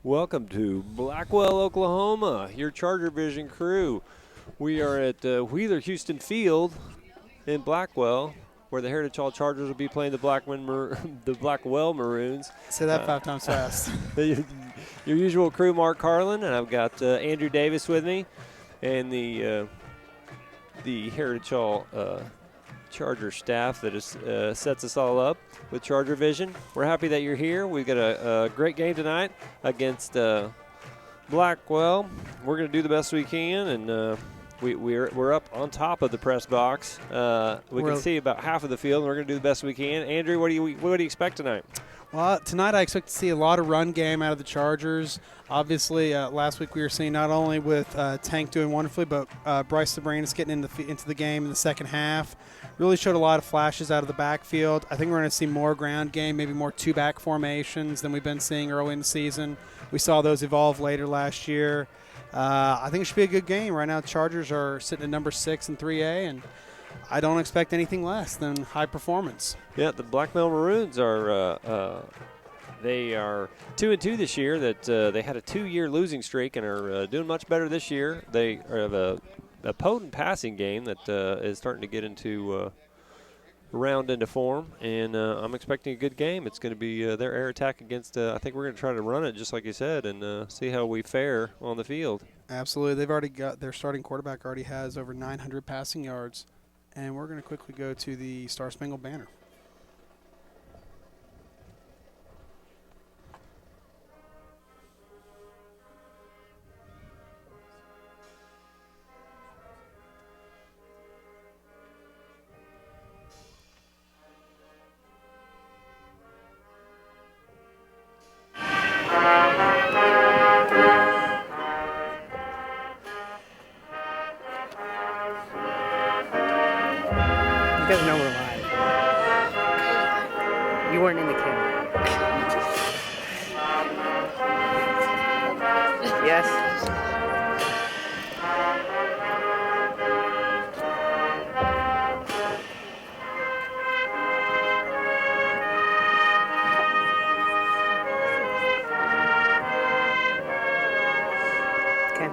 Welcome to Blackwell, Oklahoma, your Charger Vision crew. We are at Wheeler Houston Field in Blackwell, where the Heritage Hall Chargers will be playing the the Blackwell Maroons. Say that 5 times fast. Your usual crew, Mark Carlin, and I've got Andrew Davis with me, and the Heritage Hall Charger staff that sets us all up with Charger Vision. We're happy that you're here. We've got a great game tonight against Blackwell. We're going to do the best we can, and we're up on top of the press box. We can see about half of the field, and we're going to do the best we can. Andrew, what do you expect tonight? Well, tonight I expect to see a lot of run game out of the Chargers. Obviously, last week we were seeing not only with Tank doing wonderfully, but Bryce Sabranis getting into the game in the second half. Really showed a lot of flashes out of the backfield. I think we're going to see more ground game, maybe more two-back formations than we've been seeing early in the season. We saw those evolve later last year. I think it should be a good game. Right now, the Chargers are sitting at number 6 in 3A, and I don't expect anything less than high performance. Yeah, the Blackwell Maroons are they are 2-2 this year. That they had a 2-year losing streak and are doing much better this year. They have a potent passing game that is starting to get into round into form, and I'm expecting a good game. It's going to be their air attack against. I think we're going to try to run it just like you said, and see how we fare on the field. Absolutely, they've already got their starting quarterback already has over 900 passing yards. And we're going to quickly go to the Star Spangled Banner. You guys know we're live. You weren't in the camera. Yes. Okay.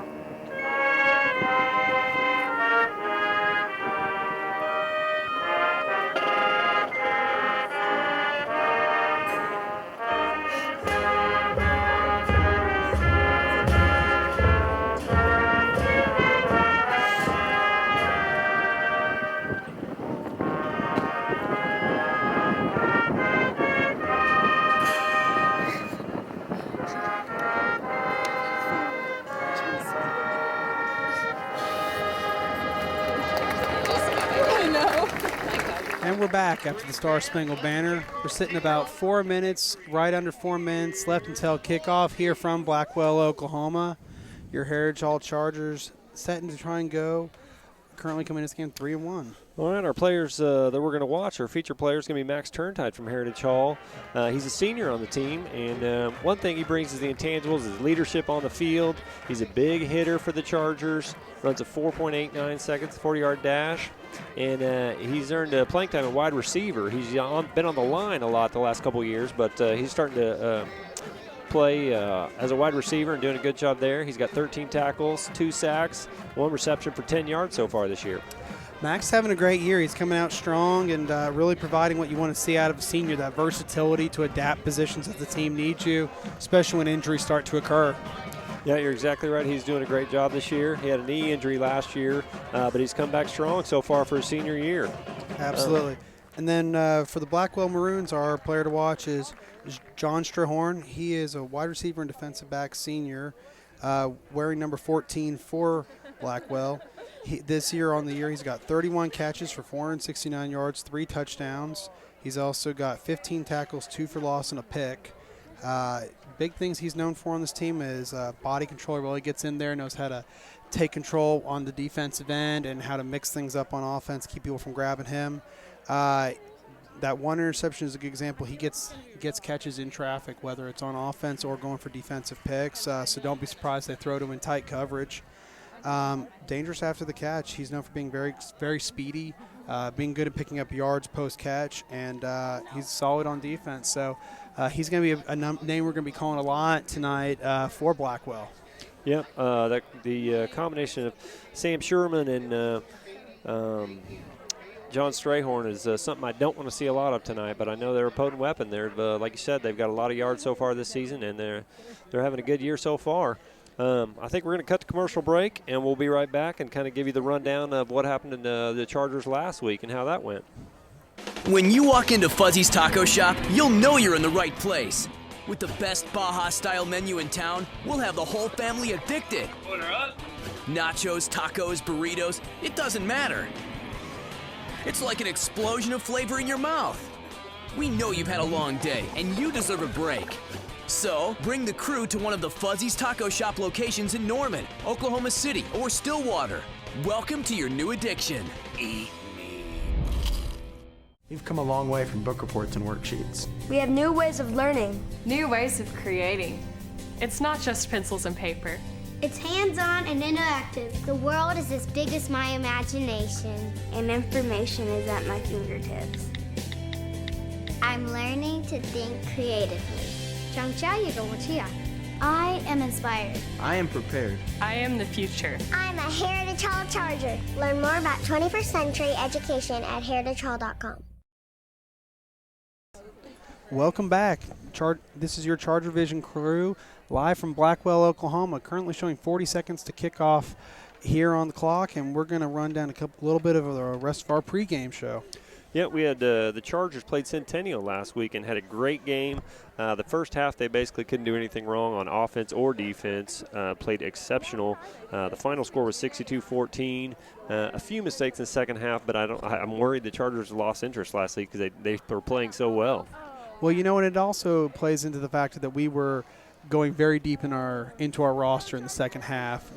And we're back after the Star Spangled Banner. We're sitting about 4 minutes, right under 4 minutes left until kickoff here from Blackwell, Oklahoma. Your Heritage Hall Chargers setting to try and go. Currently coming in this game 3-1. All right, our players that we're going to watch, our feature player is going to be Max Turntide from Heritage Hall. He's a senior on the team, and one thing he brings is the intangibles, his leadership on the field. He's a big hitter for the Chargers, runs a 4.89 seconds 40-yard dash, and he's earned playing time at wide receiver. He's been on the line a lot the last couple of years, but he's starting to play as a wide receiver and doing a good job there. He's got 13 tackles, 2 sacks, 1 reception for 10 yards so far this year. Max having a great year. He's coming out strong and really providing what you want to see out of a senior, that versatility to adapt positions as the team needs you, especially when injuries start to occur. Yeah, you're exactly right. He's doing a great job this year. He had a knee injury last year, but he's come back strong so far for his senior year. Absolutely. And then for the Blackwell Maroons, our player to watch is John Strahorn. He is a wide receiver and defensive back senior, wearing number 14 for Blackwell. This year on the year, he's got 31 catches for 469 yards, 3 touchdowns. He's also got 15 tackles, 2 for loss, and a pick. Big things he's known for on this team is body control. He really gets in there, knows how to take control on the defensive end and how to mix things up on offense, keep people from grabbing him. That one interception is a good example. He gets catches in traffic, whether it's on offense or going for defensive picks. So don't be surprised they throw to him in tight coverage. Dangerous after the catch. He's known for being very, very speedy, being good at picking up yards post-catch, and he's solid on defense. So He's going to be a name we're going to be calling a lot tonight for Blackwell. Yep, the combination of Sam Sherman and John Strayhorn is something I don't want to see a lot of tonight, but I know they're a potent weapon. Like you said, they've got a lot of yards so far this season, and they're having a good year so far. I think we're going to cut the commercial break, and we'll be right back and kind of give you the rundown of what happened in the Chargers last week and how that went. When you walk into Fuzzy's Taco Shop, you'll know you're in the right place. With the best Baja-style menu in town, we'll have the whole family addicted. Order up. Nachos, tacos, burritos, it doesn't matter. It's like an explosion of flavor in your mouth. We know you've had a long day, and you deserve a break. So, bring the crew to one of the Fuzzy's Taco Shop locations in Norman, Oklahoma City, or Stillwater. Welcome to your new addiction. Eat me. We've come a long way from book reports and worksheets. We have new ways of learning. New ways of creating. It's not just pencils and paper. It's hands-on and interactive. The world is as big as my imagination. And information is at my fingertips. I'm learning to think creatively. I am inspired. I am prepared. I am the future. I'm a Heritage Hall Charger. Learn more about 21st century education at heritagehall.com. Welcome back. This is your Charger Vision crew live from Blackwell, Oklahoma. Currently showing 40 seconds to kick off here on the clock, and we're going to run down a little bit of the rest of our pregame show. Yeah, we had the Chargers played Centennial last week and had a great game. The first half, they basically couldn't do anything wrong on offense or defense. Played exceptional. The final score was 62-14. A few mistakes in the second half, but I'm worried the Chargers lost interest last week because they were playing so well. Well, you know, and it also plays into the fact that we were going very deep into our roster in the second half.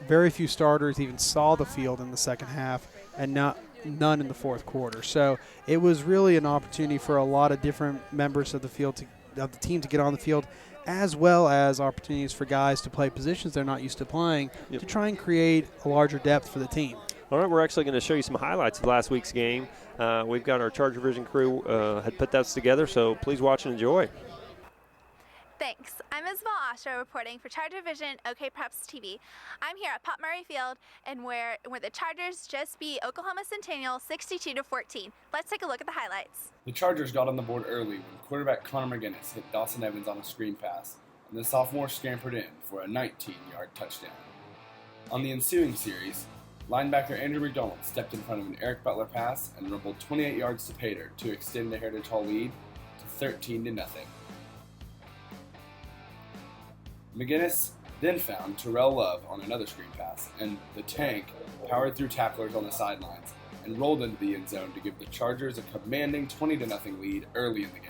Very few starters even saw the field in the second half, and none in the fourth quarter. So it was really an opportunity for a lot of different members of the team to get on the field, as well as opportunities for guys to play positions they're not used to playing, to try and create a larger depth for the team. All right, we're actually going to show you some highlights of last week's game. We've got our Charger Vision crew had put that together, so please watch and enjoy. Thanks. I'm Isabel Ostro reporting for Charger Vision OK Preps TV. I'm here at Pop Murray Field, and where the Chargers just beat Oklahoma Centennial 62-14. Let's take a look at the highlights. The Chargers got on the board early when quarterback Connor McGinnis hit Dawson Evans on a screen pass, and the sophomore scampered in for a 19-yard touchdown. On the ensuing series, linebacker Andrew McDonald stepped in front of an Eric Butler pass and rumbled 28 yards to Pater to extend the Heritage Hall lead to 13-0. McGinnis then found Terrell Love on another screen pass, and the Tank powered through tacklers on the sidelines and rolled into the end zone to give the Chargers a commanding 20-0 lead early in the game.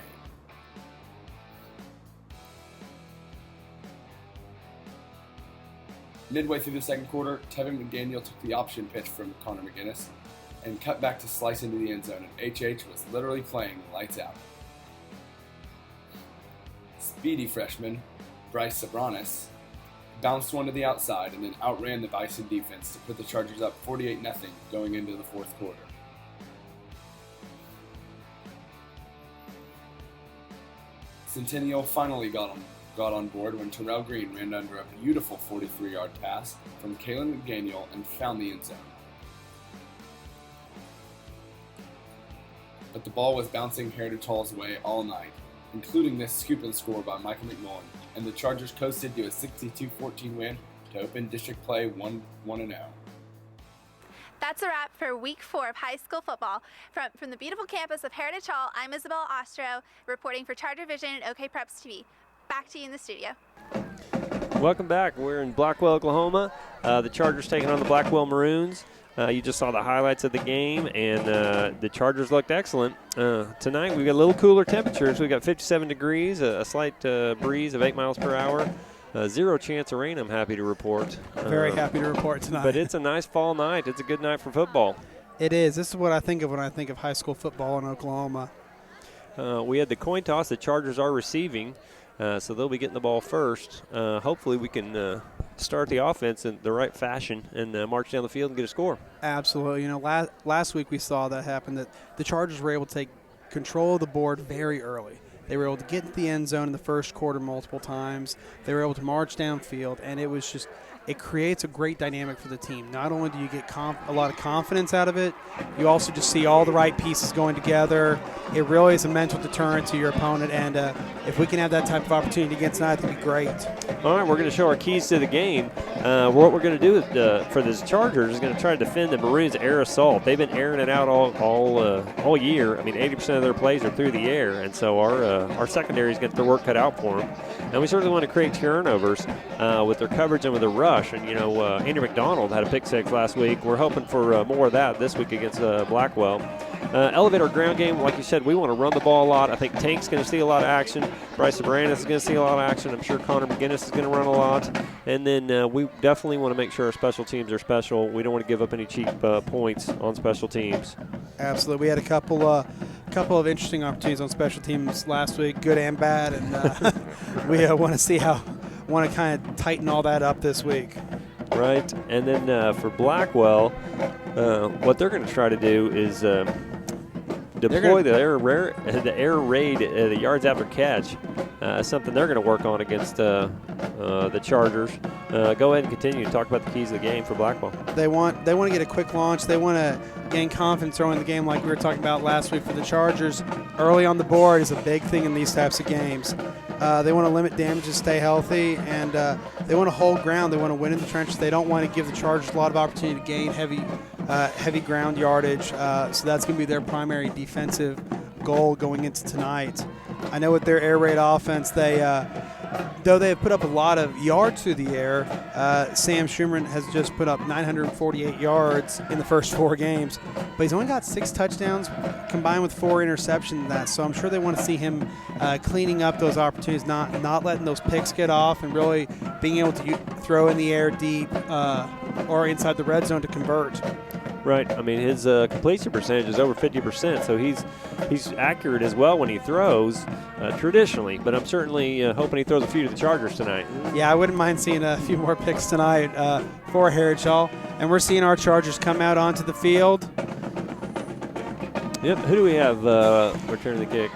Midway through the second quarter, Tevin McDaniel took the option pitch from Connor McGinnis and cut back to slice into the end zone, and HH was literally playing lights out. Speedy freshman Bryce Sabranis bounced one to the outside and then outran the Bison defense to put the Chargers up 48-0 going into the fourth quarter. Centennial finally got on board when Terrell Green ran under a beautiful 43-yard pass from Kalen McDaniel and found the end zone. But the ball was bouncing Heritage Hall's way all night, including this scoop and score by Michael McMullen, and the Chargers coasted to a 62-14 win to open district play 1-0. That's a wrap for week 4 of high school football. From the beautiful campus of Heritage Hall, I'm Isabel Ostro reporting for Charger Vision and OK Preps TV. Back to you in the studio. Welcome back. We're in Blackwell, Oklahoma. The Chargers taking on the Blackwell Maroons. You just saw the highlights of the game, and the Chargers looked excellent. Tonight we've got a little cooler temperatures. We've got 57 degrees, a slight breeze of 8 miles per hour. Zero chance of rain, I'm happy to report. Very happy to report tonight. But it's a nice fall night. It's a good night for football. It is. This is what I think of when I think of high school football in Oklahoma. We had the coin toss. The Chargers are receiving, so they'll be getting the ball first. Hopefully we can start the offense in the right fashion and march down the field and get a score. Absolutely. You know, last week we saw that happen, that the Chargers were able to take control of the board very early. They were able to get into the end zone in the first quarter multiple times. They were able to march downfield, and it was just – it creates a great dynamic for the team. Not only do you get a lot of confidence out of it, you also just see all the right pieces going together. It really is a mental deterrent to your opponent, and if we can have that type of opportunity against tonight, that'd be great. All right, we're going to show our keys to the game. What we're going to do for this Chargers is going to try to defend the Maroons' air assault. They've been airing it out all year. I mean, 80% of their plays are through the air, and so our secondary is getting their work cut out for them. And we certainly want to create turnovers with their coverage and with their rush. And, Andrew McDonald had a pick six last week. We're hoping for more of that this week against Blackwell. Elevate our ground game. Like you said, we want to run the ball a lot. I think Tank's going to see a lot of action. Bryce Brandis is going to see a lot of action. I'm sure Connor McGinnis is going to run a lot. And then we definitely want to make sure our special teams are special. We don't want to give up any cheap points on special teams. Absolutely. We had a couple of interesting opportunities on special teams last week, good and bad, and we want to kind of tighten all that up this week. Right, and then for Blackwell, what they're going to try to do is deploy the air raid, the yards after catch. Something they're going to work on against the Chargers. Go ahead and continue to talk about the keys of the game for Blackwell. They want to get a quick launch. They want to gain confidence early in the game, like we were talking about last week for the Chargers. Early on the board is a big thing in these types of games. They want to limit damages, stay healthy, and they want to hold ground. They want to win in the trenches. They don't want to give the Chargers a lot of opportunity to gain heavy ground yardage. So that's going to be their primary defensive goal going into tonight. I know with their air raid offense, though they have put up a lot of yards through the air, Sam Schumann has just put up 948 yards in the first 4 games, but he's only got 6 touchdowns combined with 4 interceptions. So I'm sure they want to see him cleaning up those opportunities, not letting those picks get off, and really being able to throw in the air deep or inside the red zone to convert. Right. I mean, his completion percentage is over 50%, so he's accurate as well when he throws traditionally. But I'm certainly hoping he throws a few to the Chargers tonight. Yeah, I wouldn't mind seeing a few more picks tonight for Heritage Hall. And we're seeing our Chargers come out onto the field. Yep. Who do we have returning the kick?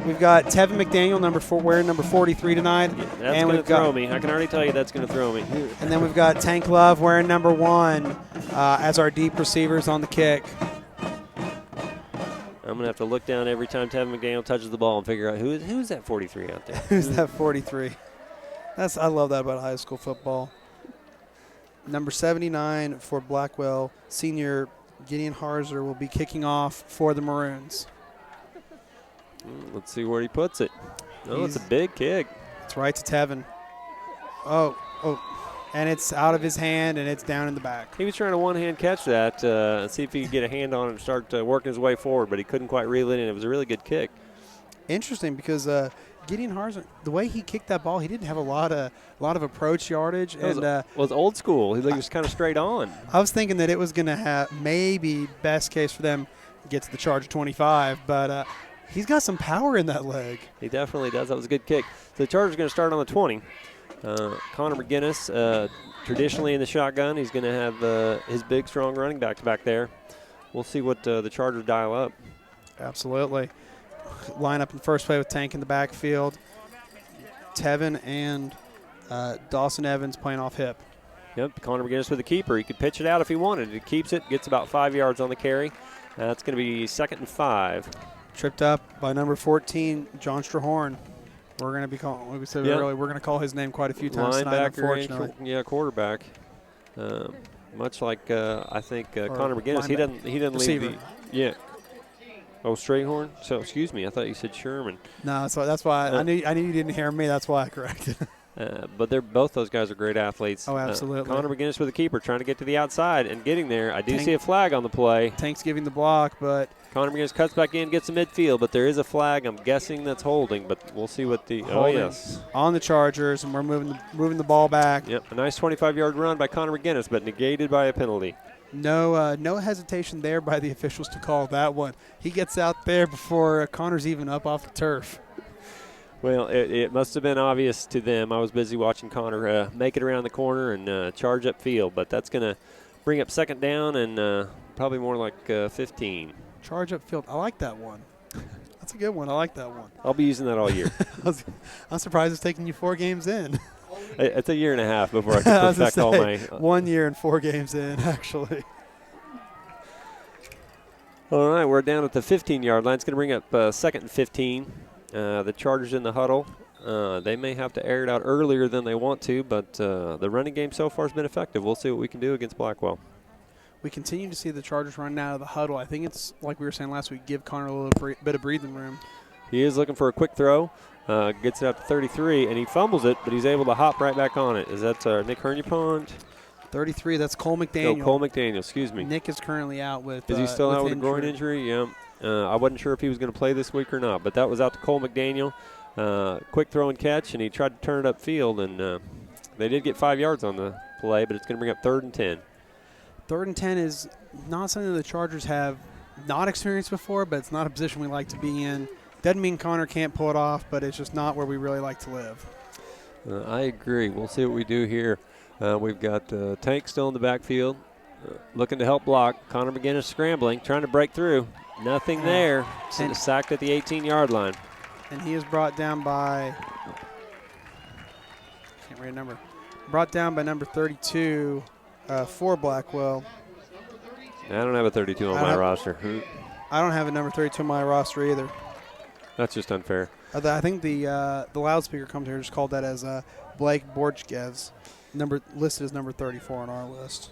We've got Tevin McDaniel, wearing number 43 tonight. Yeah, that's going to throw me. I can already tell you that's going to throw me. And then we've got Tank Love wearing number 1 as our deep receivers on the kick. I'm going to have to look down every time Tevin McDaniel touches the ball and figure out who's that 43 out there. Who's that 43? I love that about high school football. Number 79 for Blackwell, senior Gideon Harzer will be kicking off for the Maroons. Let's see where he puts it. Oh, it's a big kick. It's right to Tevin. Oh. And it's out of his hand, and it's down in the back. He was trying to one-hand catch that and see if he could get a hand on it and start working his way forward, but he couldn't quite reel it in. It was a really good kick. Interesting, because Gideon Harzer, the way he kicked that ball, he didn't have a lot of approach yardage. It was old school. He was kind of straight on. I was thinking that it was going to have maybe best case for them get to the Charger 25, but he's got some power in that leg. He definitely does. That was a good kick. So the Charger's going to start on the 20. Connor McGinnis, traditionally in the shotgun, he's going to have his big, strong running backs back there. We'll see what the Chargers dial up. Absolutely. Line up in first play with Tank in the backfield. Tevin and Dawson Evans playing off hip. Yep, Connor McGinnis with the keeper. He could pitch it out if he wanted. He keeps it, gets about 5 yards on the carry. That's going to be 2nd and 5. Tripped up by number 14, John Strahorn. We're going to be calling, like we said earlier, we're going to call his name quite a few times tonight, unfortunately. Quarterback. Much like I think Connor McGinnis, he doesn't leave the Strayhorn. So excuse me, I thought you said Sherman. No, so that's why I knew you didn't hear me. That's why I corrected. But both those guys are great athletes. Oh, absolutely. Connor McGinnis with the keeper, trying to get to the outside and getting there. I do see a flag on the play. Tank's giving the block, but Connor McGinnis cuts back in, gets the midfield, but there is a flag. I'm guessing that's holding, but we'll see what the on the Chargers, and we're moving the ball back. Yep, a nice 25-yard run by Connor McGinnis, but negated by a penalty. No hesitation there by the officials to call that one. He gets out there before Connor's even up off the turf. Well, it must have been obvious to them. I was busy watching Connor make it around the corner and charge up field, but that's going to bring up 2nd down and probably more like 15. Charge up field. I like that one. That's a good one. I like that one. I'll be using that all year. I'm surprised it's taking you 4 games in. It's a year and a half before I I can was gonna perfect all my. say, 1 year and 4 games in, actually. All right, we're down at the 15-yard line. It's going to bring up 2nd and 15. The Chargers in the huddle. They may have to air it out earlier than they want to, but the running game so far has been effective. We'll see what we can do against Blackwell. We continue to see the Chargers run out of the huddle. I think it's, like we were saying last week, give Connor a little bit of breathing room. He is looking for a quick throw. Gets it out to 33, and he fumbles it, but he's able to hop right back on it. Is that Nick Hernupont? 33, that's Cole McDaniel. No, Cole McDaniel, excuse me. Nick is currently out with Is he still out with injury. a groin injury? Yeah. I wasn't sure if he was going to play this week or not, but that was out to Cole McDaniel. Quick throw and catch, and he tried to turn it upfield, and they did get 5 yards on the play, but it's going to bring up 3rd and 10. 3rd and 10 is not something the Chargers have not experienced before, but it's not a position we like to be in. Doesn't mean Connor can't pull it off, but it's just not where we really like to live. I agree. We'll see what we do here. We've got Tank still in the backfield, looking to help block. Connor McGinnis scrambling, trying to break through. Nothing there. Sacked at the 18-yard line. And he is brought down by, can't read a number, brought down by number 32 for Blackwell. I don't have a 32 on my roster. I don't have a number 32 on my roster either. That's just unfair. I think the loudspeaker comes here just called that as Blake Borchgev's number, listed as number 34 on our list.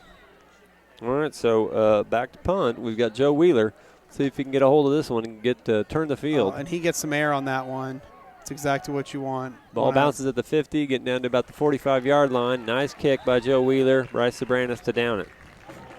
All right, so back to punt. We've got Joe Wheeler. See if he can get a hold of this one and get turn the field. And he gets some air on that one. It's exactly what you want. Ball bounces at the 50, getting down to about the 45-yard line. Nice kick by Joe Wheeler. Bryce Sobranis to down it.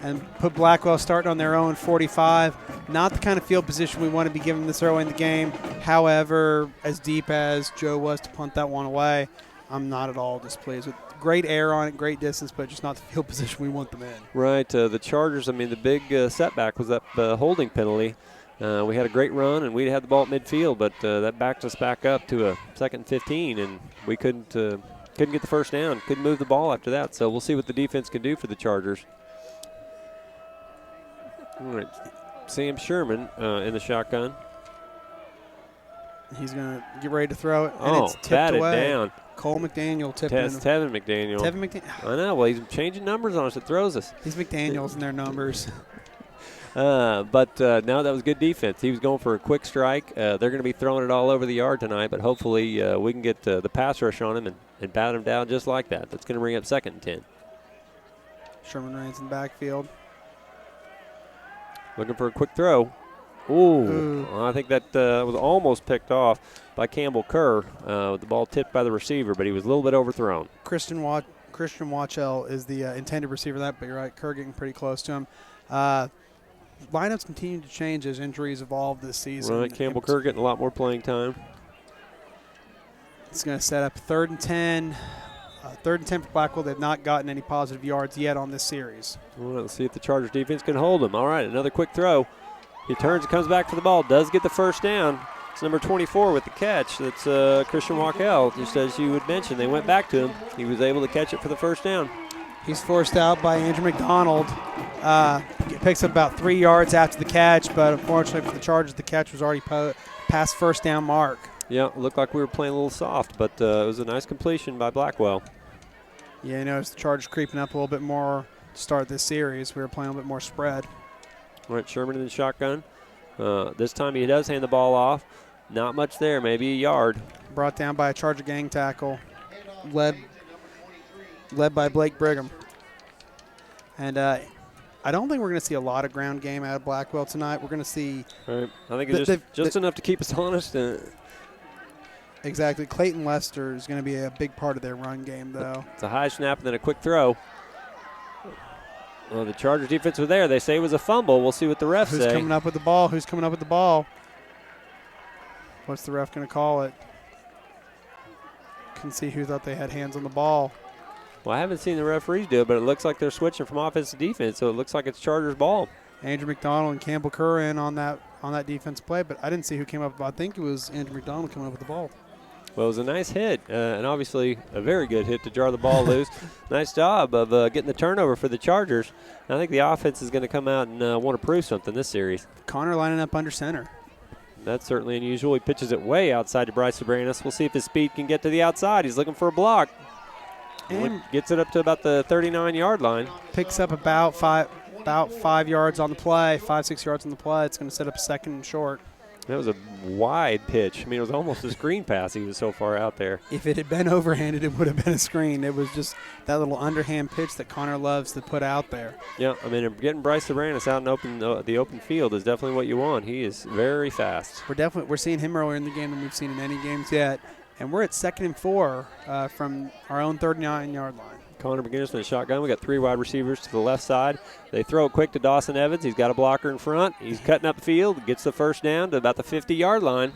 And put Blackwell starting on their own 45. Not the kind of field position we want to be given this early in the game. However, as deep as Joe was to punt that one away, I'm not at all displeased with great air on it, great distance, but just not the field position we want them in. Right. The Chargers, I mean, the big setback was that holding penalty. We had a great run, and we had the ball at midfield, but that backed us back up to a 2nd and 15, and we couldn't get the first down, couldn't move the ball after that. So we'll see what the defense can do for the Chargers. All right. Sam Sherman in the shotgun. He's going to get ready to throw it, and it's tipped batted away. down. Cole McDaniel tipped it. Tevin McDaniel. Tevin McDaniel. I know. Well, he's changing numbers on us. It throws us. These McDaniels and their numbers. But no, that was good defense. He was going for a quick strike. They're going to be throwing it all over the yard tonight, but hopefully we can get the pass rush on him and bat him down just like that. That's going to bring up 2nd and 10. Sherman Reigns in the backfield. Looking for a quick throw. Ooh. I think that was almost picked off by Campbell Kerr. The ball tipped by the receiver, but he was a little bit overthrown. Christian Watchell is the intended receiver of that, but you're right, Kerr getting pretty close to him. Lineups continue to change as injuries evolve this season. Right, Campbell Kerr getting a lot more playing time. It's going to set up 3rd and 10. 3rd and 10 for Blackwell. They've not gotten any positive yards yet on this series. Well, let's see if the Chargers defense can hold him. All right, another quick throw. He turns and comes back for the ball. Does get the first down. It's number 24 with the catch. That's Christian Wachell. Just as you had mentioned, they went back to him. He was able to catch it for the first down. He's forced out by Andrew McDonald. Picks up about 3 yards after the catch, but unfortunately for the Chargers, the catch was already past first down mark. Yeah, it looked like we were playing a little soft, but it was a nice completion by Blackwell. Yeah, you notice the Chargers creeping up a little bit more to start this series. We were playing a little bit more spread. All right, Sherman in the shotgun. This time he does hand the ball off. Not much there, maybe a yard. Brought down by a Charger gang tackle, led by Blake Brigham. And I don't think we're going to see a lot of ground game out of Blackwell tonight. We're going to see. All right. I think it's just enough to keep us honest. Exactly. Clayton Lester is going to be a big part of their run game, though. It's a high snap and then a quick throw. Well, the Chargers defense was there. They say it was a fumble. We'll see what the refs say. Who's coming up with the ball? Who's coming up with the ball? What's the ref going to call it? Can see who thought they had hands on the ball. Well, I haven't seen the referees do it, but it looks like they're switching from offense to defense, so it looks like it's Chargers ball. Andrew McDonald and Campbell Kerr in on that defense play, but I didn't see who came up. I think it was Andrew McDonald coming up with the ball. Well, it was a nice hit, and obviously a very good hit to jar the ball loose. Nice job of getting the turnover for the Chargers. And I think the offense is going to come out and want to prove something this series. Connor lining up under center. That's certainly unusual. He pitches it way outside to Bryce Sobranis. We'll see if his speed can get to the outside. He's looking for a block. And Gets it up to about the 39-yard line. picks up about 5 yards on the play, 5-6 yards on the play. It's going to set up 2nd and short. That was a wide pitch. I mean, it was almost a screen pass. He was so far out there. If it had been overhanded, it would have been a screen. It was just that little underhand pitch that Connor loves to put out there. Yeah, I mean, getting Bryce Sobranis out in the open field is definitely what you want. He is very fast. We're seeing him earlier in the game than we've seen in any games yet, and we're at 2nd and 4 from our own 39-yard line. Connor McGinnis in the shotgun. We got 3 wide receivers to the left side. They throw it quick to Dawson Evans. He's got a blocker in front. He's cutting up the field, gets the first down to about the 50-yard line.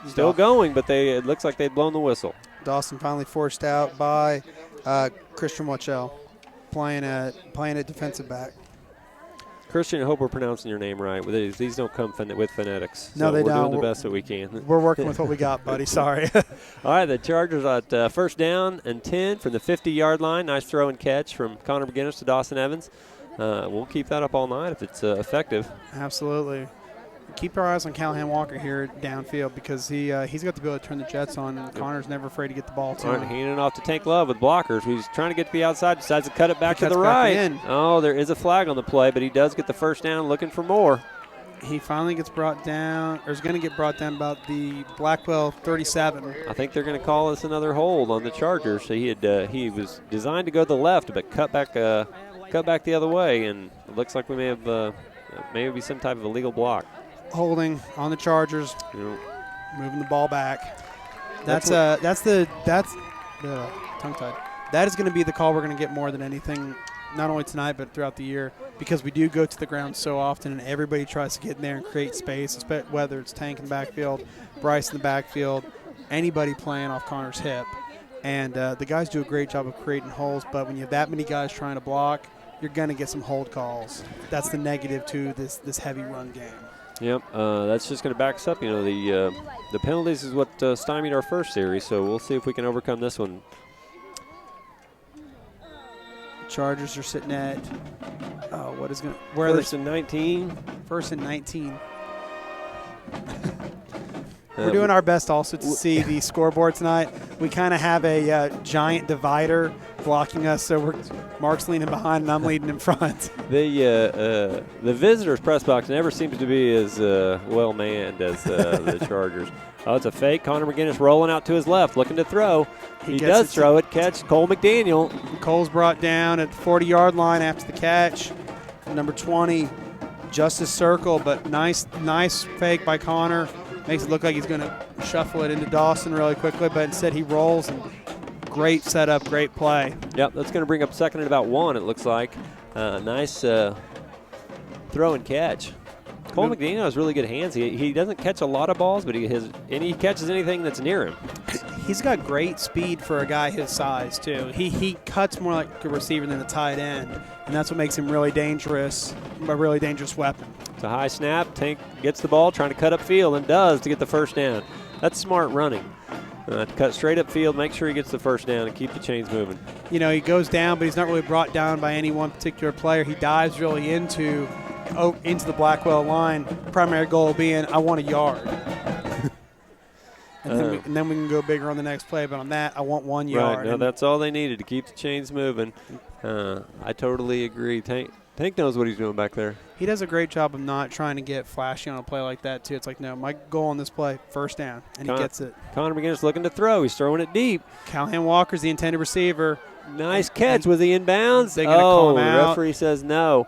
Still going, but it looks like they'd blown the whistle. Dawson finally forced out by Christian Wachell, playing at defensive back. Christian, I hope we're pronouncing your name right. These don't come with phonetics. No, they we're don't. We're doing the best that we can. We're working with what we got, buddy. Sorry. All right, the Chargers at first down and 10 from the 50-yard line. Nice throw and catch from Connor McGinnis to Dawson Evans. We'll keep that up all night if it's effective. Absolutely. Keep our eyes on Callahan Walker here downfield because he's got the ability to turn the Jets on, and Connor's never afraid to get the ball to All him. right, handing it off to Tank Love with blockers. He's trying to get to the outside, decides to cut it back to the right. Oh, there is a flag on the play, but he does get the first down looking for more. He finally gets brought down, or is going to get brought down about the Blackwell 37. I think they're going to call this another hold on the Chargers. So he was designed to go to the left, but cut back the other way, and it looks like we may have maybe some type of illegal block. Holding on the Chargers, Yep. moving the ball back. That's tongue-tied. That is going to be the call we're going to get more than anything, not only tonight but throughout the year, because we do go to the ground so often, and everybody tries to get in there and create space, whether it's Tank in the backfield, Bryce in the backfield, anybody playing off Connor's hip. And the guys do a great job of creating holes, but when you have that many guys trying to block, you're going to get some hold calls. That's the negative to this heavy run game. Yep, that's just going to back us up. You know, the penalties is what stymied our first series, so we'll see if we can overcome this one. Chargers are sitting at First and 19. First and 19. We're doing our best also to see the scoreboard tonight. We kind of have a giant divider blocking us, so Mark's leaning behind and I'm leading in front. The visitors' press box never seems to be as well manned as the Chargers. Oh, it's a fake. Connor McGinnis rolling out to his left, looking to throw. He does throw it. Catch Cole McDaniel. Cole's brought down at the 40-yard line after the catch. Number 20, Justice Circle, but nice fake by Connor. Makes it look like he's going to shuffle it into Dawson really quickly, but instead he rolls, and great setup, great play. Yep, that's going to bring up second and about 1, it looks like. Nice throw and catch. Cole McDaniel has really good hands. He doesn't catch a lot of balls, but he catches anything that's near him. He's got great speed for a guy his size, too. He cuts more like a receiver than a tight end, and that's what makes him really dangerous, a really dangerous weapon. It's a high snap. Tank gets the ball, trying to cut up field, and does to get the first down. That's smart running. To cut straight up field, make sure he gets the first down and keep the chains moving. You know, he goes down, but he's not really brought down by any one particular player. He dives really into the Blackwell line. Primary goal being, I want a yard. and then we can go bigger on the next play. But on that, I want 1 yard. Right, no, that's all they needed to keep the chains moving. I totally agree. Tank knows what he's doing back there. He does a great job of not trying to get flashy on a play like that, too. It's like, no, my goal on this play, first down, and he gets it. Connor McGinnis looking to throw. He's throwing it deep. Callahan Walker's the intended receiver. Nice catch. Was he inbounds? They're going to call him out. The referee says no.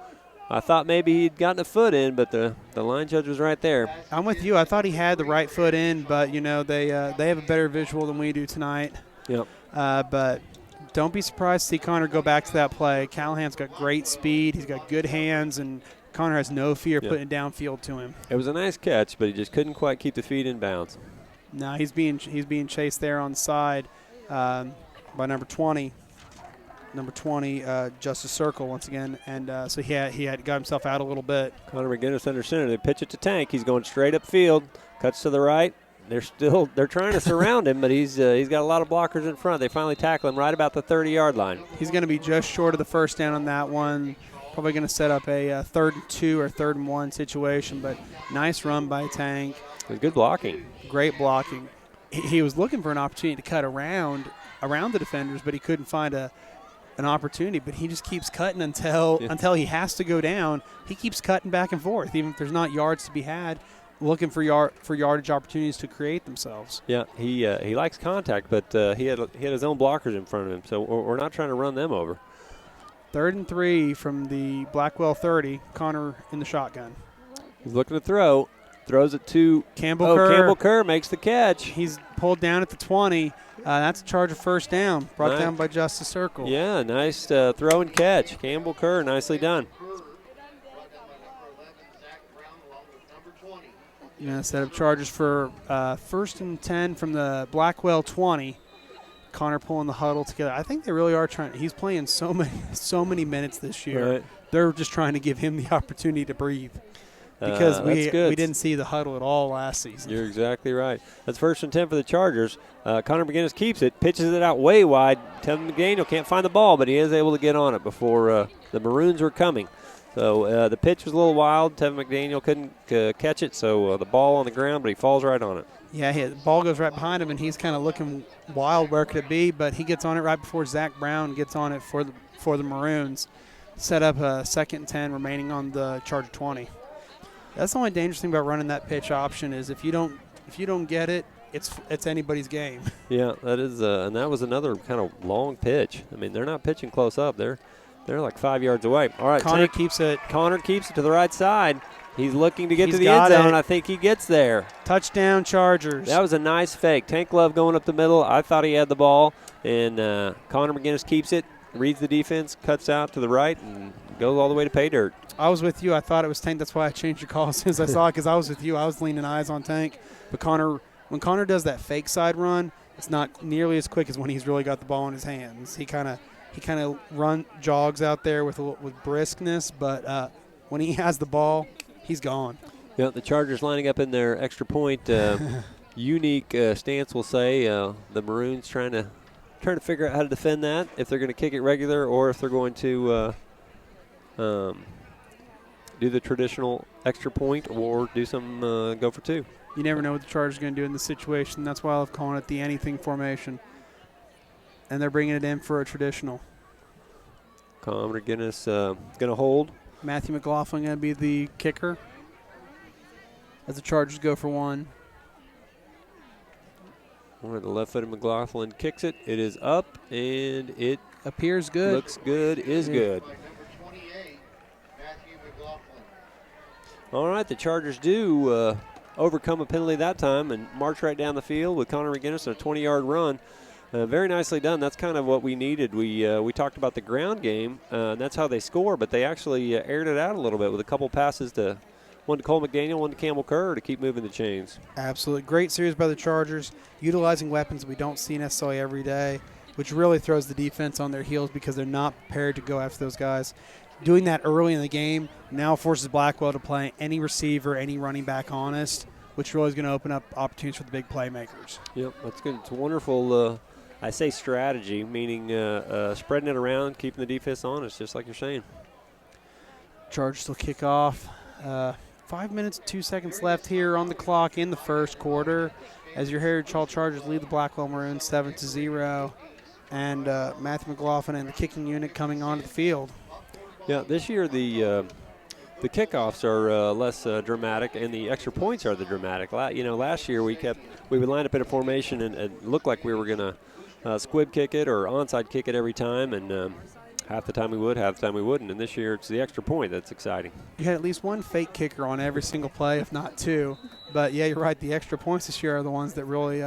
I thought maybe he'd gotten a foot in, but the line judge was right there. I'm with you. I thought he had the right foot in, but, you know, they have a better visual than we do tonight. Yep. But don't be surprised to see Connor go back to that play. Callahan's got great speed. He's got good hands, and Connor has no fear putting it downfield to him. It was a nice catch, but he just couldn't quite keep the feet in bounds. No, he's being chased there on the side by number 20. Number 20, Justice Circle once again, and so he had got himself out a little bit. Connor McGinnis under center. They pitch it to Tank. He's going straight up field. Cuts to the right. They're trying to surround him, but he's got a lot of blockers in front. They finally tackle him right about the 30-yard line. He's going to be just short of the first down on that one. Probably going to set up a 3rd and 2 or 3rd and 1 situation, but nice run by Tank. It was good blocking. Great blocking. He was looking for an opportunity to cut around the defenders, but he couldn't find an opportunity. But he just keeps cutting until he has to go down. He keeps cutting back and forth, even if there's not yards to be had, looking for yardage opportunities to create themselves. Yeah, he likes contact, but he had his own blockers in front of him, so we're not trying to run them over. 3rd and 3 from the Blackwell 30. Connor in the shotgun. He's looking to throw. Throws it to Campbell Kerr. Campbell Kerr makes the catch. He's pulled down at the 20. That's a Charger first down, brought down by Justice Circle. Yeah, nice throw and catch. Campbell Kerr, nicely done. You're going to set up Chargers for 1st and 10 from the Blackwell 20. Connor pulling the huddle together. I think they really are trying. He's playing so many minutes this year. Right. They're just trying to give him the opportunity to breathe. Because we didn't see the huddle at all last season. You're exactly right. That's 1st and 10 for the Chargers. Connor McGinnis keeps it, pitches it out way wide. Tevin McDaniel can't find the ball, but he is able to get on it before the Maroons were coming. So the pitch was a little wild. Tevin McDaniel couldn't catch it, so the ball on the ground, but he falls right on it. Yeah, the ball goes right behind him, and he's kind of looking wild. Where could it be? But he gets on it right before Zach Brown gets on it for the Maroons. Set up a 2nd and 10 remaining on the Charger 20. That's the only dangerous thing about running that pitch option is if you don't get it, it's anybody's game. Yeah, that is, and that was another kind of long pitch. I mean, they're not pitching close up. They're like 5 yards away. All right, Connor keeps it. Connor keeps it to the right side. He's looking to get to the end zone. I think he gets there. Touchdown, Chargers. That was a nice fake. Tank Love going up the middle. I thought he had the ball, and Connor McGinnis keeps it, reads the defense, cuts out to the right, and goes all the way to pay dirt. I was with you. I thought it was Tank. That's why I changed your call as soon as I saw it because I was with you. I was leaning eyes on Tank. But when Connor does that fake side run, it's not nearly as quick as when he's really got the ball in his hands. He kind of jogs out there with briskness, but when he has the ball, he's gone. Yeah, the Chargers lining up in their extra point unique stance. We'll say the Maroons trying to figure out how to defend that, if they're going to kick it regular or if they're going to do the traditional extra point or do some go for two. You never know what the Chargers are going to do in this situation. That's why I love calling it the anything formation. And they're bringing it in for a traditional. Connor McGinnis going to hold. Matthew McLaughlin going to be the kicker as the Chargers go for one. All right, the left-footed McLaughlin kicks it. It is up, and it appears good. Looks good, is good. All right, the Chargers do overcome a penalty that time and march right down the field with Connor McGinnis on a 20-yard run. Very nicely done. That's kind of what we needed. We talked about the ground game, and that's how they score, but they actually aired it out a little bit with a couple passes to one to Cole McDaniel, one to Campbell Kerr to keep moving the chains. Absolutely. Great series by the Chargers, utilizing weapons we don't see necessarily every day, which really throws the defense on their heels because they're not prepared to go after those guys. Doing that early in the game now forces Blackwell to play any receiver, any running back honest, which really is going to open up opportunities for the big playmakers. Yep, that's good. It's a wonderful, I say strategy, meaning spreading it around, keeping the defense honest, just like you're saying. Chargers will kick off. 5 minutes, 2 seconds left here on the clock in the first quarter as your Heritage Hall Chargers lead the Blackwell Maroons 7-0. And Matthew McLaughlin and the kicking unit coming onto the field. Yeah, this year the kickoffs are less dramatic, and the extra points are the dramatic. Last year we would line up in a formation and look like we were going to squib kick it or onside kick it every time, and half the time we would, half the time we wouldn't. And this year it's the extra point that's exciting. You had at least one fake kicker on every single play, if not two. But yeah, you're right. The extra points this year are the ones that really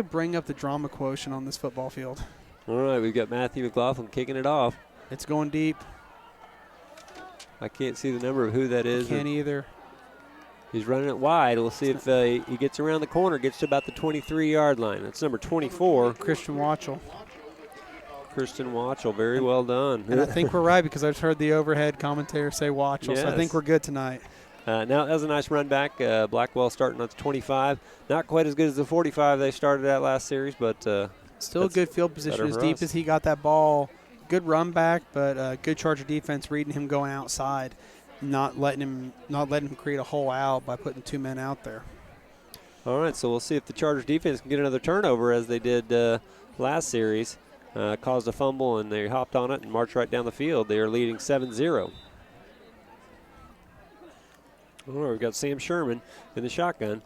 bring up the drama quotient on this football field. All right, we've got Matthew McLaughlin kicking it off. It's going deep. I can't see the number of who that is. I can't either. He's running it wide. We'll see if he gets around the corner, gets to about the 23-yard line. That's number 24. Christian Watchell. Kristen Watchell, very well done. And I think we're right because I've heard the overhead commentator say Watchell, yes. So I think we're good tonight. Now, that was a nice run back. Blackwell starting on the 25. Not quite as good as the 45 they started at last series, but still a good field position as deep as he got that ball. Good run back, but good Charger defense reading him going outside, not letting him create a hole out by putting two men out there. All right, so we'll see if the Chargers defense can get another turnover as they did last series. Caused a fumble, and they hopped on it and marched right down the field. They are leading 7-0. Oh, we've got Sam Sherman in the shotgun.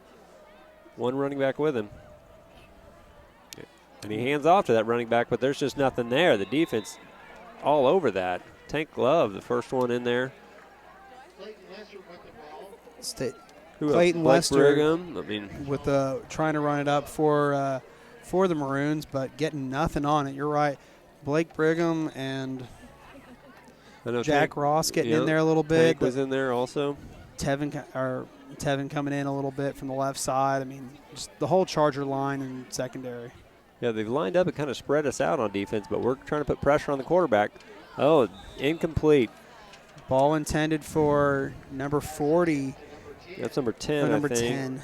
One running back with him. And he hands off to that running back, but there's just nothing there. The defense all over that. Tank Love, the first one in there. Who Clayton else? Lester Brigham. I mean, with trying to run it up for the Maroons, but getting nothing on it. You're right. Blake Brigham and Jack Ross getting in there a little bit. Tank was in there also. Tevin coming in a little bit from the left side. I mean, just the whole Charger line and secondary. Yeah, they've lined up and kind of spread us out on defense, but we're trying to put pressure on the quarterback. Oh, incomplete. Ball intended for number 40. That's number 10, number I think. 10.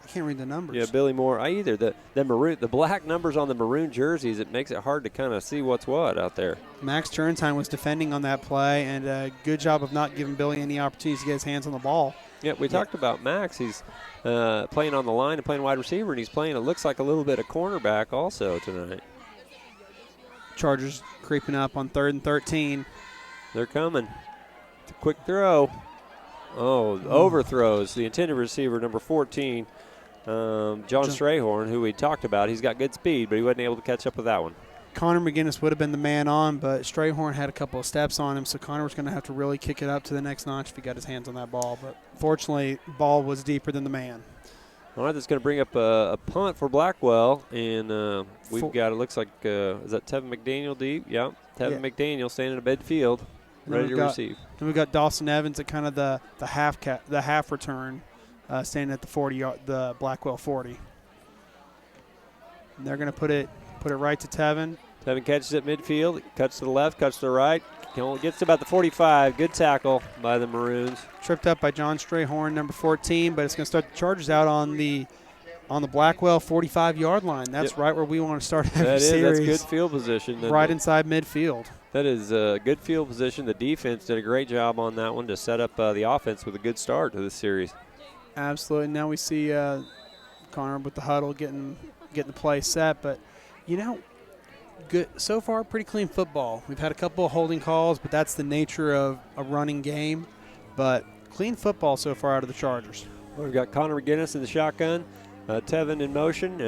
I can't read the numbers. Yeah, Billy Moore. The maroon, the black numbers on the maroon jerseys, it makes it hard to kind of see what's what out there. Max Turntine was defending on that play, and a good job of not giving Billy any opportunities to get his hands on the ball. Yeah, we talked about Max. He's playing on the line and playing wide receiver, and he's playing, it looks like, a little bit of cornerback also tonight. Chargers creeping up on 3rd and 13. They're coming. It's a quick throw. Oh, overthrows the intended receiver, number 14, John Strayhorn, who we talked about. He's got good speed, but he wasn't able to catch up with that one. Connor McGinnis would have been the man on, but Strayhorn had a couple of steps on him, so Connor was going to have to really kick it up to the next notch if he got his hands on that ball. But fortunately, ball was deeper than the man. All right, that's going to bring up a punt for Blackwell, and we've got, it looks like, is that Tevin McDaniel deep? Yeah, Tevin McDaniel standing in midfield, ready to receive. And we've got Dawson Evans at kind of the half return, standing at the 40, the Blackwell 40. And they're going to put it right to Tevin. Tevin catches it midfield, cuts to the left, cuts to the right, gets to about the 45. Good tackle by the Maroons. Tripped up by John Strayhorn, number 14, but it's going to start the Chargers out on the Blackwell 45-yard line. That's right where we want to start every series. That's good field position. Right inside midfield. That is a good field position. The defense did a great job on that one to set up the offense with a good start to this series. Absolutely. Now we see Connor with the huddle getting the play set, but good so far. Pretty clean football. We've had a couple of holding calls, but that's the nature of a running game. But clean football so far out of the Chargers. Well, we've got Connor McGinnis in the shotgun. Tevin in motion.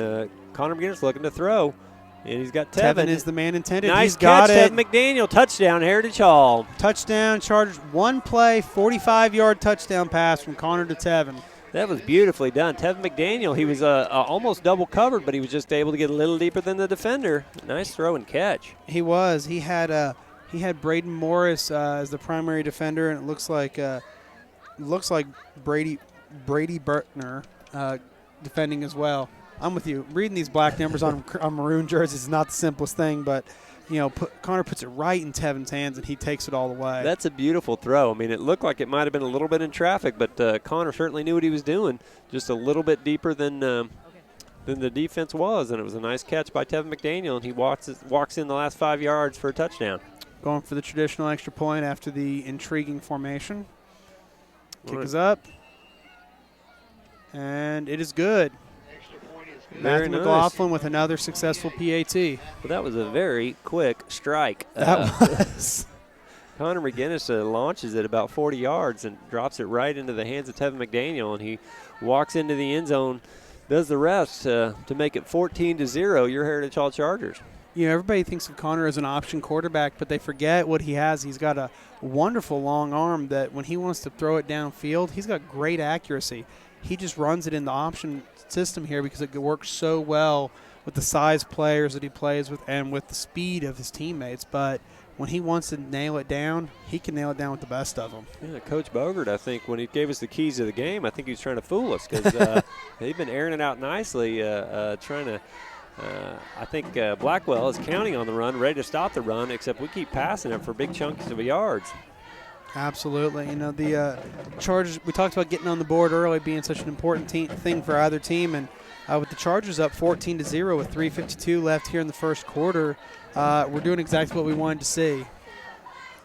Connor McGinnis looking to throw. And he's got Tevin. Tevin is the man intended. Nice he's got catch, it. Tevin McDaniel. Touchdown, Heritage Hall. Touchdown, Chargers. One play, 45-yard touchdown pass from Connor to Tevin. That was beautifully done. Tevin McDaniel, he was almost double covered, but he was just able to get a little deeper than the defender. Nice throw and catch. He was. He had Braden Morris as the primary defender, and it looks like Brady Bertner defending as well. I'm with you. Reading these black numbers on maroon jerseys is not the simplest thing, but Connor puts it right in Tevin's hands, and he takes it all the way. That's a beautiful throw. I mean, it looked like it might have been a little bit in traffic, but Connor certainly knew what he was doing, just a little bit deeper than the defense was, and it was a nice catch by Tevin McDaniel, and he walks in the last 5 yards for a touchdown. Going for the traditional extra point after the intriguing formation. Kick is up, and it is good. Matthew McLaughlin with another successful PAT. Well, that was a very quick strike. That was. Connor McGinnis launches it about 40 yards and drops it right into the hands of Tevin McDaniel, and he walks into the end zone, does the rest to make it 14-0, your Heritage Hall Chargers. Everybody thinks of Connor as an option quarterback, but they forget what he has. He's got a wonderful long arm that when he wants to throw it downfield, he's got great accuracy. He just runs it in the option system here because it works so well with the size players that he plays with and with the speed of his teammates. But when he wants to nail it down, he can nail it down with the best of them. Yeah, Coach Bogert, I think, when he gave us the keys to the game, I think he was trying to fool us because they've been airing it out nicely, trying to I think Blackwell is counting on the run, ready to stop the run, except we keep passing him for big chunks of yards. Absolutely. The Chargers, we talked about getting on the board early being such an important thing for either team. And with the Chargers up 14-0 with 3:52 left here in the first quarter, we're doing exactly what we wanted to see.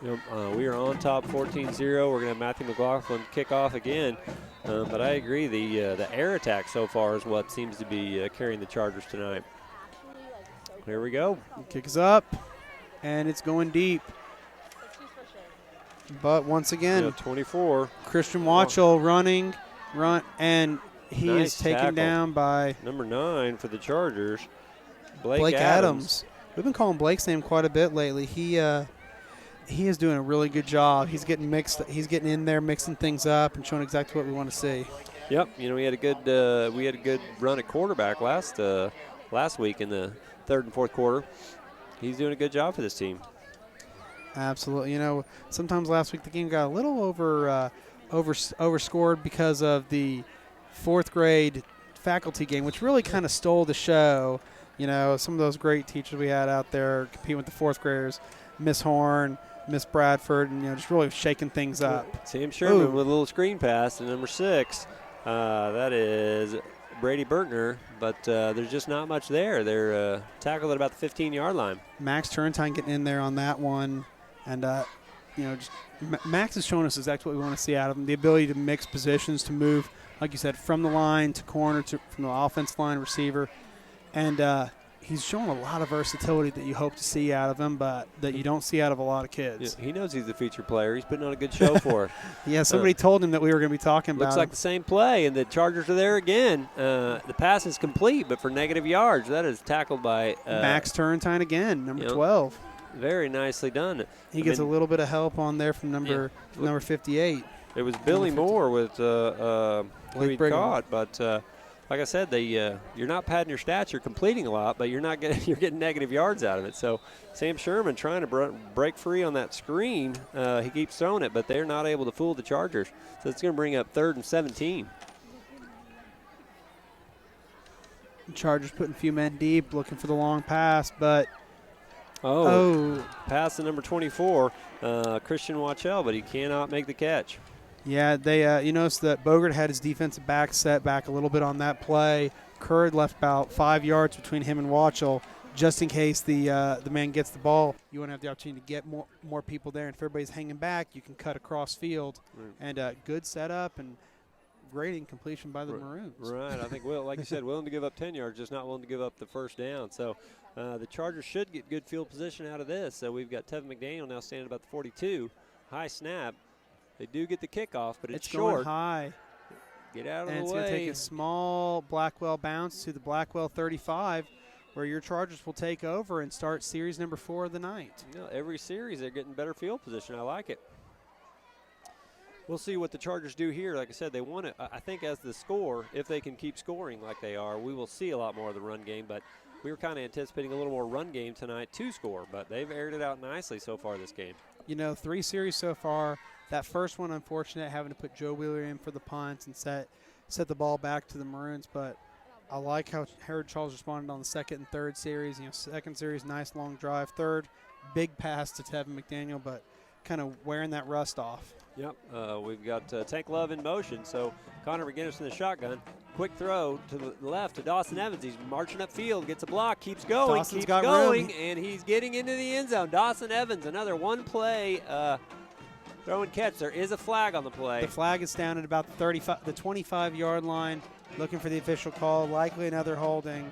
We are on top 14-0. We're going to have Matthew McLaughlin kick off again. But I agree, the air attack so far is what seems to be carrying the Chargers tonight. Here we go. Kick is up, and it's going deep. But once again, 24. Christian Watchell and he Nice is taken tackle. down by Number 9 for the Chargers, Blake Adams. We've been calling Blake's name quite a bit lately. He is doing a really good job. He's getting in there, mixing things up, and showing exactly what we want to see. Yep, we had a good run at quarterback last week in the third and fourth quarter. He's doing a good job for this team. Absolutely. Sometimes last week the game got a little overscored because of the fourth grade faculty game, which really kind of stole the show. Some of those great teachers we had out there competing with the fourth graders, Miss Horn, Miss Bradford, and just really shaking things up. Sam Sherman with a little screen pass to number 6. That is Brady Bertner, but there's just not much there. They're tackled at about the 15-yard line. Max Turntine getting in there on that one, and Max is showing us exactly what we want to see out of him: the ability to mix positions, to move, like you said, from the line to corner, from the offensive line, receiver, and he's showing a lot of versatility that you hope to see out of him, but that you don't see out of a lot of kids. Yeah, he knows he's a feature player. He's putting on a good show for us. Yeah, somebody told him that we were going to be talking about Looks like the same play, and the Chargers are there again. The pass is complete, but for negative yards. That is tackled by Max Turntine again, number 12. Very nicely done. He gets a little bit of help on there from number 58. It was Billy Moore with who he caught, but like I said, you're not padding your stats. You're completing a lot, but you're getting negative yards out of it. So Sam Sherman trying to break free on that screen. He keeps throwing it, but they're not able to fool the Chargers. So it's going to bring up 3rd and 17. Chargers putting a few men deep, looking for the long pass, but pass to number 24, Christian Watchell, but he cannot make the catch. Yeah, they you notice that Bogert had his defensive back set back a little bit on that play. Kerr left about 5 yards between him and Watchell, just in case the man gets the ball. You want to have the opportunity to get more people there, and if everybody's hanging back, you can cut across field. And good setup and great completion by the Maroons. Right, I think, like you said, willing to give up 10 yards, just not willing to give up the first down. So the Chargers should get good field position out of this. So we've got Tevin McDaniel now standing about the 42. High snap. They do get the kickoff, but it's short. Going high. Get out of the way. And it's going to take a small Blackwell bounce to the Blackwell 35, where your Chargers will take over and start series number 4 of the night. Every series they're getting better field position. I like it. We'll see what the Chargers do here. Like I said, they want it. I think as the score, if they can keep scoring like they are, we will see a lot more of the run game. But we were kind of anticipating a little more run game tonight to score, but they've aired it out nicely so far this game. 3 series so far. That first one, unfortunate, having to put Joe Wheeler in for the punts and set the ball back to the Maroons. But I like how Heritage Charles responded on the second and third series. Second series, nice long drive. Third, big pass to Tevin McDaniel, but kind of wearing that rust off. Yep, we've got Tank Love in motion. So Connor McGinnis in the shotgun. Quick throw to the left to Dawson Evans. He's marching upfield, gets a block, keeps going, and he's getting into the end zone. Dawson Evans, another one play throw and catch. There is a flag on the play. The flag is down at about the 25-yard line, looking for the official call, likely another holding.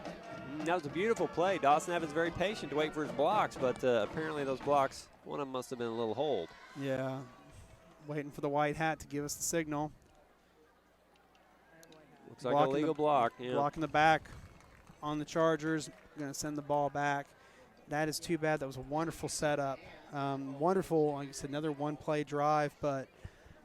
That was a beautiful play. Dawson Evans very patient to wait for his blocks, but apparently those blocks, one of them must have been a little hold. Yeah, waiting for the white hat to give us the signal. Looks like a legal block. Yeah. Blocking the back on the Chargers. Going to send the ball back. That is too bad. That was a wonderful setup. Wonderful, like I said, another one-play drive, but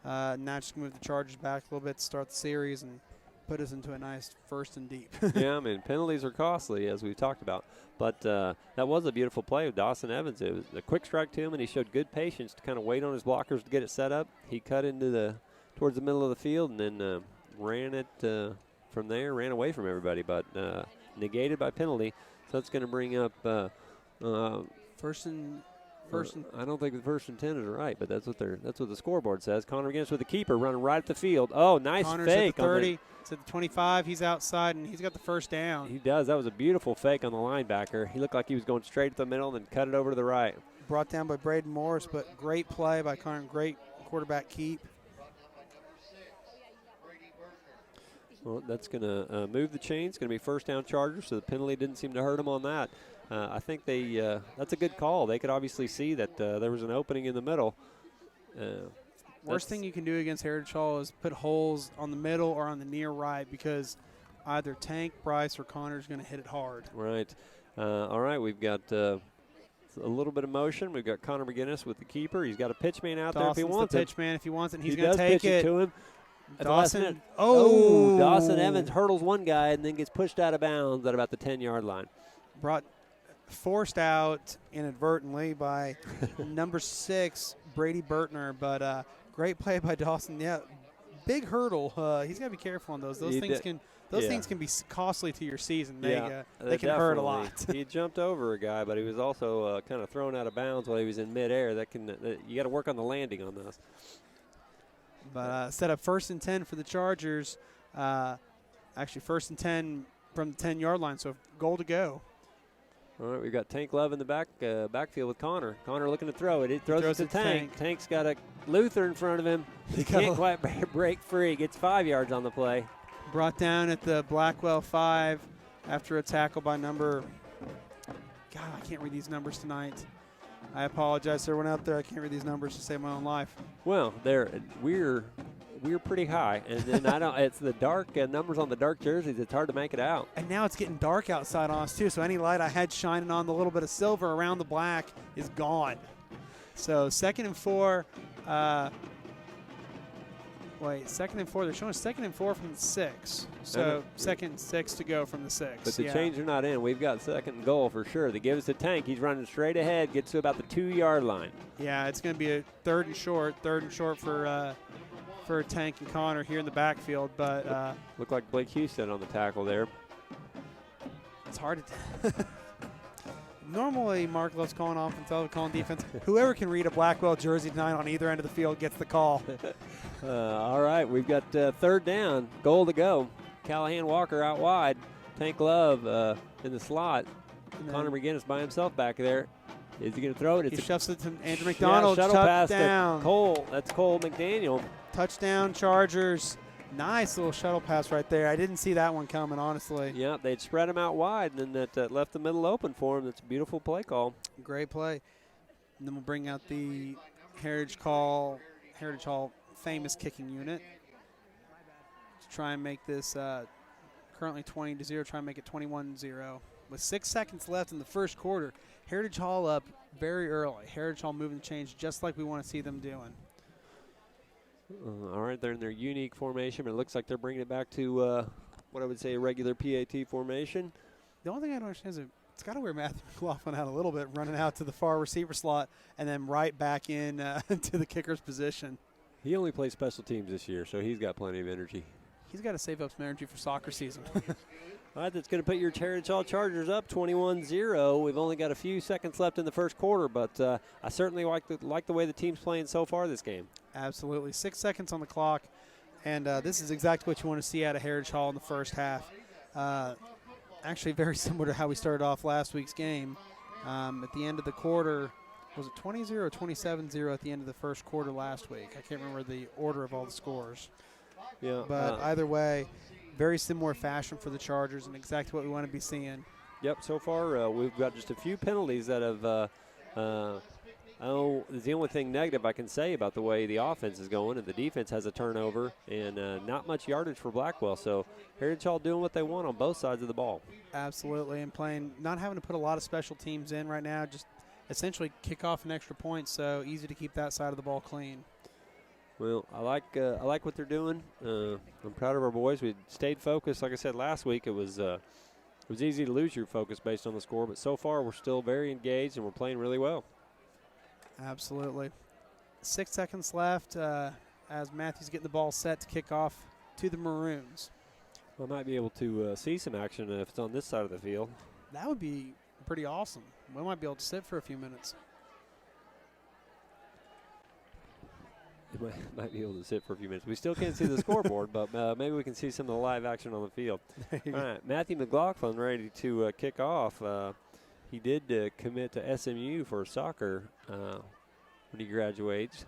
now just move the Chargers back a little bit to start the series and put us into a nice 1st and deep. Yeah, I mean, penalties are costly, as we've talked about. But that was a beautiful play with Dawson Evans. It was a quick strike to him, and he showed good patience to kind of wait on his blockers to get it set up. He cut towards the middle of the field and then ran it from there, ran away from everybody, but negated by penalty. So that's going to bring up 1st and I don't think the first and 10 is right, but that's what the scoreboard says. Connor McGinnis with the keeper running right at the field. Oh, nice Connor's fake. at the 30. It's at the 25. He's outside, and he's got the first down. He does. That was a beautiful fake on the linebacker. He looked like he was going straight to the middle and then cut it over to the right. Brought down by Braden Morris, but great play by Connor. Great quarterback keep. Well, that's going to move the chains. Going to be first down Chargers, so the penalty didn't seem to hurt them on that. I think that's a good call. They could obviously see that there was an opening in the middle. Worst thing you can do against Heritage Hall is put holes on the middle or on the near right, because either Tank, Bryce, or Connor is going to hit it hard. Right. All right, we've got a little bit of motion. We've got Connor McGinnis with the keeper. He's got a pitch man out there if he wants the it. pitch man if he wants it. And he's he going to take pitch it to him. Dawson. Dawson Evans hurdles one guy and then gets pushed out of bounds at about the 10-yard line. Forced out inadvertently by number 6, Brady Bertner, but great play by Dawson. Yeah, big hurdle. He's got to be careful on those. Those things can be costly to your season. They can hurt a lot. He jumped over a guy, but he was also kind of thrown out of bounds while he was in midair. You got to work on the landing on those. But set up first and 10 for the Chargers. Actually, first and 10 from the 10-yard line, so goal to go. All right, we've got Tank Love in the backfield with Connor. Connor looking to throw it. He throws it to Tank. Tank's got a Luther in front of him. He can't quite break free. Gets 5 yards on the play. Brought down at the Blackwell 5 after a tackle by number – God, I can't read these numbers tonight. I apologize to everyone out there. I can't read these numbers to save my own life. Well, we're pretty high, and then it's the dark numbers on the dark jerseys. It's hard to make it out. And now it's getting dark outside on us too. So any light I had shining on the little bit of silver around the black is gone. So 2nd and 4. Second and 4. They're showing 2nd and 4 from the 6. So 2nd and 6 to go from the 6. But the chains are not in. We've got 2nd and goal for sure. They give us a Tank. He's running straight ahead. Gets to about the 2-yard line. Yeah, it's going to be a 3rd and short. 3rd and short for Tank and Connor here in the backfield. But looked like Blake Houston on the tackle there. It's hard to. Normally, Mark loves calling offense, calling defense. Whoever can read a Blackwell jersey tonight on either end of the field gets the call. All right, we've got 3rd down, goal to go. Callahan Walker out wide. Tank Love in the slot. Connor McGinnis by himself back there. Is he going to throw it? He shoves it to Andrew McDonald. Shuttle pass down. to Cole. That's Cole McDaniel. Touchdown, Chargers. Nice little shuttle pass right there. I didn't see that one coming, honestly. Yeah, they'd spread him out wide, and then that left the middle open for him. That's a beautiful play call. Great play. And then we'll bring out the Heritage Hall famous kicking unit to try and make this currently 20-0, try and make it 21-0. With 6 seconds left in the first quarter, Heritage Hall up very early. Heritage Hall moving the chains just like we want to see them doing. All right, they're in their unique formation, but it looks like they're bringing it back to what I would say a regular PAT formation. The only thing I don't understand is it's got to wear Matthew McLaughlin out a little bit, running out to the far receiver slot and then right back in to the kicker's position. He only plays special teams this year, so he's got plenty of energy. He's got to save up some energy for soccer season. All right, that's going to put your Heritage Hall Chargers up 21-0. We've only got a few seconds left in the first quarter, but I certainly like the way the team's playing so far this game. Absolutely. 6 seconds on the clock, and this is exactly what you want to see out of Heritage Hall in the first half. Actually, very similar to how we started off last week's game. At the end of the quarter, was it 20-0 or 27-0 at the end of the first quarter last week? I can't remember the order of all the scores. Yeah, but either way, very similar fashion for the Chargers and exactly what we want to be seeing. Yep, so far we've got just a few penalties that have it's the only thing negative I can say about the way the offense is going, and the defense has a turnover and not much yardage for Blackwell. So Heritage Hall doing what they want on both sides of the ball. Absolutely, and not having to put a lot of special teams in right now, just essentially kick off an extra point, so easy to keep that side of the ball clean. Well, I like what they're doing. I'm proud of our boys. We stayed focused. Like I said last week, it was easy to lose your focus based on the score, but so far we're still very engaged and we're playing really well. Absolutely. 6 seconds left as Matthew's getting the ball set to kick off to the Maroons. I might be able to see some action if it's on this side of the field. That would be pretty awesome. We might be able to sit for a few minutes. might be able to sit for a few minutes. We still can't see the scoreboard, but maybe we can see some of the live action on the field. All right, Matthew McLaughlin ready to kick off. He did commit to SMU for soccer when he graduates.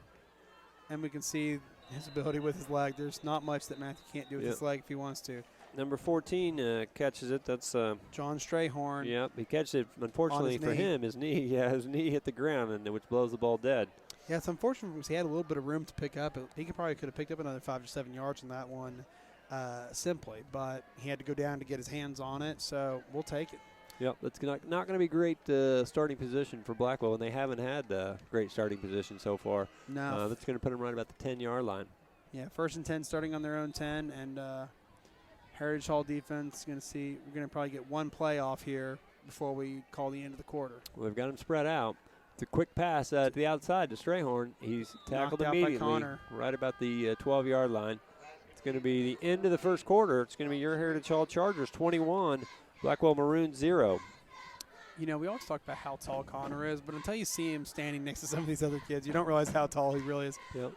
And we can see his ability with his leg. There's not much that Matthew can't do with his leg if he wants to. Number 14 catches it. That's John Strayhorn. Yep, he catches it. Unfortunately for him, his knee hit the ground, and which blows the ball dead. Yeah, it's unfortunate because he had a little bit of room to pick up. He could have picked up another 5 to 7 yards on that one simply, but he had to go down to get his hands on it, so we'll take it. Yep, that's not going to be great starting position for Blackwell, and they haven't had great starting position so far. No. That's going to put them right about the 10-yard line. Yeah, 1st and 10 starting on their own 10, and Heritage Hall defense we're going to probably get one play off here before we call the end of the quarter. We've got them spread out. It's a quick pass to the outside to Strayhorn. He's tackled immediately right about the 12-yard line. It's going to be the end of the first quarter. It's going to be your Heritage Hall Chargers 21, Blackwell Maroons 0. You know, we always talk about how tall Connor is, but until you see him standing next to some of these other kids, you don't realize how tall he really is. Yep.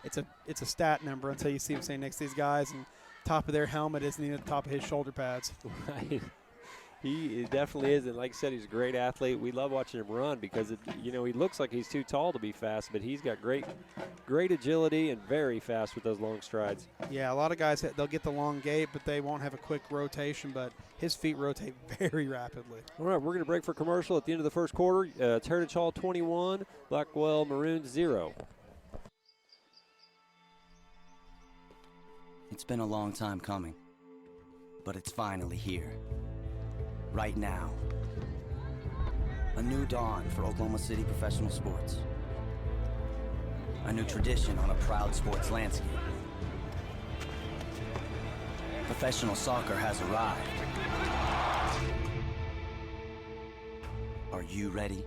It's a stat number until you see him standing next to these guys, and top of their helmet isn't even at the top of his shoulder pads. Right. He definitely is, and like I said, he's a great athlete. We love watching him run because, he looks like he's too tall to be fast, but he's got great agility and very fast with those long strides. Yeah, a lot of guys, they'll get the long gait, but they won't have a quick rotation, but his feet rotate very rapidly. All right, we're going to break for commercial at the end of the first quarter. It's Heritage Hall 21, Blackwell Maroons 0. It's been a long time coming, but it's finally here. Right now. A new dawn for Oklahoma City professional sports. A new tradition on a proud sports landscape. Professional soccer has arrived. Are you ready?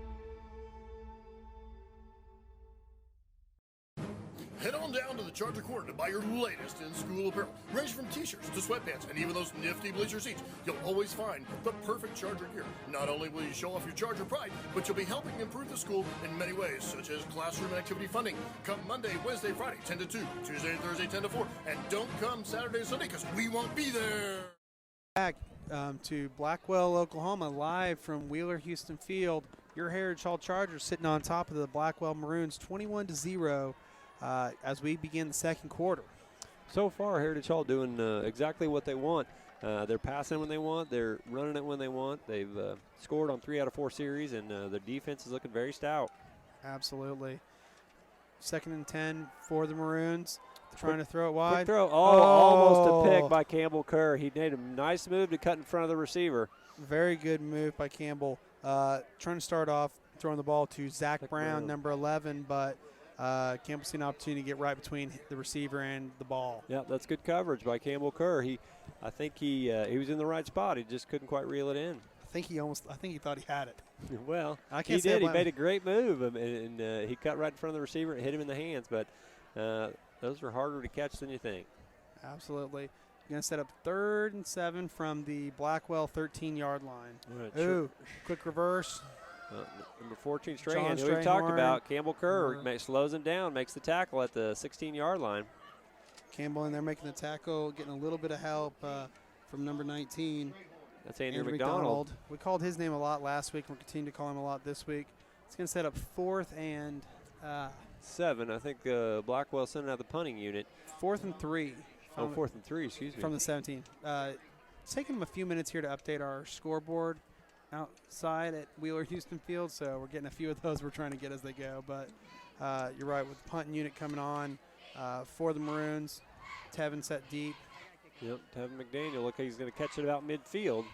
Head on down to the Charger Corner to buy your latest in-school apparel. Range from t-shirts to sweatpants and even those nifty bleacher seats. You'll always find the perfect Charger gear. Not only will you show off your Charger pride, but you'll be helping improve the school in many ways, such as classroom and activity funding. Come Monday, Wednesday, Friday, 10 to 2. Tuesday and Thursday, 10 to 4. And don't come Saturday and Sunday because we won't be there. Back to Blackwell, Oklahoma, live from Wheeler Houston Field. Your Heritage Hall Chargers sitting on top of the Blackwell Maroons 21-0. As we begin the second quarter. So far, Heritage Hall doing exactly what they want. They're passing when they want. They're running it when they want. They've scored on 3 out of 4 series, and their defense is looking very stout. Absolutely. 2nd and 10 for the Maroons. Trying to throw it wide. Quick throw. Almost a pick by Campbell Kerr. He made a nice move to cut in front of the receiver. Very good move by Campbell. Trying to start off throwing the ball to Zach Brown, number 11, but Campbell seen an opportunity to get right between the receiver and the ball. Yeah, that's good coverage by Campbell Kerr. I think he was in the right spot. He just couldn't quite reel it in. I think he thought he had it. Well, I can't he did. He made a great move, and he cut right in front of the receiver and hit him in the hands. But those are harder to catch than you think. Absolutely. Going to set up 3rd and 7 from the Blackwell 13-yard line. Right, Ooh, quick reverse. Number 14, Strahan, who we've talked about. Campbell Kerr slows him down, makes the tackle at the 16-yard line. Campbell in there making the tackle, getting a little bit of help from number 19. That's Andrew McDonald. We called his name a lot last week. We'll continue to call him a lot this week. It's going to set up 4th and 7. I think Blackwell sending out the punting unit. 4th and 3. 4th and 3, excuse me. From the 17. It's taking them a few minutes here to update our scoreboard outside at Wheeler Houston Field, so we're getting a few of those we're trying to get as they go. But you're right, with the punting unit coming on for the Maroons. Tevin set deep. Yep, Tevin McDaniel. Look, he's going to catch it about midfield.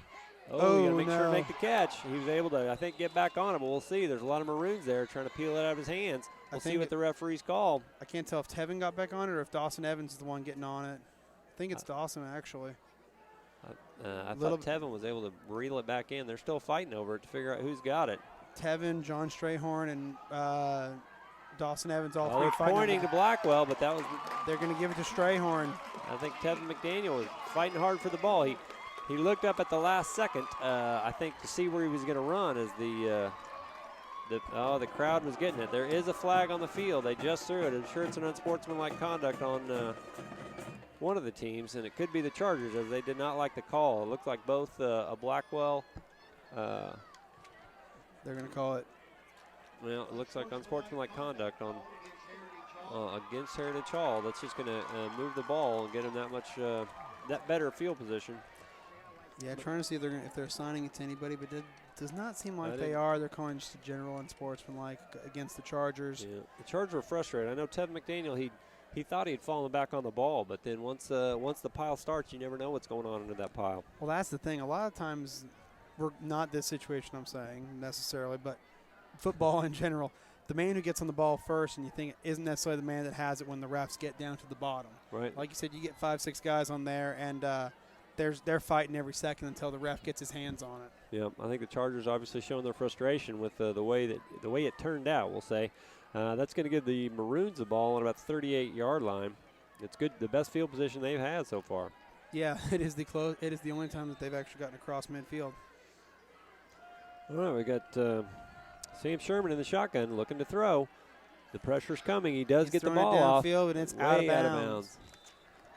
Oh, you got to make sure to make the catch. He was able to, I think, get back on it, but we'll see. There's a lot of Maroons there trying to peel it out of his hands. We'll see what the referees call. I can't tell if Tevin got back on it or if Dawson Evans is the one getting on it. I think it's Dawson, actually. I thought Tevin was able to reel it back in. They're still fighting over it to figure out who's got it. Tevin, John Strayhorn, and Dawson Evans all three they're fighting. Pointing to Blackwell, but that was. They're going to give it to Strayhorn. I think Tevin McDaniel was fighting hard for the ball. He He looked up at the last second, I think, to see where he was going to run as the The crowd was getting it. There is a flag on the field. They just threw it. I'm sure it's an unsportsmanlike conduct on one of the teams, and it could be the Chargers, as they did not like the call. It looked like both a Blackwell. They're going to call it. Well, it looks like unsportsmanlike conduct on against Heritage Hall. That's just going to move the ball and get them that much that better field position. Yeah, trying to see if they're assigning it to anybody, but it does not seem like they are. They're calling just a general unsportsmanlike against the Chargers. Yeah, the Chargers were frustrated. I know Tevin McDaniel, he thought he had fallen back on the ball, but then once the pile starts, you never know what's going on under that pile. Well, that's the thing. A lot of times, we're not this situation I'm saying necessarily, but football in general, the man who gets on the ball first and you think isn't necessarily the man that has it when the refs get down to the bottom. Right. Like you said, you get 5-6 guys on there, and they're fighting every second until the ref gets his hands on it. Yeah, I think the Chargers obviously showing their frustration with the way it turned out. We'll say that's going to give the Maroons the ball on about the 38-yard line. It's good, the best field position they've had so far. Yeah, it is the only time that they've actually gotten across midfield. All right, we got Sam Sherman in the shotgun looking to throw. The pressure's coming. He does get the ball off. Downfield, and it's way out of bounds.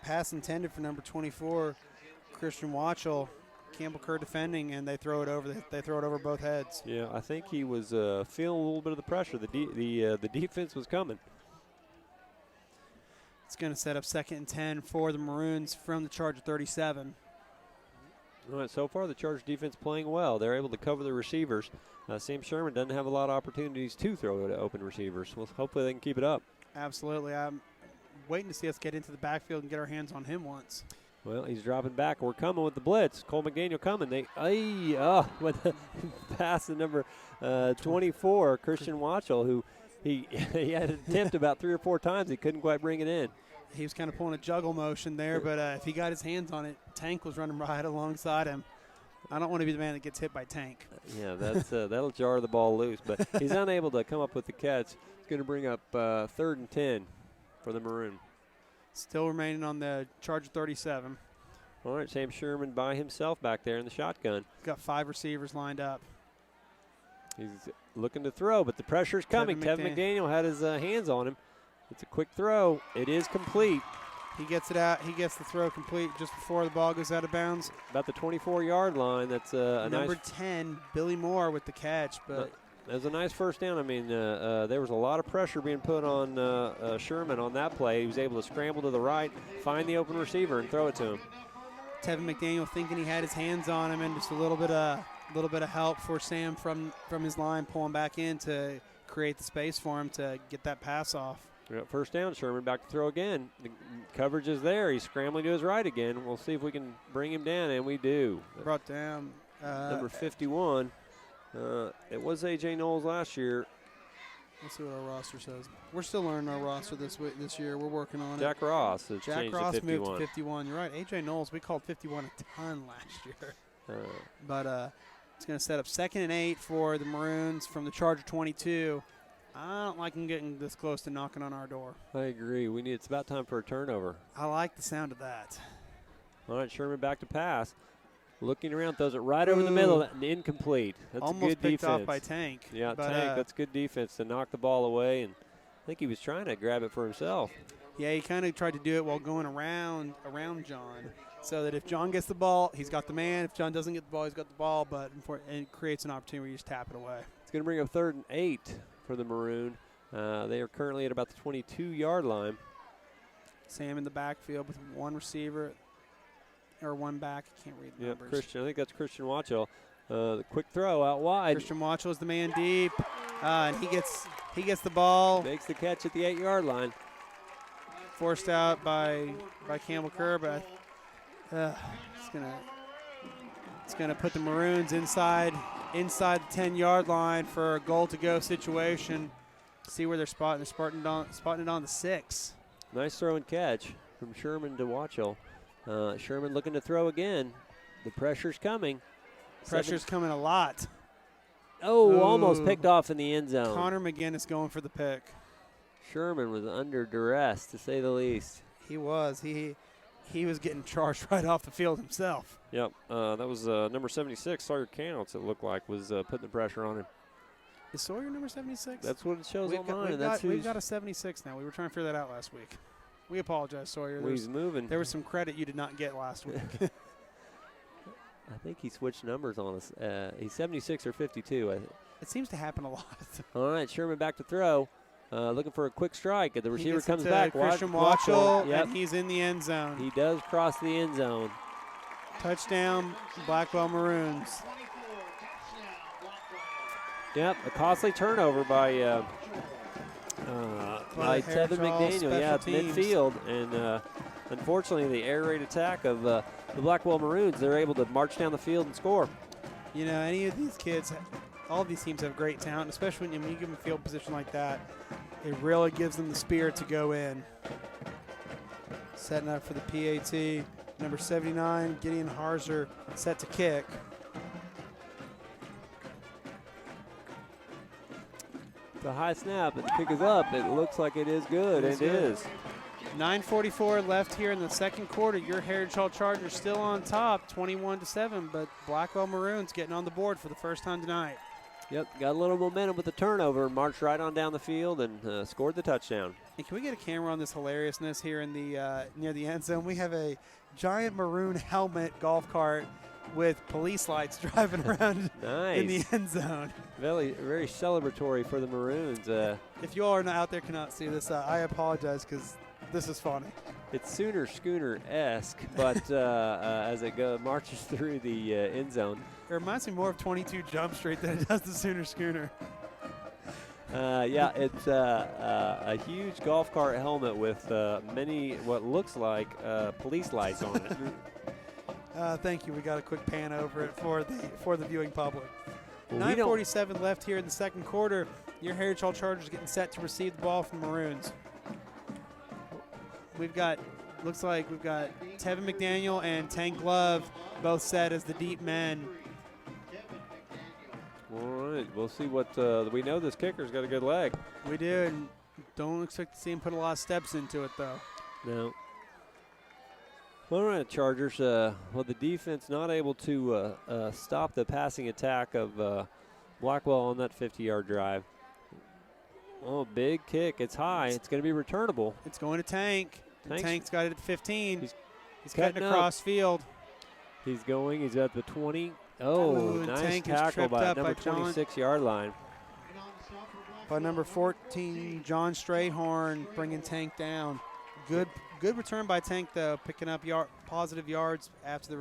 Pass intended for number 24, Christian Watchell. Campbell Kerr defending, and they throw it over. They throw it over both heads. Yeah, I think he was feeling a little bit of the pressure. The defense was coming. It's going to set up 2nd and 10 for the Maroons from the Charger 37. All right, so far the Chargers defense playing well. They're able to cover the receivers. Sam Sherman doesn't have a lot of opportunities to throw to open receivers. Well, hopefully they can keep it up. Absolutely. I'm waiting to see us get into the backfield and get our hands on him once. Well, he's dropping back. We're coming with the blitz. Cole McDaniel coming. With the pass to number 24, Christian Watchell, who he had an attempt about 3 or 4 times. He couldn't quite bring it in. He was kind of pulling a juggle motion there, but if he got his hands on it, Tank was running right alongside him. I don't want to be the man that gets hit by Tank. Yeah, that's that'll jar the ball loose, but he's unable to come up with the catch. It's going to bring up 3rd and 10 for the Maroon. Still remaining on the Charger 37. All right, Sam Sherman by himself back there in the shotgun. Got 5 receivers lined up. He's looking to throw, but the pressure's coming. Tevin McDaniel had his hands on him. It's a quick throw. It is complete. He gets it out. He gets the throw complete just before the ball goes out of bounds. About the 24-yard line. That's a number 10, Billy Moore with the catch. But that was a nice first down. I mean, there was a lot of pressure being put on Sherman on that play. He was able to scramble to the right, find the open receiver, and throw it to him. Tevin McDaniel thinking he had his hands on him, and just a little bit of help for Sam from his line, pulling back in to create the space for him to get that pass off. Yeah, first down, Sherman back to throw again. The coverage is there. He's scrambling to his right again. We'll see if we can bring him down, and we do. Brought down. Number 51. It was A.J. Knowles last year. Let's see what our roster says. We're still learning our roster this year. We're working on Jack Ross has Jack changed Ross to 51. moved to 51. You're right. A.J. Knowles, we called 51 a ton last year. But it's going to set up 2nd and 8 for the Maroons from the Charger 22. I don't like them getting this close to knocking on our door. I agree. It's about time for a turnover. I like the sound of that. All right, Sherman back to pass. Looking around, throws it right over the middle, and incomplete. That's almost good picked defense. Off by Tank. Yeah, but, Tank, that's good defense to knock the ball away, and I think he was trying to grab it for himself. Yeah, he kind of tried to do it while going around John, so that if John gets the ball, he's got the man. If John doesn't get the ball, he's got the ball, but it creates an opportunity where you just tap it away. It's going to bring up 3rd and 8 for the Maroon. They are currently at about the 22-yard line. Sam in the backfield with 1 receiver or 1 back. I can't read the numbers. Christian. I think that's Christian Watchell. The quick throw out wide. Christian Watchell is the man deep, and he gets the ball. Makes the catch at the 8-yard line. Forced out by Campbell Kerr, but it's gonna put the Maroons inside the 10-yard line for a goal-to-go situation. See where they're spotting. They're spotting it on the 6. Nice throw and catch from Sherman to Watchell. Sherman looking to throw again. The pressure's coming. Pressure's coming a lot. Oh, almost picked off in the end zone. Connor McGinnis going for the pick. Sherman was under duress, to say the least. He was. He was getting charged right off the field himself. Yep. That was number 76, Sawyer Counts, it looked like, was putting the pressure on him. Is Sawyer number 76? That's what it shows on mine. We've got a 76 now. We were trying to figure that out last week. We apologize, Sawyer. He's moving. There was some credit you did not get last week. I think he switched numbers on us. He's 76 or 52. It seems to happen a lot. All right, Sherman back to throw. Looking for a quick strike. The receiver comes back. Christian Watchell, and he's in the end zone. He does cross the end zone. Touchdown, Blackwell Maroons. Yep, a costly turnover by Tevin McDaniel. Yeah, it's midfield. And unfortunately, the air raid attack of the Blackwell Maroons, they're able to march down the field and score. You know, any of these kids, all of these teams have great talent, especially when you give them a field position like that. It really gives them the spirit to go in. Setting up for the PAT, number 79, Gideon Harzer, set to kick. The high snap, and the kick is up. It looks like it is good. It is. 9:44 left here in the second quarter. Your Heritage Hall Chargers still on top, 21-7, but Blackwell Maroons getting on the board for the first time tonight. Yep, got a little momentum with the turnover, marched right on down the field and scored the touchdown. And can we get a camera on this hilariousness here in the near the end zone? We have a giant maroon helmet golf cart with police lights driving around in the end zone. Very celebratory for the Maroons. If you all are not out there cannot see this, I apologize because this is funny. It's Sooner Schooner-esque, but as it marches through the end zone. It reminds me more of 22 Jump Street than it does the Sooner Schooner. Yeah, it's a huge golf cart helmet with many what looks like police lights on it. Thank you. We got a quick pan over it for the viewing public. Well, 9:47 left here in the second quarter. Your Heritage Hall Chargers getting set to receive the ball from Maroons. Looks like we've got Tevin McDaniel and Tank Love both set as the deep men. All right, we'll see what we know. This kicker's got a good leg. We do, and don't expect to see him put a lot of steps into it, though. No. All right, Chargers. Well, the defense not able to stop the passing attack of Blackwell on that 50-yard drive. Oh, big kick. It's high. It's going to be returnable. It's going to Tank. Tank's got it at 15. He's cutting cutting across field. He's going. He's at the 20. Oh, nice Tank tackle by number John, 26-yard line. By number 14, John Strayhorn bringing Tank down. Good return by Tank, though, picking up positive yards after the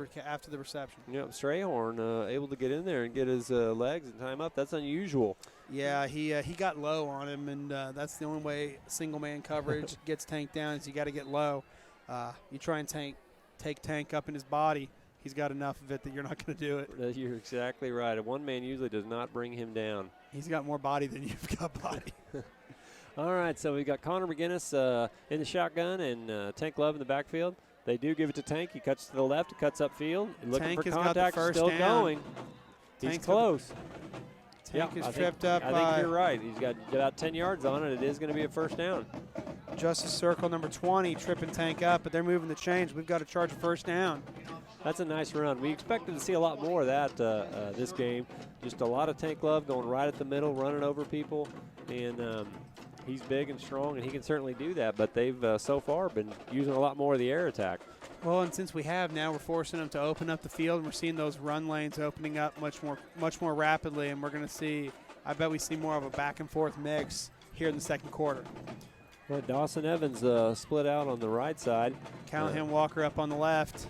reception. Yep, Strayhorn able to get in there and get his legs and time up. That's unusual. Yeah, he got low on him, and that's the only way single-man coverage gets Tank down is you got to get low. You try and take Tank up in his body. He's got enough of it that you're not going to do it. You're exactly right. One man usually does not bring him down. He's got more body than you've got body. All right, so we got Connor McGinnis in the shotgun and Tank Love in the backfield. They do give it to Tank. He cuts to the left. He cuts upfield. Looking Tank for has contact. got the first Still down. going. He's Tank's close. Tank is tripped up. I think you're right. He's got about 10 yards on it. It is going to be a first down. Justice Circle number 20 tripping Tank up, but they're moving the chains. We've got to charge a first down. That's a nice run. We expected to see a lot more of that this game. Just a lot of Tank Love going right at the middle, running over people. And he's big and strong, and he can certainly do that. But they've so far been using a lot more of the air attack. Well, and since we have now, we're forcing them to open up the field, and we're seeing those run lanes opening up much more rapidly. And we're going to see, I bet we see more of a back-and-forth mix here in the second quarter. Well, Dawson Evans split out on the right side. Callahan Walker up on the left.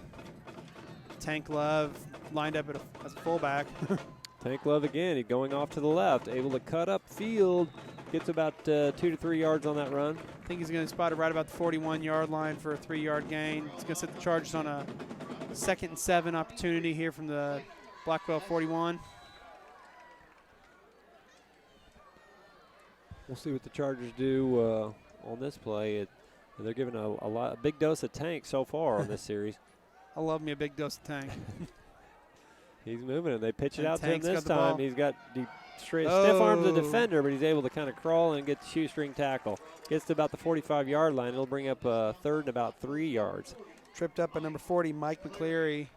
Tank Love lined up as a fullback. Tank Love again, he's going off to the left, able to cut up field. Gets about 2 to 3 yards on that run. I think he's going to spot it right about the 41-yard line for a 3-yard gain. He's going to set the Chargers on a 2nd and 7 opportunity here from the Blackwell 41. We'll see what the Chargers do on this play. They're giving a big dose of Tank so far on this series. I love me a big dose of Tank. He's moving it. They pitch it And out Tank's to him this got the time. ball. He's got stiff arms the defender, but he's able to kind of crawl and get the shoestring tackle. Gets to about the 45-yard line. It'll bring up 3rd and about 3 yards. Tripped up by number 40, Mike McCleary.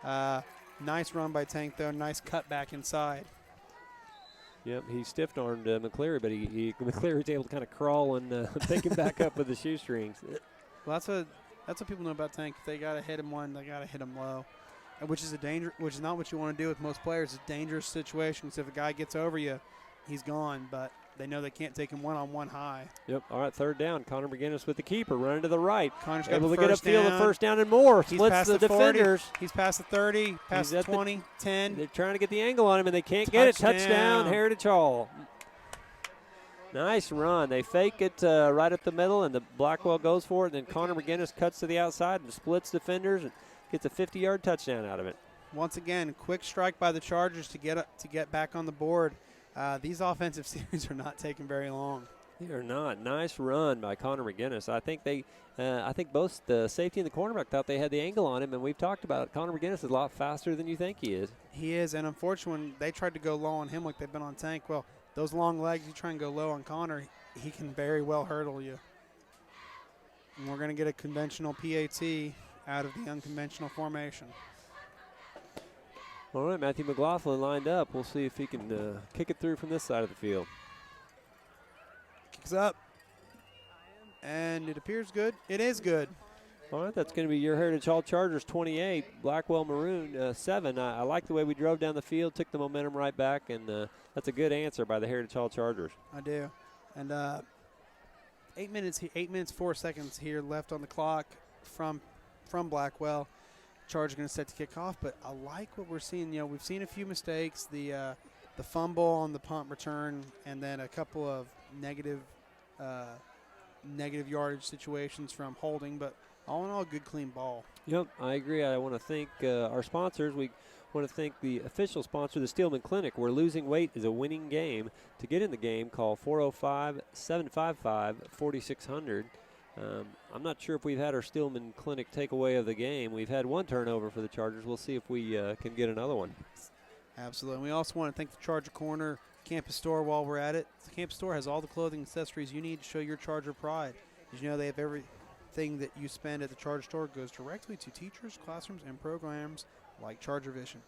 Nice run by Tank, though. Nice cut back inside. Yep, he stiff-armed McCleary, but McCleary was able to kind of crawl and pick him back up with the shoestrings. Well, that's what people know about Tank. If they got to hit him one, they got to hit him low, and which is not what you want to do with most players. It's a dangerous situation. So if a guy gets over you, he's gone. But they know they can't take him one-on-one high. Yep. All right, third down. Connor McGinnis with the keeper, running to the right. Connor's able got to get upfield down. the first down and more. He's Splits past the 40. defenders. He's past the 30, past the 20, 10. They're trying to get the angle on him, and they can't get it. Touchdown, Heritage Hall. Nice run. They fake it right up the middle, and the Blackwell goes for it. And then Connor McGinnis cuts to the outside and splits defenders and gets a 50-yard touchdown out of it. Once again, quick strike by the Chargers to get back on the board. These offensive series are not taking very long. They are not. Nice run by Connor McGinnis. I think both the safety and the cornerback thought they had the angle on him, and we've talked about it. Connor McGinnis is a lot faster than you think he is. He is, and unfortunately, when they tried to go low on him like they've been on Tank, well, those long legs, you try and go low on Connor, he can very well hurdle you. And we're going to get a conventional PAT out of the unconventional formation. All right, Matthew McLaughlin lined up. We'll see if he can kick it through from this side of the field. Kicks up, and it appears good. It is good. All right, that's going to be your Heritage Hall Chargers 28, Blackwell Maroon 7. I like the way we drove down the field, took the momentum right back, and that's a good answer by the Heritage Hall Chargers. I do. And 8 minutes 4 seconds here left on the clock from Blackwell. Chargers going to set to kick off, but I like what we're seeing. You know, we've seen a few mistakes, the fumble on the punt return, and then a couple of negative yardage situations from holding, but all in all, good, clean ball. Yep, I agree. I want to thank our sponsors. We want to thank the official sponsor, the Steelman Clinic, where losing weight is a winning game. To get in the game, call 405-755-4600. I'm not sure if we've had our Steelman Clinic takeaway of the game. We've had one turnover for the Chargers. We'll see if we can get another one. Absolutely. And we also want to thank the Charger Corner Campus Store while we're at it. The Campus Store has all the clothing and accessories you need to show your Charger pride. Did you know they have everything that you spend at the Charger Store goes directly to teachers, classrooms, and programs like Charger Vision.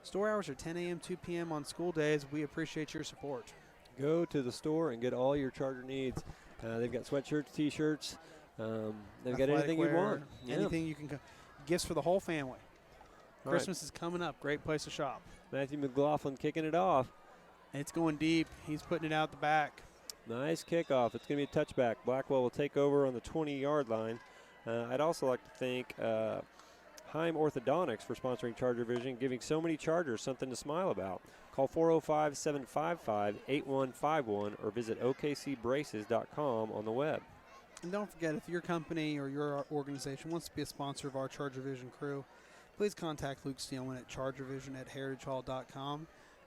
Store hours are 10 a.m. 2 p.m. on school days. We appreciate your support. Go to the store and get all your Charger needs. They've got sweatshirts, T-shirts. They've got anything you want. Anything you can. Gifts for the whole family. All Christmas is coming up. Great place to shop. Matthew McLaughlin kicking it off. It's going deep. He's putting it out the back. Nice kickoff. It's going to be a touchback. Blackwell will take over on the 20-yard line. I'd also like to thank Heim Orthodontics for sponsoring Charger Vision, giving so many Chargers something to smile about. Call 405-755-8151 or visit okcbraces.com on the web. And don't forget, if your company or your organization wants to be a sponsor of our Charger Vision crew, please contact Luke Steelman at chargervision@heritagehall.com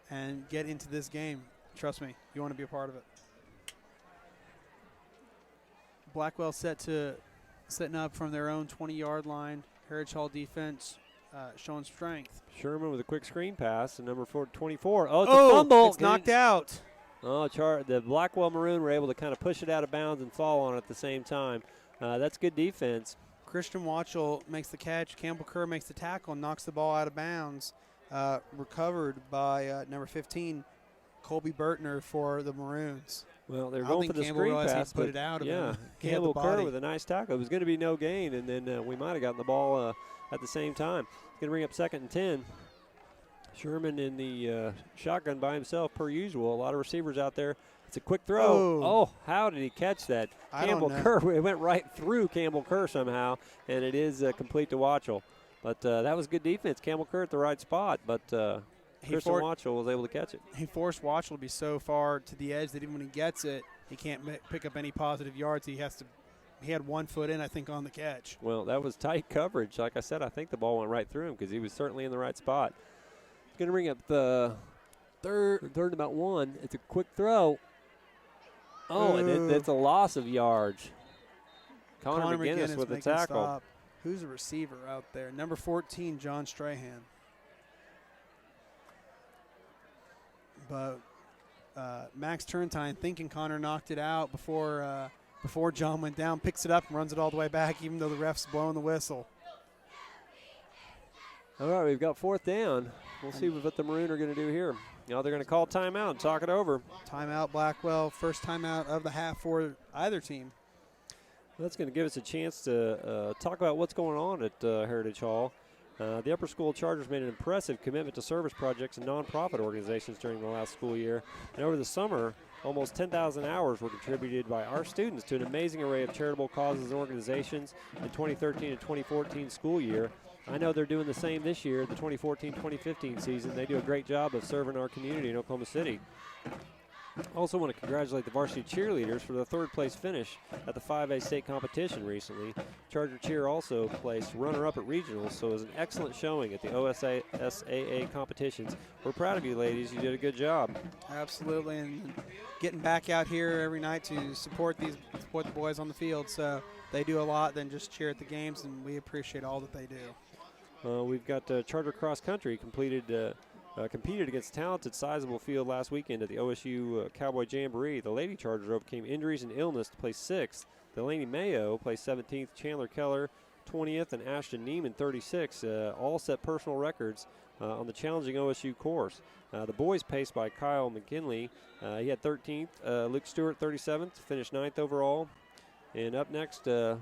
and get into this game. Trust me, you want to be a part of it. Blackwell setting up from their own 20-yard line. Heritage Hall defense showing strength. Sherman with a quick screen pass to number 24. Oh, it's a fumble. It's knocked out. Oh, the Blackwell Maroon were able to kind of push it out of bounds and fall on it at the same time. That's good defense. Christian Watchell makes the catch. Campbell Kerr makes the tackle and knocks the ball out of bounds. Recovered by number 15, Colby Burtner for the Maroons. Well, they're going for the screen pass. Put it out of him. Campbell Kerr with a nice tackle. It was going to be no gain, and then we might have gotten the ball at the same time. It's going to bring up 2nd and 10. Sherman in the shotgun by himself, per usual. A lot of receivers out there. It's a quick throw. Oh, how did he catch that? Campbell Kerr, it went right through Campbell Kerr somehow, and it is complete to Watchell. But that was good defense. Campbell Kerr at the right spot, but Christian Watchell was able to catch it. He forced Watchell to be so far to the edge that even when he gets it, he can't pick up any positive yards. He had 1 foot in, I think, on the catch. Well, that was tight coverage. Like I said, I think the ball went right through him because he was certainly in the right spot. It's going to bring up the third and about 1. It's a quick throw. Oh, and it's a loss of yards. Connor McGinnis with a tackle. Stop. Who's the receiver out there? Number 14, John Strahan. But Max Turntine, thinking Connor knocked it out before John went down, picks it up and runs it all the way back, even though the ref's blowing the whistle. All right, we've got 4th down. We'll see what the Maroon are going to do here. They're going to call timeout and talk it over. Timeout, Blackwell. First timeout of the half for either team. That's going to give us a chance to talk about what's going on at Heritage Hall. The Upper School Chargers made an impressive commitment to service projects and nonprofit organizations during the last school year. And over the summer, almost 10,000 hours were contributed by our students to an amazing array of charitable causes and organizations in 2013 and 2014 school year. I know they're doing the same this year, the 2014-2015 season. They do a great job of serving our community in Oklahoma City. Also want to congratulate the varsity cheerleaders for the third-place finish at the 5A state competition recently. Charger Cheer also placed runner-up at regionals, so it was an excellent showing at the OSAA competitions. We're proud of you, ladies. You did a good job. Absolutely, and getting back out here every night to support the boys on the field. So they do a lot than just cheer at the games, and we appreciate all that they do. We've got Charter Cross Country competed against a talented, sizable field last weekend at the OSU Cowboy Jamboree. The Lady Chargers overcame injuries and illness to place 6th. The Lady Mayo placed 17th, Chandler Keller 20th, and Ashton Neiman 36th. All set personal records on the challenging OSU course. The boys paced by Kyle McKinley. He had 13th. Luke Stewart 37th, finished 9th overall. And up next, the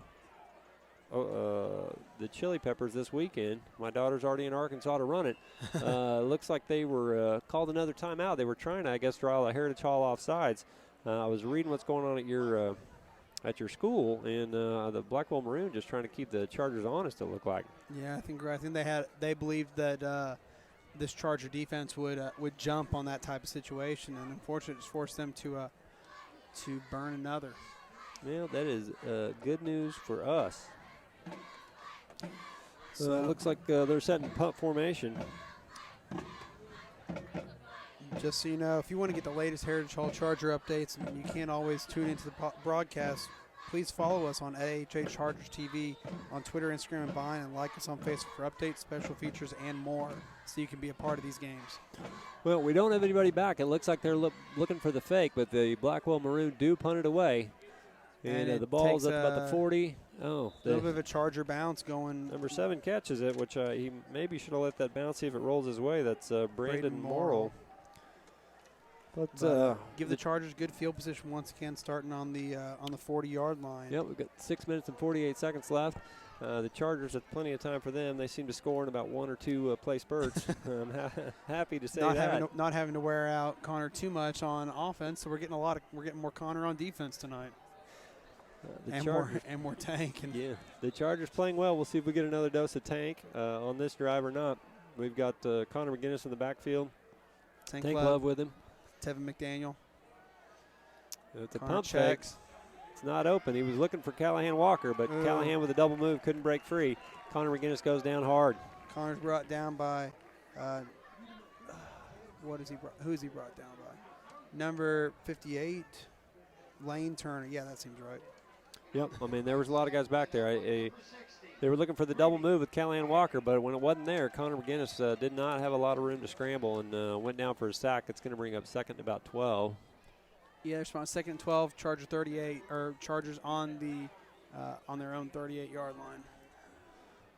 Chili Peppers this weekend. My daughter's already in Arkansas to run it. Looks like they were called another timeout. They were trying to, I guess, draw the Heritage Hall offsides. I was reading what's going on at your school, and the Blackwell Maroon just trying to keep the Chargers honest, it looked like. Yeah, I think they believed that this Charger defense would jump on that type of situation, and unfortunately just forced them to burn another. Well, that is good news for us. So it looks like they're setting punt formation. Just so you know, if you want to get the latest Heritage Hall Charger updates and you can't always tune into the broadcast, please follow us on AHA Chargers TV on Twitter, Instagram, and Vine, and like us on Facebook for updates, special features, and more so you can be a part of these games. Well, we don't have anybody back. It looks like they're looking for the fake, but the Blackwell Maroon do punt it away. And the ball's up about the 40. Oh, a little bit of a Charger bounce going. Number 7 catches it, which he maybe should have let that bounce, see if it rolls his way. That's Brandon Morrill. But give the Chargers good field position once again, starting on the 40-yard line. Yep, we've got 6 minutes and 48 seconds left. The Chargers have plenty of time for them. They seem to score in about 1 or 2 play spurts. I'm happy to say not having to wear out Connor too much on offense, so we're getting more Connor on defense tonight. And more Tank. Yeah, the Chargers playing well. We'll see if we get another dose of Tank on this drive or not. We've got Connor McGinnis in the backfield. Tank Love with him. Tevin McDaniel. The pump fake. It's not open. He was looking for Callahan Walker, but Callahan with a double move couldn't break free. Connor McGinnis goes down hard. Connor's brought down by who's he brought down by? Number 58, Lane Turner. Yeah, that seems right. Yep, I mean, there was a lot of guys back there. They were looking for the double move with Callahan Walker, but when it wasn't there, Connor McGinnis did not have a lot of room to scramble and went down for a sack. It's going to bring up second about 12. Yeah, they're on second and 12, Charger 38, or Chargers on their own 38-yard line.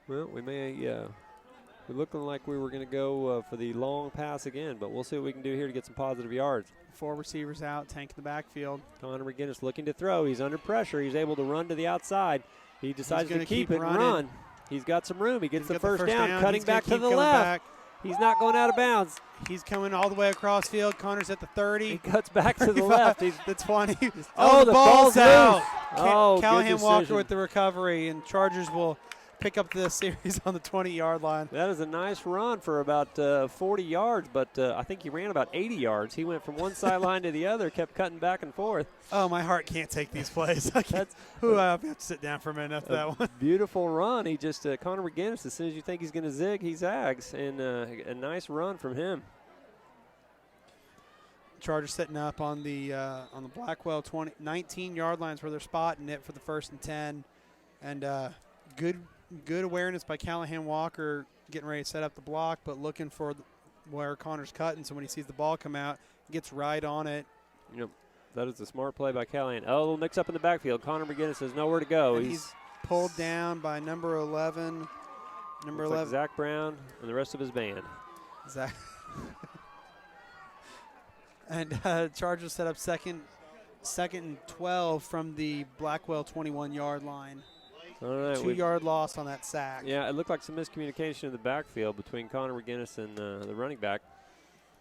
Well, we're looking like we were going to go for the long pass again, but we'll see what we can do here to get some positive yards. 4 receivers out, Tank in the backfield. Connor McGinnis looking to throw. He's under pressure. He's able to run to the outside. He decides to keep it and run. He's got some room. He gets the first down, cutting back to the left. He's not going out of bounds. He's coming all the way across field. Connor's at the 30. He cuts back to the left. He's the 20. The ball's out. Callahan Walker with the recovery, and Chargers will pick up the series on the 20-yard line. That is a nice run for about 40 yards, but I think he ran about 80 yards. He went from one sideline to the other, kept cutting back and forth. Oh, my heart can't take these plays. I have to sit down for a minute after that one. Beautiful run. He just, Connor McGinnis, as soon as you think he's going to zig, he zags, and a nice run from him. Chargers setting up on the Blackwell 19-yard lines where they're spotting it for the 1st and 10, and good awareness by Callahan Walker, getting ready to set up the block, but looking for where Connor's cutting. So when he sees the ball come out, he gets right on it. Yep, that is a smart play by Callahan. A little mix up in the backfield. Connor McGinnis has nowhere to go. He's pulled down by number 11. Like Zach Brown and the rest of his band. Zach. And Chargers set up second and 12 from the Blackwell 21-yard line. All right, 2-yard loss on that sack. Yeah, it looked like some miscommunication in the backfield between Connor McGinnis and the running back.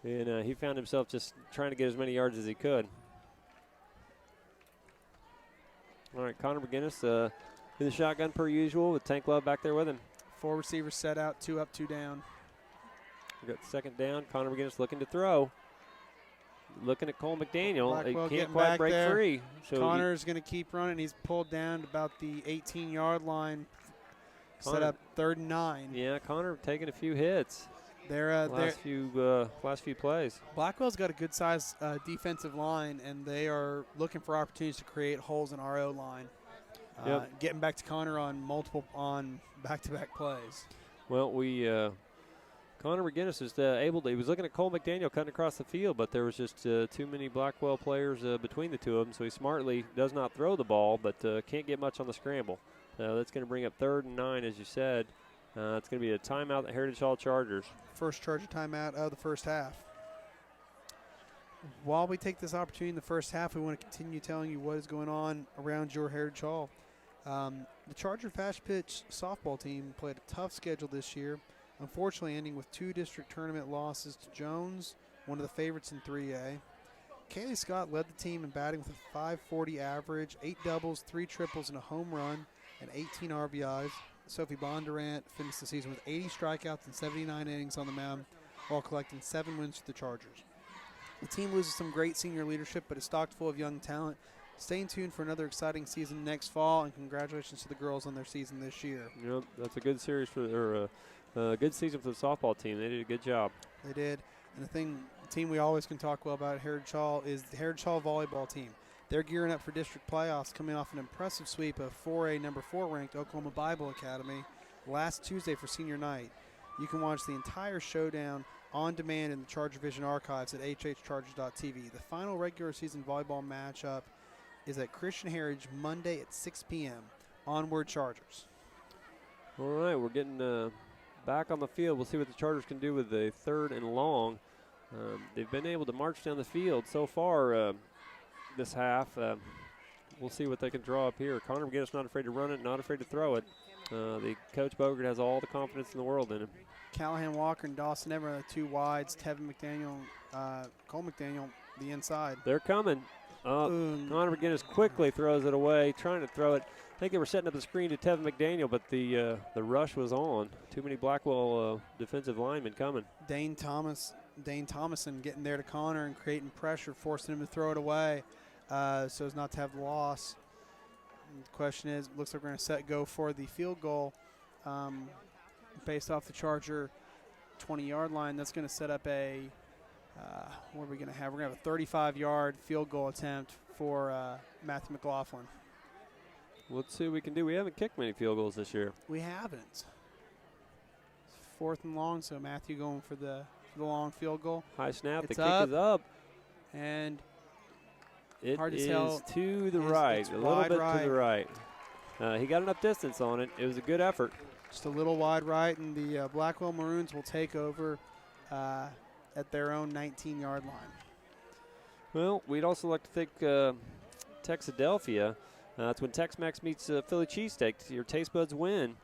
And he found himself just trying to get as many yards as he could. All right, Connor McGinnis in the shotgun per usual with Tank Love back there with him. 4 receivers set out, 2 up, 2 down. We got second down. Connor McGinnis looking to throw. Looking at Cole McDaniel. Blackwell He can't getting quite back break there. free. So Connor's going to keep running. He's pulled down to about the 18-yard line. Set up 3rd and 9. Yeah, Connor taking a few hits. Last few plays. Blackwell's got a good-sized defensive line, and they are looking for opportunities to create holes in our O-line. Getting back to Connor on back-to-back plays. Well, Connor McGinnis was he was looking at Cole McDaniel cutting across the field, but there was just too many Blackwell players between the two of them, so he smartly does not throw the ball, but can't get much on the scramble. That's going to bring up 3rd and 9, as you said. It's going to be a timeout at Heritage Hall Chargers. First Charger timeout of the first half. While we take this opportunity in the first half, we want to continue telling you what is going on around your Heritage Hall. The Charger Fast Pitch softball team played a tough schedule this year, unfortunately ending with 2 district tournament losses to Jones, one of the favorites in 3A. Kaylee Scott led the team in batting with a .540 average, 8 doubles, 3 triples, and a home run, and 18 RBIs. Sophie Bondurant finished the season with 80 strikeouts and 79 innings on the mound while collecting 7 wins for the Chargers. The team loses some great senior leadership, but is stocked full of young talent. Stay tuned for another exciting season next fall, and congratulations to the girls on their season this year. Yep, that's a good series good season for the softball team. They did a good job. They did. And the team we always can talk well about at Heritage Hall is the Heritage Hall volleyball team. They're gearing up for district playoffs, coming off an impressive sweep of 4A number 4 ranked Oklahoma Bible Academy last Tuesday for senior night. You can watch the entire showdown on demand in the Charger Vision archives at hhchargers.tv. The final regular season volleyball matchup is at Christian Heritage Monday at 6 p.m. Onward Chargers. All right, we're getting back on the field. We'll see what the Chargers can do with the 3rd and long. They've been able to march down the field so far this half. We'll see what they can draw up here. Connor McGinnis not afraid to run it, not afraid to throw it. The Coach Bogert has all the confidence in the world in him. Callahan Walker and Dawson Everett are the 2 wides. Tevin McDaniel, Cole McDaniel, the inside. They're coming. Connor McGinnis quickly throws it away, trying to throw it. I think they were setting up the screen to Tevin McDaniel, but the rush was on. Too many Blackwell defensive linemen coming. Dane Thomason getting there to Connor and creating pressure, forcing him to throw it away so as not to have the loss. And the question is, looks like we're going to go for the field goal based off the Charger 20-yard line. That's going to set up a what are we going to have? We're going to have a 35-yard field goal attempt for Matthew McLaughlin. Let's see what we can do. We haven't kicked many field goals this year. We haven't. It's 4th and long, so Matthew going for the long field goal. High snap. It's the kick is up. And it hard to is tell. To the right. It's a little bit right. to the right. He got enough distance on it. It was a good effort. Just a little wide right, and the Blackwell Maroons will take over at their own 19-yard line. Well, we'd also like to thank Texadelphia. It's when Tex-Mex meets Philly cheesesteak. Your taste buds win.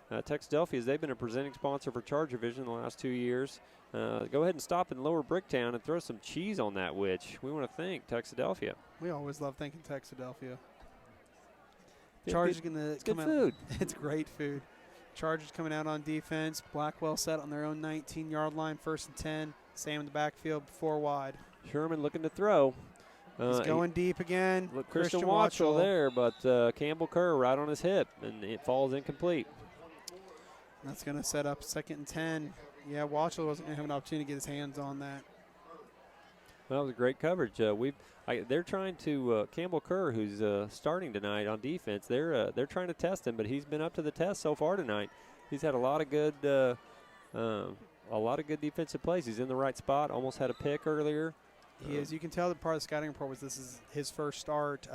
Texadelphia, they've been a presenting sponsor for Charger Vision the last 2 years. Go ahead and stop in Lower Bricktown and throw some cheese on that witch. We want to thank Texadelphia. We always love thanking Texadelphia. Chargers going to come out. Food. It's great food. Chargers coming out on defense. Blackwell set on their own 19-yard line, 1st and 10. Sam in the backfield, 4 wide. Sherman looking to throw. He's going deep again. Look, Christian Watchell there, but Campbell Kerr right on his hip, and it falls incomplete. That's going to set up 2nd and 10. Yeah, Watchell wasn't going to have an opportunity to get his hands on that. Well, that was great coverage. They're trying to Campbell Kerr, who's starting tonight on defense. They're trying to test him, but he's been up to the test so far tonight. He's had a lot of good defensive plays. He's in the right spot. Almost had a pick earlier. He is. You can tell that part of the scouting report was this is his first start.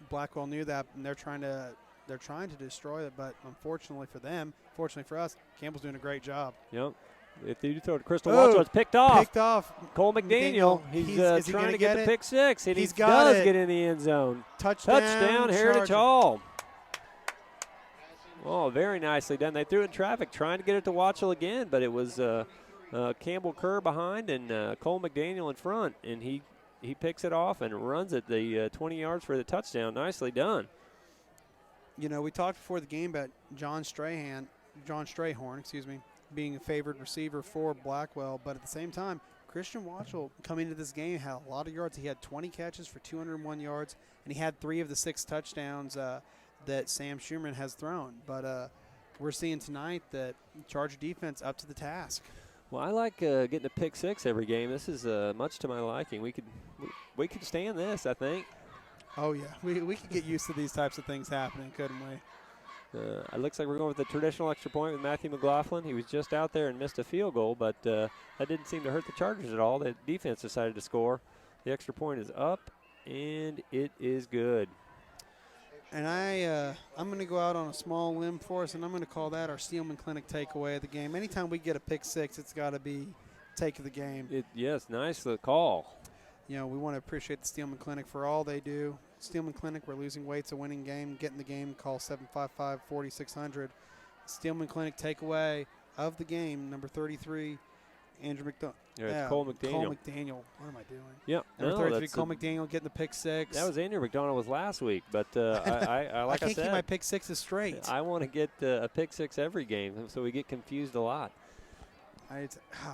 Blackwell knew that, and they're trying to destroy it. But unfortunately for them, fortunately for us, Campbell's doing a great job. Yep. If you throw it to Crystal Watchell, it's picked off. Picked off. Cole McDaniel, he's trying to get the pick six, and he does get in the end zone. Touchdown, Heritage Hall. Oh, very nicely done. They threw it in traffic, trying to get it to Watchell again, but it was Campbell Kerr behind and Cole McDaniel in front, and he picks it off and runs it the 20 yards for the touchdown. Nicely done. You know, we talked before the game about John Strayhorn, being a favored receiver for Blackwell, but at the same time, Christian Watchell coming into this game had a lot of yards. He had 20 catches for 201 yards, and he had 3 of the 6 touchdowns that Sam Schumann has thrown. But we're seeing tonight that Charger defense up to the task. Well, I like getting a pick six every game. This is much to my liking. We could stand this, I think. Oh, yeah. We could get used to these types of things happening, couldn't we? It looks like we're going with the traditional extra point with Matthew McLaughlin. He was just out there and missed a field goal, but that didn't seem to hurt the Chargers at all. The defense decided to score. The extra point is up, and it is good. And I'm going to go out on a small limb for us, and I'm going to call that our Steelman Clinic takeaway of the game. Anytime we get a pick six, it's got to be take of the game. Yes, nice call. You know, we want to appreciate the Steelman Clinic for all they do. Steelman Clinic, we're losing weight's a winning game. Get in the game, call 755-4600. Steelman Clinic takeaway of the game, number 33, Andrew McDonald. Yeah, Cole McDaniel. Cole McDaniel. What am I doing? Yeah, number 33, Cole McDaniel getting the pick six. That was Andrew McDonald was last week, but I can't keep my pick sixes straight. I want to get a pick six every game, so we get confused a lot. I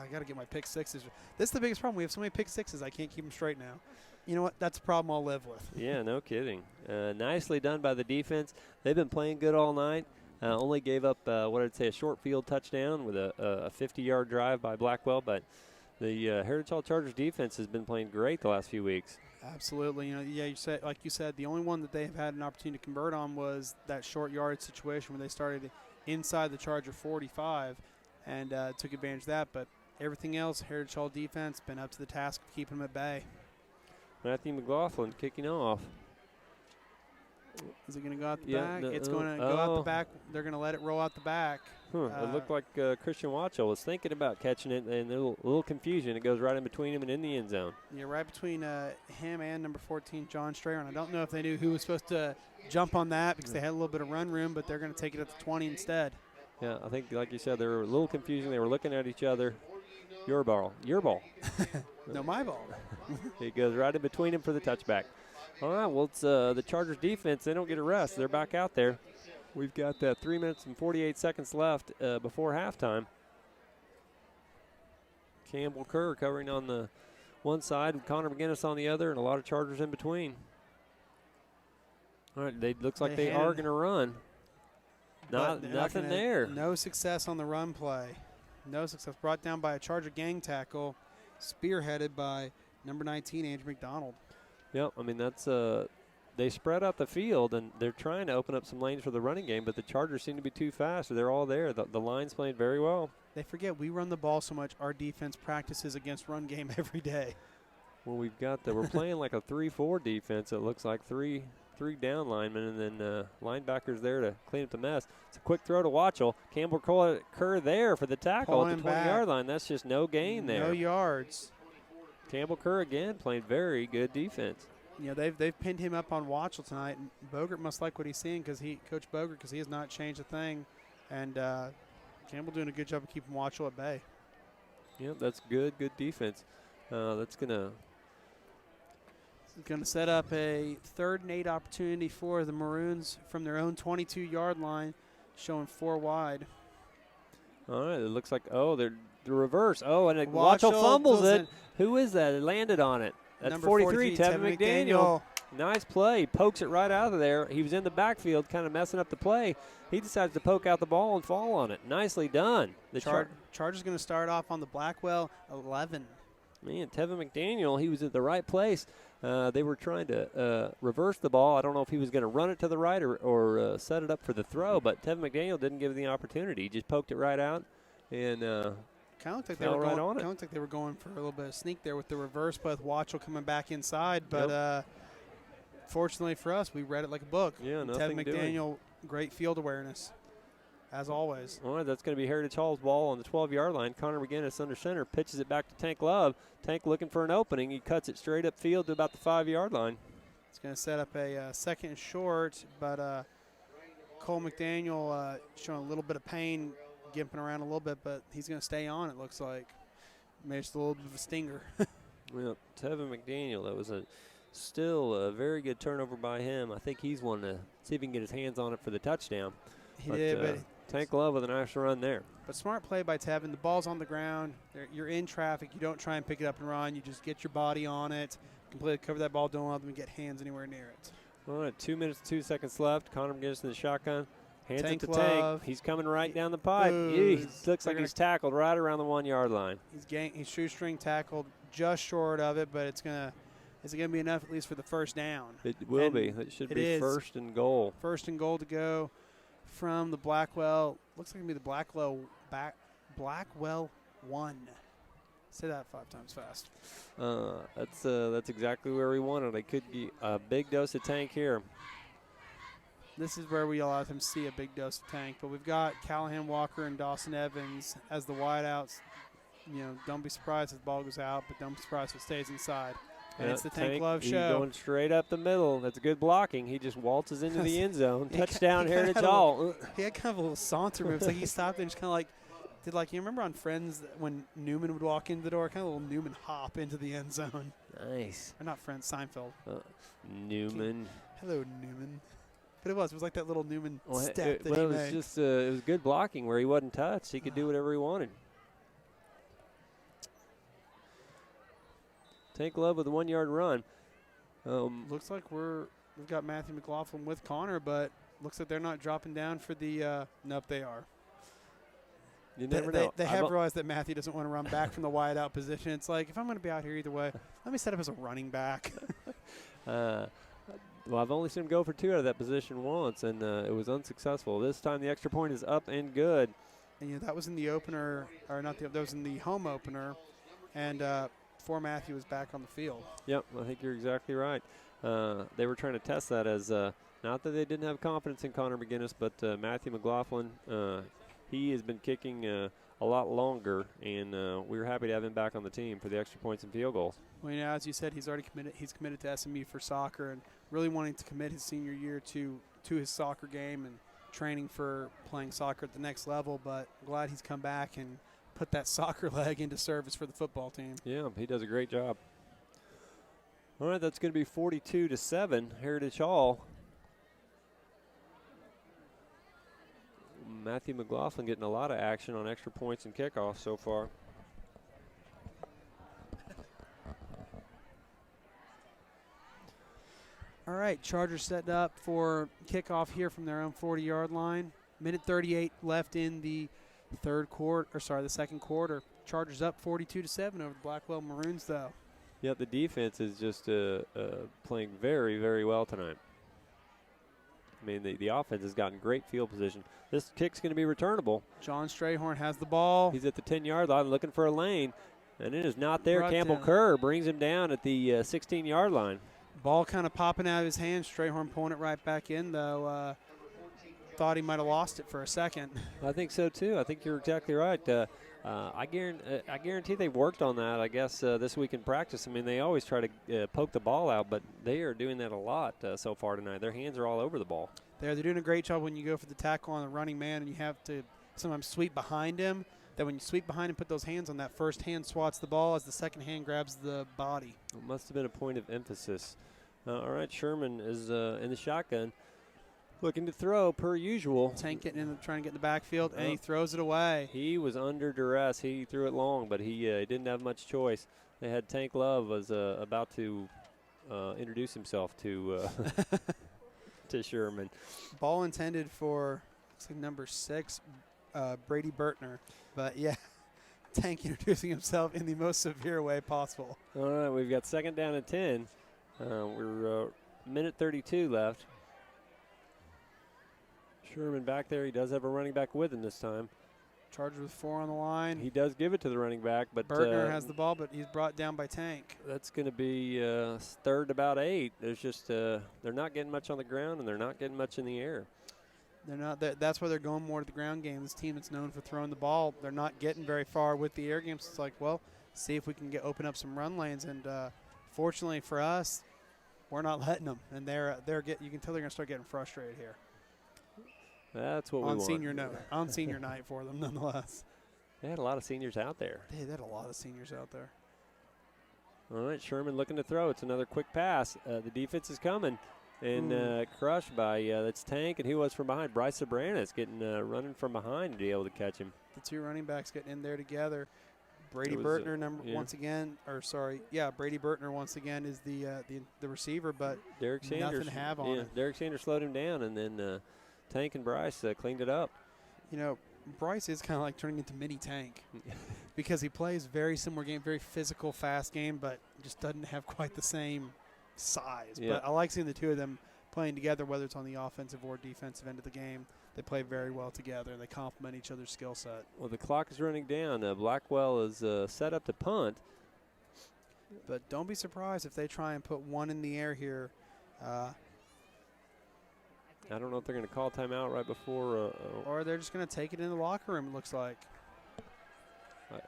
got to get my pick sixes. This is the biggest problem. We have so many pick sixes, I can't keep them straight now. You know what? That's a problem I'll live with. Yeah, no kidding. Nicely done by the defense. They've been playing good all night. Only gave up, what I'd say, a short field touchdown with a 50-yard drive by Blackwell, but the Heritage Hall Chargers defense has been playing great the last few weeks. Absolutely. You know, yeah, like you said, the only one that they have had an opportunity to convert on was that short yard situation where they started inside the Charger 45 and took advantage of that. But everything else, Heritage Hall defense been up to the task of keeping them at bay. Matthew McLaughlin kicking off. Is it going to go out the back? It's going to go out the back. They're going to let it roll out the back. It looked like Christian Watchell was thinking about catching it, and a little confusion. It goes right in between him and in the end zone. Yeah, right between him and number 14, John Strayhorn. I don't know if they knew who was supposed to jump on that because they had a little bit of run room, but they're going to take it at the 20 instead. Yeah, I think, like you said, they were a little confusing. They were looking at each other. Your ball. No, my ball. It goes right in between them for the touchback. All right, well, it's the Chargers defense. They don't get a rest. They're back out there. We've got 3 minutes and 48 seconds left before halftime. Campbell Kerr covering on the one side, Connor McGinnis on the other, and a lot of Chargers in between. All right, looks like they are going to run. Nothing there. No success on the run play. No success. Brought down by a Charger gang tackle, spearheaded by number 19, Andrew McDonald. Yep, I mean, that's they spread out the field, and they're trying to open up some lanes for the running game, but the Chargers seem to be too fast. So they're all there. The line's playing very well. They forget we run the ball so much, our defense practices against run game every day. Well, we've got we're playing like a 3-4 defense. It looks like three down linemen and then linebackers there to clean up the mess. It's a quick throw to Watchell. Campbell Kerr there for the tackle at the 20-yard line. That's just no gain there. No yards. Campbell Kerr again playing very good defense. You know, they've pinned him up on Watchell tonight. And Bogert must like what he's seeing Coach Bogert, because he has not changed a thing. And Campbell doing a good job of keeping Watchell at bay. Yeah, that's good defense. That's going to set up a 3rd and 8 opportunity for the Maroons from their own 22-yard line, showing 4 wide. All right, it looks like, they're the reverse. And Watchell fumbles it. Who is that? It landed on it. That's number 43, Tevin McDaniel. Nice play. Pokes it right out of there. He was in the backfield kind of messing up the play. He decides to poke out the ball and fall on it. Nicely done. The Chargers going to start off on the Blackwell 11. Man, Tevin McDaniel, he was at the right place. They were trying to reverse the ball. I don't know if he was going to run it to the right or set it up for the throw, but Tevin McDaniel didn't give the opportunity. He just poked it right out and kind of looked like they were going for a little bit of sneak there with the reverse, but with Watchell coming back inside. But fortunately for us, we read it like a book. Yeah, Tevin McDaniel, great field awareness. as always. All right, that's going to be Heritage Hall's ball on the 12-yard line. Connor McGinnis under center, pitches it back to Tank Love. Tank looking for an opening. He cuts it straight up field to about the 5-yard line. It's going to set up a second and short, but Cole McDaniel showing a little bit of pain, gimping around a little bit, but he's going to stay on, it looks like. Maybe just a little bit of a stinger. Well, Tevin McDaniel, that was still a very good turnover by him. I think he's one to see if he can get his hands on it for the touchdown. He did, but Tank Love with a nice run there. But smart play by Tevin. The ball's on the ground. You're in traffic. You don't try and pick it up and run. You just get your body on it, completely cover that ball. Don't let them get hands anywhere near it. All right, 2 minutes, 2 seconds left. Connor McGinnis in the shotgun. Hands Tank it to Love. Tank. He's coming right down the pipe. He looks like he's tackled right around the 1-yard line. He's shoestring tackled just short of it, but is it going to be enough at least for the first down? It will be. It should be first and goal. First and goal to go from the Blackwell. Looks like it's going to be the Blackwell 1. Say that 5 times fast. That's exactly where we wanted. It could be a big dose of Tank here. This is where we a lot of times see a big dose of Tank, but we've got Callahan Walker and Dawson Evans as the wideouts. Don't be surprised if the ball goes out, but don't be surprised if it stays inside. And it's the Tank Love show. He's going straight up the middle. That's good blocking. He just waltzes into the end zone. Touchdown, Heritage Hall. He had kind of a little saunter move. It's like he stopped and just kind of you remember on Friends when Newman would walk into the door, kind of a little Newman hop into the end zone. Nice. Or not Friends, Seinfeld. Newman. Hello, Newman. But it was like that little Newman step that he it was made. just it was good blocking where he wasn't touched. He could do whatever he wanted. Tank Love with a 1-yard run. Looks like we've got Matthew McLaughlin with Connor, but looks like they're not dropping down for the nope, they are. You never know. They have realized that Matthew doesn't want to run back from the wide out position. It's like, if I'm going to be out here either way, let me set up as a running back. Well, I've only seen him go for 2 out of that position once, and it was unsuccessful. This time the extra point is up and good. And that was in the opener, or not that was in the home opener, and before Matthew was back on the field. Yep, I think you're exactly right. They were trying to test that as not that they didn't have confidence in Connor McGinnis, but Matthew McLaughlin, he has been kicking a lot longer, and we were happy to have him back on the team for the extra points and field goals. Well, as you said, he's already committed. He's committed to SMU for soccer, and really wanting to commit his senior year to his soccer game and training for playing soccer at the next level. But I'm glad he's come back and put that soccer leg into service for the football team. Yeah, he does a great job. All right, that's going to be 42-7, Heritage Hall. Matthew McLaughlin getting a lot of action on extra points and kickoffs so far. All right, Chargers set up for kickoff here from their own 40-yard line. Minute 38 left in the the second quarter. Chargers up 42-7 over the Blackwell Maroons, though. Yeah, the defense is just playing very, very well tonight. I mean, the offense has gotten great field position. This kick's going to be returnable. John Strayhorn has the ball. He's at the 10-yard line looking for a lane, and it is not there. Campbell down. Kerr brings him down at the 16-yard line. Ball kind of popping out of his hands. Strayhorn pulling it right back in, though. Thought he might have lost it for a second. I think so, too. I think you're exactly right. I guarantee they've worked on that, I guess, this week in practice. I mean, they always try to poke the ball out, but they are doing that a lot so far tonight. Their hands are all over the ball. They're doing a great job when you go for the tackle on the running man and you have to sometimes sweep behind him. That when you sweep behind and put those hands on, that first hand swats the ball as the second hand grabs the body. It must have been a point of emphasis. All right, Sherman is in the shotgun. Looking to throw per usual. Tank trying to get in the backfield, and he throws it away. He was under duress. He threw it long, but he didn't have much choice. They had Tank Love was about to introduce himself to to Sherman. Ball intended for looks like number 6, Brady Bertner. But yeah, Tank introducing himself in the most severe way possible. All right, we've got second down and 10. We're minute 32 left. Sherman back there. He does have a running back with him this time. Chargers with 4 on the line. He does give it to the running back, but Bertner has the ball, but he's brought down by Tank. That's going to be third about 8. There's just they're not getting much on the ground and they're not getting much in the air. They're not. That's why they're going more to the ground game. This team that's known for throwing the ball, they're not getting very far with the air games. It's like, well, see if we can open up some run lanes. And fortunately for us, we're not letting them. And you can tell they're going to start getting frustrated here. That's what we want. On senior night for them, nonetheless. They had a lot of seniors out there. They had a lot of seniors out there. All right, Sherman looking to throw. It's another quick pass. The defense is coming. And crushed by that's Tank, and he was from behind. Bryce Sobranis getting running from behind to be able to catch him. The two running backs getting in there together. Brady Burtner Brady Burtner once again is the receiver, but Derek Sanders, nothing to have on it. Derek Sanders slowed him down, and then Tank and Bryce cleaned it up. You know, Bryce is kind of like turning into mini Tank because he plays very similar game, very physical, fast game, but just doesn't have quite the same size. Yeah. But I like seeing the two of them playing together, whether it's on the offensive or defensive end of the game. They play very well together, and they complement each other's skill set. Well, the clock is running down. Blackwell is set up to punt. But don't be surprised if they try and put one in the air here. I don't know if they're going to call timeout right before. Or they're just going to take it in the locker room, it looks like.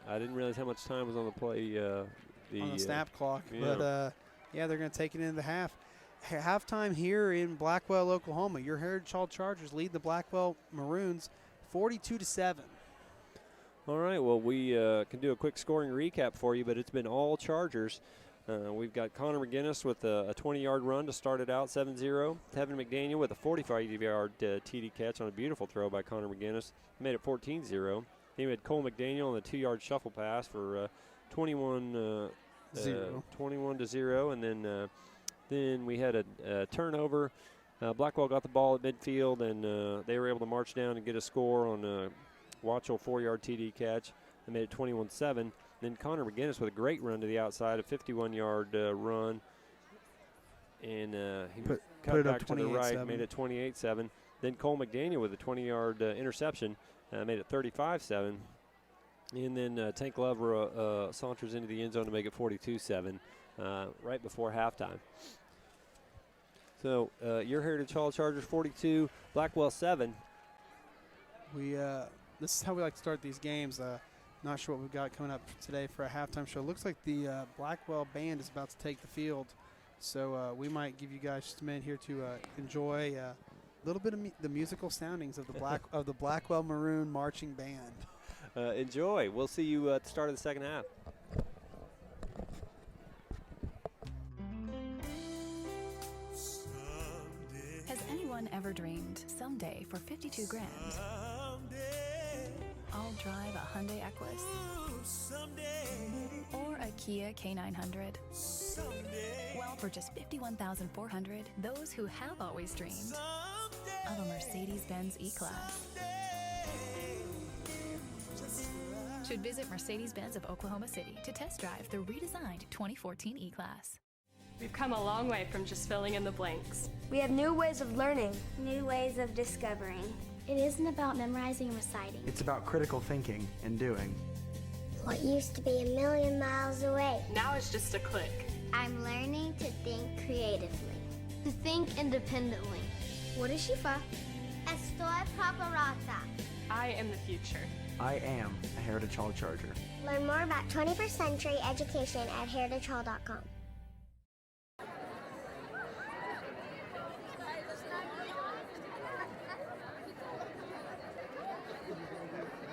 I didn't realize how much time was on the play. On the snap clock. Yeah. But, yeah, they're going to take it into the half. Halftime here in Blackwell, Oklahoma. Your Heritage Hall Chargers lead the Blackwell Maroons 42-7. All right, well, we can do a quick scoring recap for you, but it's been all Chargers. We've got Connor McGinnis with a 20-yard run to start it out, 7-0. Tevin McDaniel with a 45-yard TD catch on a beautiful throw by Connor McGinnis. Made it 14-0. He had Cole McDaniel on the 2-yard shuffle pass for 21-0. And then we had a turnover. Blackwell got the ball at midfield, and they were able to march down and get a score on a Watchell 4-yard TD catch. They made it 21-7. Then Connor McGinnis with a great run to the outside, a 51-yard run. And he cut back to the right, made it 28-7. Then Cole McDaniel with a 20-yard interception, made it 35-7. And then Tank Lover saunters into the end zone to make it 42-7 right before halftime. So your Heritage Hall Chargers 42, Blackwell 7. This is how we like to start these games. Not sure what we've got coming up today for a halftime show. Looks like the Blackwell band is about to take the field. So we might give you guys just a minute here to enjoy a little bit of the musical soundings of the Blackwell Maroon Marching Band. Enjoy. We'll see you at the start of the second half. Has anyone ever dreamed someday for 52 grand? I'll drive a Hyundai Equus or a Kia K900. Well, for just $51,400, those who have always dreamed of a Mercedes-Benz E-Class should visit Mercedes-Benz of Oklahoma City to test drive the redesigned 2014 E-Class. We've come a long way from just filling in the blanks. We have new ways of learning. New ways of discovering. It isn't about memorizing and reciting. It's about critical thinking and doing. What used to be a million miles away. Now it's just a click. I'm learning to think creatively. To think independently. What is Shifa? Estoy paparazza. I am the future. I am a Heritage Hall Charger. Learn more about 21st century education at heritagehall.com.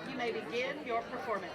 You may begin your performance.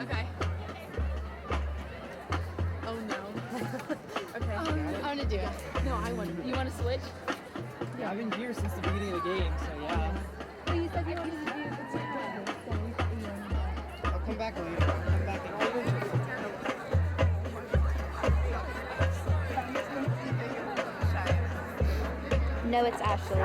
Okay. Oh no. Okay. I want to do it. No, I want to. You want to switch? Yeah, I've been here since the beginning of the game, so yeah. Well, you said you wanted to do it the same time, so we thought you wanted to. I'll come back later. I'll come back later. No, it's Ashley.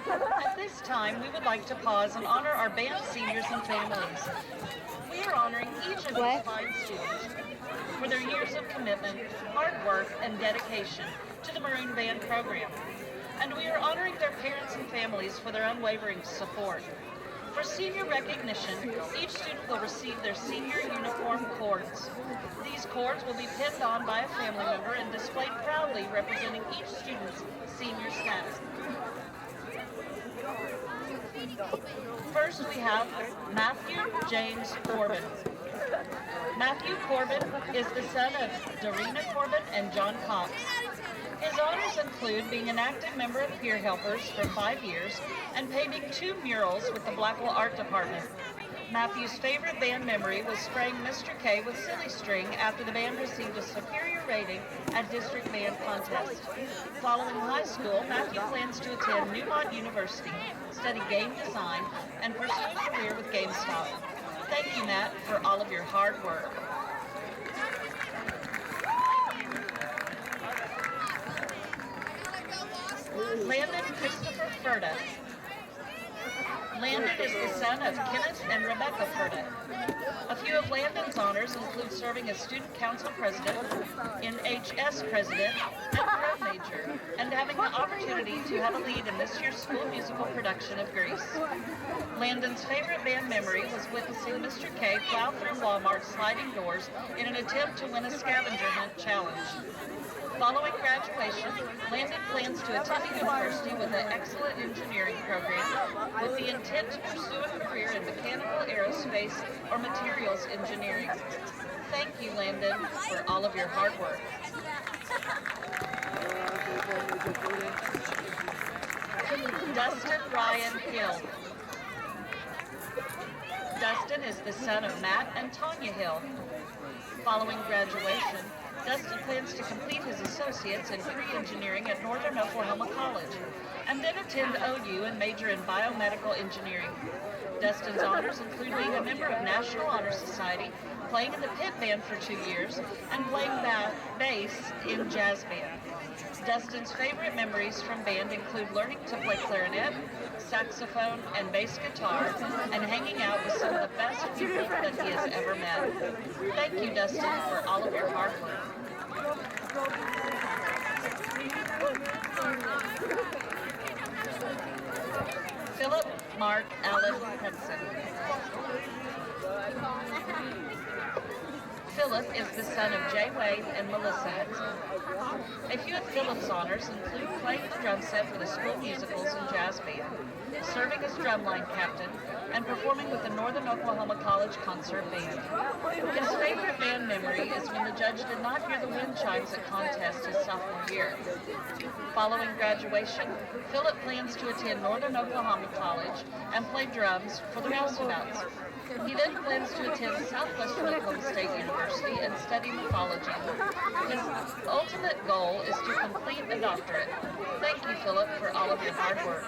At this time, we would like to pause and honor our band seniors and families. We are honoring each of these fine students for their years of commitment, hard work, and dedication to the Maroon Band program. And we are honoring their parents and families for their unwavering support. For senior recognition, each student will receive their senior uniform cords. These cords will be pinned on by a family member and displayed proudly, representing each student's senior status. First, we have Matthew James Corbin. Matthew Corbin is the son of Darina Corbin and John Cox. His honors include being an active member of Peer Helpers for 5 years and painting 2 murals with the Blackwell Art Department. Matthew's favorite band memory was spraying Mr. K with silly string after the band received a superior rating at district band contest. Following high school, Matthew plans to attend Newmont University, study game design, and pursue a career with GameStop. Thank you, Matt, for all of your hard work. Landon Christopher Furta. Landon is the son of Kenneth and Rebecca Furta. A few of Landon's honors include serving as student council president, NHS president, and drum major, and having the opportunity to have a lead in this year's school musical production of Grease. Landon's favorite band memory was witnessing Mr. K plow through Walmart's sliding doors in an attempt to win a scavenger hunt challenge. Following graduation, Landon plans to attend a university with an excellent engineering program with the intent to pursue a career in mechanical, aerospace, or materials engineering. Thank you, Landon, for all of your hard work. Dustin Ryan Hill. Dustin is the son of Matt and Tanya Hill. Following graduation, Dustin plans to complete his associates in pre-engineering at Northern Oklahoma College, and then attend OU and major in biomedical engineering. Dustin's honors include being a member of National Honor Society, playing in the pit band for 2 years, and playing bass in jazz band. Dustin's favorite memories from band include learning to play clarinet, saxophone, and bass guitar, and hanging out with some of the best people that he has ever met. Thank you, Dustin, for all of your hard work. Philip Mark Allen Hudson. Philip Philip is the son of Jay Wade and Melissa Hudson. A few of Philip's honors include playing the drum set for the school musicals and jazz band, serving as drumline captain, and performing with the Northern Oklahoma College Concert Band. His favorite band memory is when the judge did not hear the wind chimes at contests his sophomore year. Following graduation, Philip plans to attend Northern Oklahoma College and play drums for the Roustabouts. He then plans to attend Southwestern Oklahoma State University and study mythology. His ultimate goal is to complete a doctorate. Thank you, Philip, for all of your hard work.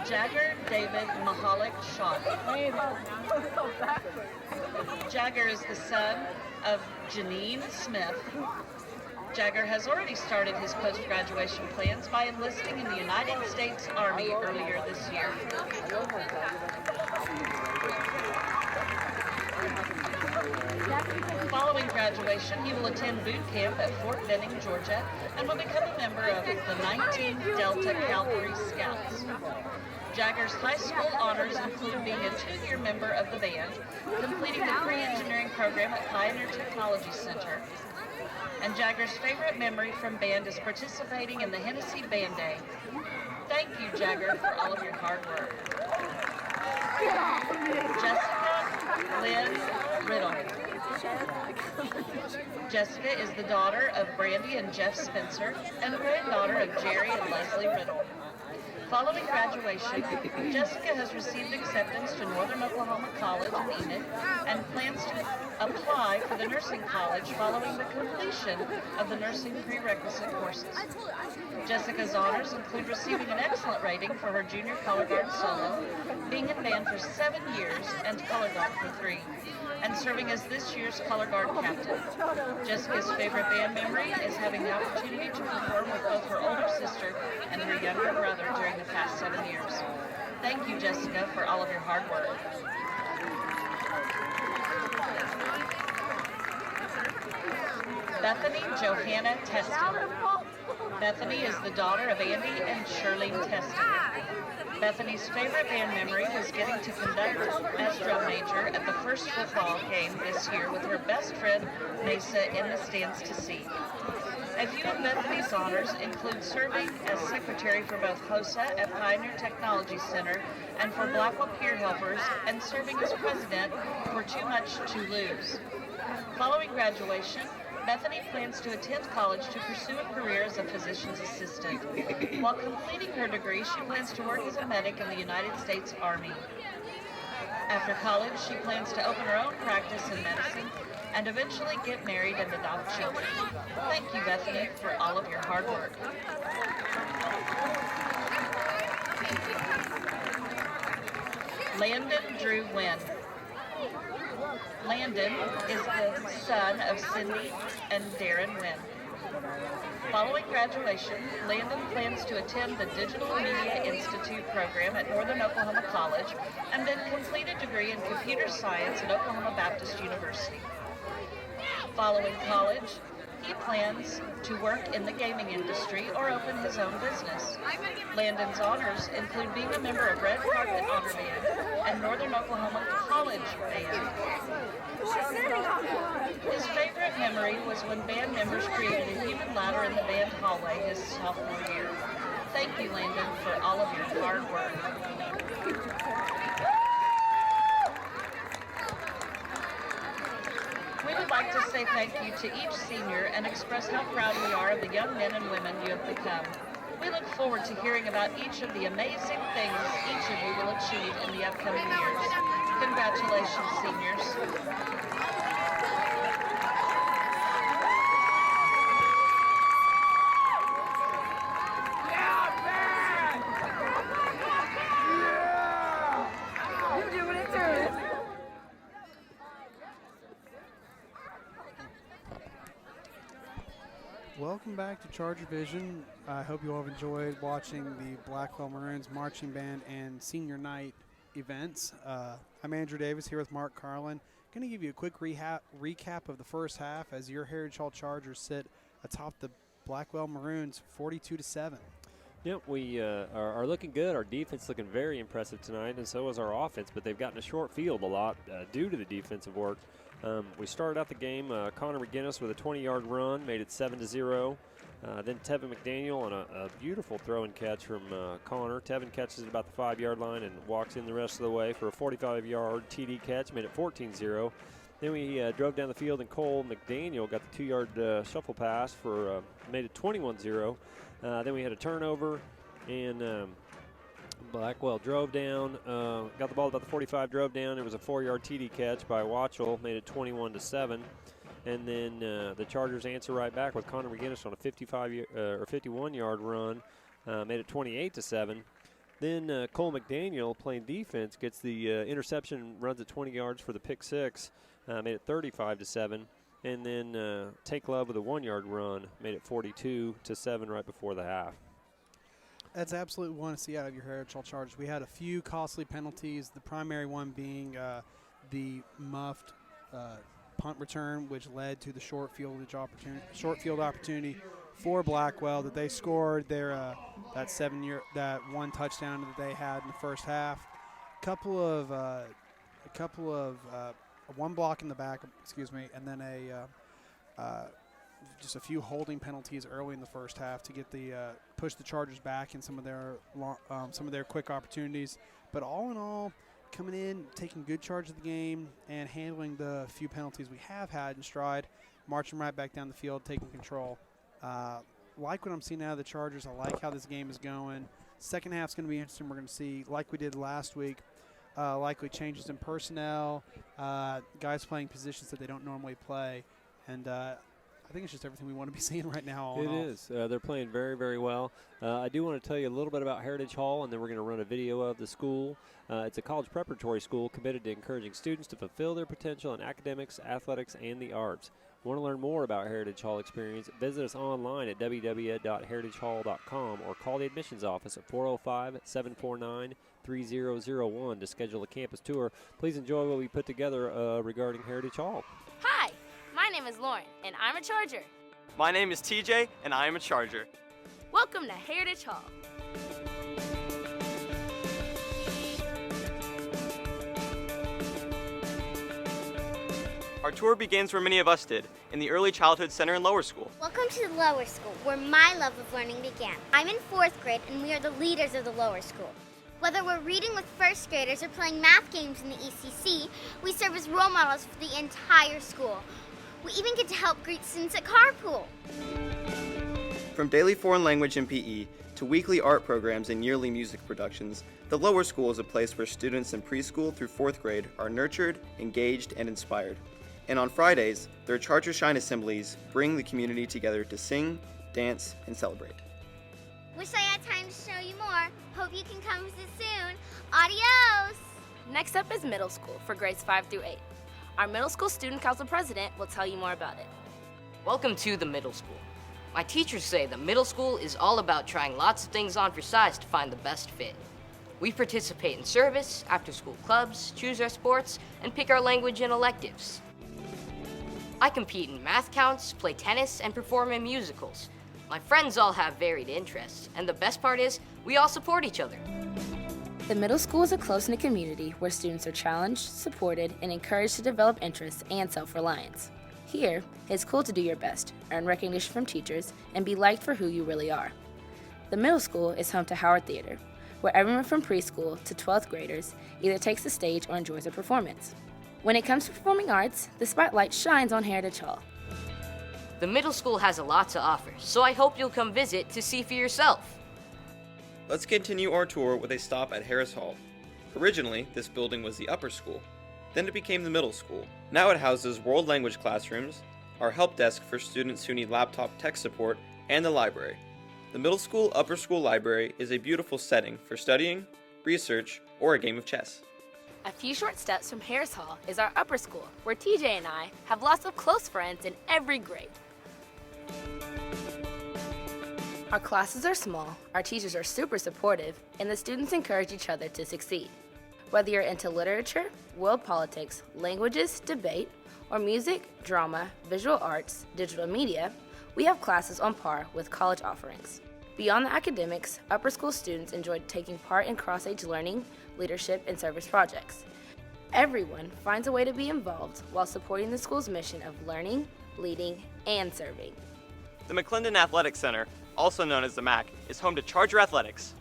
Jagger David Mahalik Shaw. Jagger is the son of Janine Smith. Jagger has already started his post-graduation plans by enlisting in the United States Army earlier this year. Following graduation, he will attend boot camp at Fort Benning, Georgia, and will become a member of the 19th Delta Cavalry Scouts. Jagger's high school honors include being a 2-year member of the band, completing the pre-engineering program at Pioneer Technology Center. And Jagger's favorite memory from band is participating in the Hennessy Band Day. Thank you, Jagger, for all of your hard work. Jessica Lynn Riddle. Jessica is the daughter of Brandy and Jeff Spencer and granddaughter of Jerry and Leslie Riddle. Following graduation, Jessica has received acceptance to Northern Oklahoma College in Enid and plans to apply for the nursing college following the completion of the nursing prerequisite courses. Jessica's honors include receiving an excellent rating for her junior color guard solo, being in band for 7 years and color guard for 3, and serving as this year's color guard captain. Jessica's favorite band memory is having the opportunity to perform with both her older sister and her younger brother during the past 7 years. Thank you, Jessica, for all of your hard work. Bethany Johanna Teston. Bethany is the daughter of Andy and Shirley Teston. Bethany's favorite band memory was getting to conduct as drum major at the first football game this year with her best friend, Mesa, in the stands to see. A few of Bethany's honors include serving as secretary for both HOSA at Pioneer Technology Center and for Blackwell Peer Helpers, and serving as president for Too Much to Lose. Following graduation, Bethany plans to attend college to pursue a career as a physician's assistant. While completing her degree, she plans to work as a medic in the United States Army. After college, she plans to open her own practice in medicine and eventually get married and adopt children. Thank you, Bethany, for all of your hard work. Landon Drew Wynn. Landon is the son of Cindy and Darren Wynn. Following graduation, Landon plans to attend the Digital Media Institute program at Northern Oklahoma College and then complete a degree in computer science at Oklahoma Baptist University. Following college, he plans to work in the gaming industry or open his own business. Landon's honors include being a member of Red Carpet Honor Band and Northern Oklahoma College Band. His favorite memory was when band members created a human ladder in the band hallway his sophomore year. Thank you, Landon, for all of your hard work. We would like to say thank you to each senior and express how proud we are of the young men and women you have become. We look forward to hearing about each of the amazing things each of you will achieve in the upcoming years. Congratulations, seniors. Welcome back to Charger Vision. I hope you all have enjoyed watching the Blackwell Maroons Marching Band and Senior Night events. I'm Andrew Davis here with Mark Carlin. Going to give you a quick recap of the first half as your Heritage Hall Chargers sit atop the Blackwell Maroons 42-7. Yep, we are looking good. Our defense looking very impressive tonight, and so is our offense, but they've gotten a short field a lot due to the defensive work. We started out the game, Connor McGinnis with a 20-yard run, made it 7-0. Then Tevin McDaniel on a beautiful throw and catch from Connor. Tevin catches it about the 5-yard line and walks in the rest of the way for a 45-yard TD catch, made it 14-0. Then we drove down the field, and Cole McDaniel got the 2-yard shuffle pass for made it 21-0. Then we had a turnover, and Blackwell drove down, got the ball about the 45, drove down. It was a 4-yard TD catch by Watchell, made it 21-7. And then the Chargers answer right back with Connor McGinnis on a 51-yard run, made it 28-7. Then Cole McDaniel, playing defense, gets the interception, runs at 20 yards for the pick six, made it 35-7. And then Take Love with a 1-yard run, made it 42-7 right before the half. That's absolutely what we want to see out of your Heritage Hall Chargers. We had a few costly penalties, the primary one being the muffed punt return, which led to the short field opportunity for Blackwell that they scored their that one touchdown that they had in the first half. One block in the back, and then just a few holding penalties early in the first half to get push the Chargers back in some of their quick opportunities. But all in all, coming in, taking good charge of the game, and handling the few penalties we have had in stride, marching right back down the field, taking control. Like what I'm seeing out of the Chargers. I like how this game is going. Second half's going to be interesting. We're going to see, like we did last week, likely changes in personnel, guys playing positions that they don't normally play, and I think it's just everything we want to be seeing right now. It is. They're playing very, very well. I do want to tell you a little bit about Heritage Hall, and then we're going to run a video of the school. It's a college preparatory school committed to encouraging students to fulfill their potential in academics, athletics, and the arts. Want to learn more about Heritage Hall experience? Visit us online at www.heritagehall.com or call the admissions office at 405-749-3001 to schedule a campus tour. Please enjoy what we put together regarding Heritage Hall. Hi, my name is Lauren, and I'm a Charger. My name is TJ, and I am a Charger. Welcome to Heritage Hall. Our tour begins where many of us did, in the Early Childhood Center in Lower School. Welcome to the Lower School, where my love of learning began. I'm in 4th grade, and we are the leaders of the Lower School. Whether we're reading with first graders or playing math games in the ECC, we serve as role models for the entire school. We even get to help greet students at carpool. From daily foreign language and PE to weekly art programs and yearly music productions, the Lower School is a place where students in preschool through 4th grade are nurtured, engaged, and inspired. And on Fridays, their Charger Shine assemblies bring the community together to sing, dance, and celebrate. Wish I had time to show you more. Hope you can come visit soon. Adios! Next up is middle school for grades 5 through 8. Our middle school student council president will tell you more about it. Welcome to the middle school. My teachers say the middle school is all about trying lots of things on for size to find the best fit. We participate in service, after-school clubs, choose our sports, and pick our language and electives. I compete in math counts, play tennis, and perform in musicals. My friends all have varied interests, and the best part is, we all support each other. The middle school is a close-knit community where students are challenged, supported, and encouraged to develop interests and self-reliance. Here, it's cool to do your best, earn recognition from teachers, and be liked for who you really are. The middle school is home to Howard Theater, where everyone from preschool to 12th graders either takes the stage or enjoys a performance. When it comes to performing arts, the spotlight shines on Heritage Hall. The middle school has a lot to offer, so I hope you'll come visit to see for yourself. Let's continue our tour with a stop at Harris Hall. Originally, this building was the upper school. Then it became the middle school. Now it houses world language classrooms, our help desk for students who need laptop tech support, and the library. The middle school upper school library is a beautiful setting for studying, research, or a game of chess. A few short steps from Harris Hall is our upper school, where TJ and I have lots of close friends in every grade. Our classes are small, our teachers are super supportive, and the students encourage each other to succeed. Whether you're into literature, world politics, languages, debate, or music, drama, visual arts, digital media, we have classes on par with college offerings. Beyond the academics, upper school students enjoyed taking part in cross-age learning, leadership, and service projects. Everyone finds a way to be involved while supporting the school's mission of learning, leading, and serving. The McClendon Athletic Center, also known as the MAC, is home to Charger Athletics.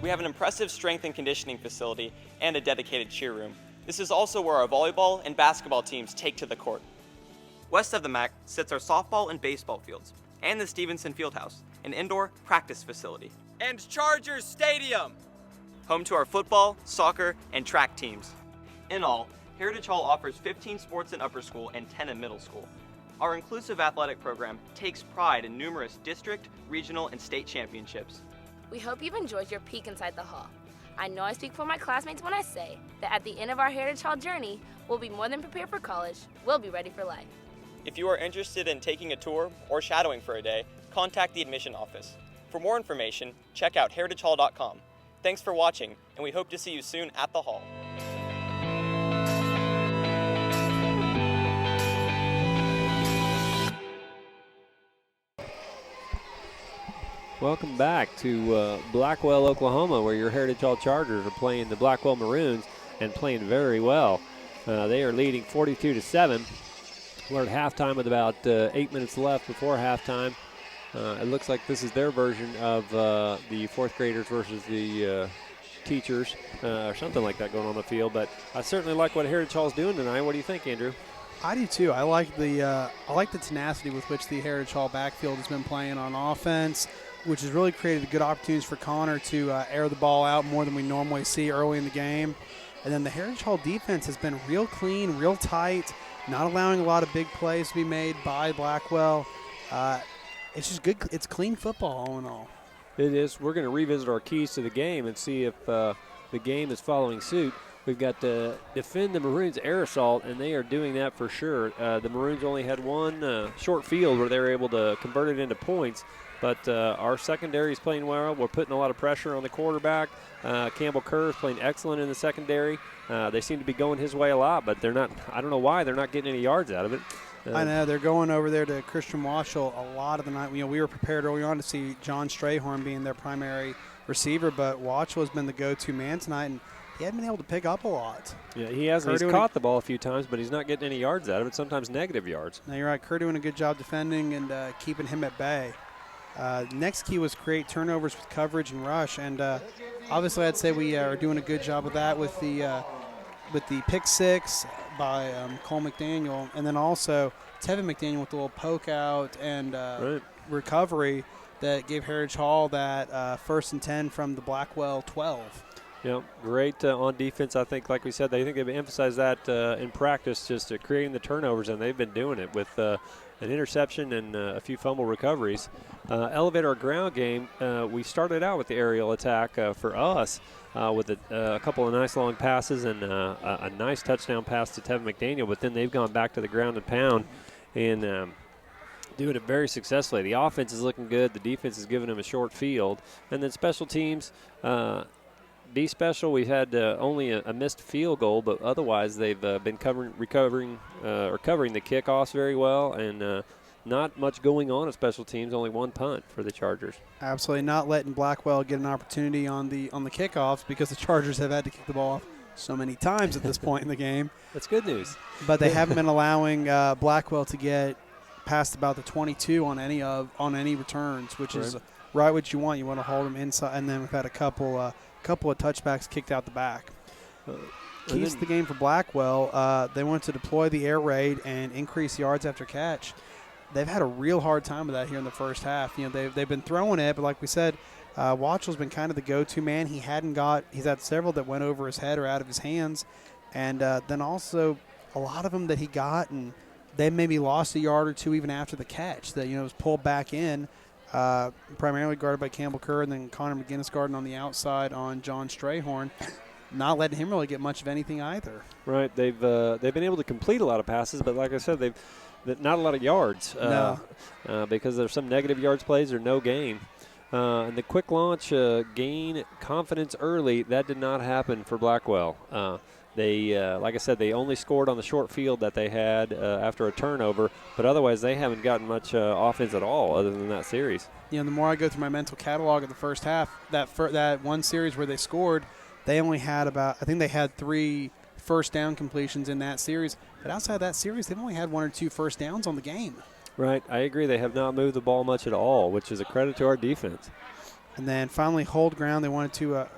We have an impressive strength and conditioning facility and a dedicated cheer room. This is also where our volleyball and basketball teams take to the court. West of the MAC sits our softball and baseball fields, and the Stevenson Fieldhouse, an indoor practice facility. And Chargers Stadium, home to our football, soccer, and track teams. In all, Heritage Hall offers 15 sports in upper school and 10 in middle school. Our inclusive athletic program takes pride in numerous district, regional, and state championships. We hope you've enjoyed your peek inside the hall. I know I speak for my classmates when I say that at the end of our Heritage Hall journey, we'll be more than prepared for college, we'll be ready for life. If you are interested in taking a tour or shadowing for a day, contact the admission office. For more information, check out heritagehall.com. Thanks for watching, and we hope to see you soon at the hall. Welcome back to Blackwell, Oklahoma, where your Heritage Hall Chargers are playing the Blackwell Maroons and playing very well. They are leading 42-7. We're at halftime with about 8 minutes left before halftime. It looks like this is their version of the fourth graders versus the teachers or something like that going on the field. But I certainly like what Heritage Hall is doing tonight. What do you think, Andrew? I do too. I like the tenacity with which the Heritage Hall backfield has been playing on offense, which has really created good opportunities for Connor to air the ball out more than we normally see early in the game. And then the Heritage Hall defense has been real clean, real tight, not allowing a lot of big plays to be made by Blackwell. It's just good. It's clean football all in all. It is. We're going to revisit our keys to the game and see if the game is following suit. We've got to defend the Maroons' air assault, and they are doing that for sure. The Maroons only had one short field where they were able to convert it into points, but our secondary is playing well. We're putting a lot of pressure on the quarterback. Campbell Kerr is playing excellent in the secondary. They seem to be going his way a lot, but they're not. I don't know why they're not getting any yards out of it. I know they're going over there to Christian Washel a lot of the night. We were prepared early on to see John Strayhorn being their primary receiver, but Washel has been the go-to man tonight, and he hasn't been able to pick up a lot. Yeah, he hasn't. He's caught the ball a few times, but he's not getting any yards out of it, sometimes negative yards. No, you're right. Kerr doing a good job defending and keeping him at bay. Next key was create turnovers with coverage and rush, and obviously I'd say we are doing a good job of that with the pick six by Cole McDaniel, and then also Tevin McDaniel with a little poke out and recovery that gave Heritage Hall that 1st and 10 from the Blackwell 12. Yeah, great on defense. I think, like we said, they think they've emphasized that in practice, just creating the turnovers, and they've been doing it with an interception and a few fumble recoveries. Elevate our ground game. We started out with the aerial attack for us with a couple of nice long passes and a nice touchdown pass to Tevin McDaniel, but then they've gone back to the ground and pound and doing it very successfully. The offense is looking good. The defense is giving them a short field. And then special teams, be special. We've had only a missed field goal, but otherwise they've been covering the kickoffs very well, and not much going on at special teams. Only one punt for the Chargers. Absolutely not letting Blackwell get an opportunity on the kickoffs because the Chargers have had to kick the ball off so many times at this point in the game. That's good news. But they haven't been allowing Blackwell to get past about the 22 on any returns, which is right what you want. You want to hold them inside, and then we've had a couple of touchbacks kicked out the back. Keys to the game for Blackwell, they want to deploy the air raid and increase yards after catch. They've had a real hard time with that here in the first half. They've been throwing it, but like we said, Watchell's been kind of the go-to man. He's had several that went over his head or out of his hands, and then also a lot of them that he got, and they maybe lost a yard or two even after the catch. That was pulled back in. Primarily guarded by Campbell Kerr, and then Connor McGinnis guarding on the outside on John Strayhorn, not letting him really get much of anything either. Right, they've been able to complete a lot of passes, but like I said, they've not a lot of yards because there's some negative yards plays or no gain. And the quick launch gain confidence early, that did not happen for Blackwell. They, like I said, they only scored on the short field that they had after a turnover, but otherwise they haven't gotten much offense at all other than that series. The more I go through my mental catalog of the first half, that one series where they scored, they only had I think they had 3 first down completions in that series. But outside that series, they've only had 1 or 2 first downs on the game. Right, I agree. They have not moved the ball much at all, which is a credit to our defense. And then finally hold ground. They wanted to,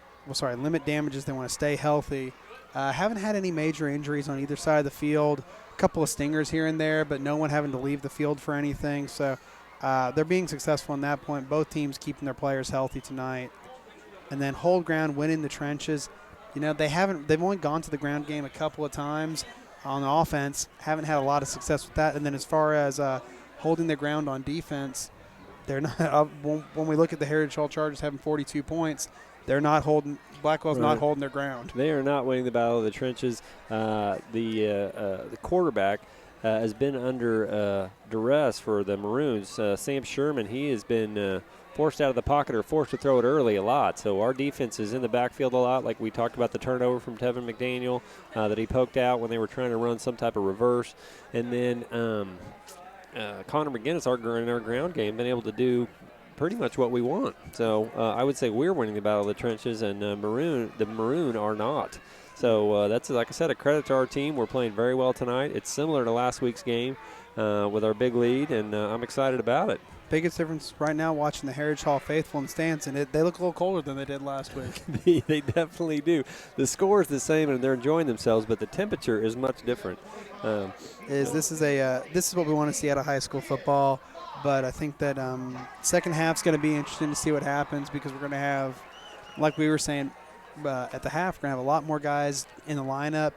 limit damages. They want to stay healthy. Haven't had any major injuries on either side of the field. A couple of stingers here and there, but no one having to leave the field for anything. So they're being successful in that point. Both teams keeping their players healthy tonight. And then hold ground, win in the trenches. They've only gone to the ground game a couple of times on offense. Haven't had a lot of success with that. And then as far as holding their ground on defense, they're not. When we look at the Heritage Hall Chargers having 42 points, they're not holding. Blackwell's not holding their ground. They are not winning the battle of the trenches. The quarterback has been under duress for the Maroons. Sam Sherman, he has been forced out of the pocket or forced to throw it early a lot. So our defense is in the backfield a lot, like we talked about the turnover from Tevin McDaniel that he poked out when they were trying to run some type of reverse. And then Connor McGinnis, in our ground game, been able to do pretty much what we want. So I would say we're winning the battle of the trenches, and the Maroon are not. So that's, like I said, a credit to our team. We're playing very well tonight. It's similar to last week's game with our big lead, and I'm excited about it. Biggest difference right now watching the Heritage Hall faithful in the stands, and they look a little colder than they did last week. They definitely do. The score is the same, and they're enjoying themselves, but the temperature is much different. This is what we want to see out of high school football, but I think that second half's going to be interesting to see what happens, because we're going to have, like we were saying at the half, we're going to have a lot more guys in the lineup,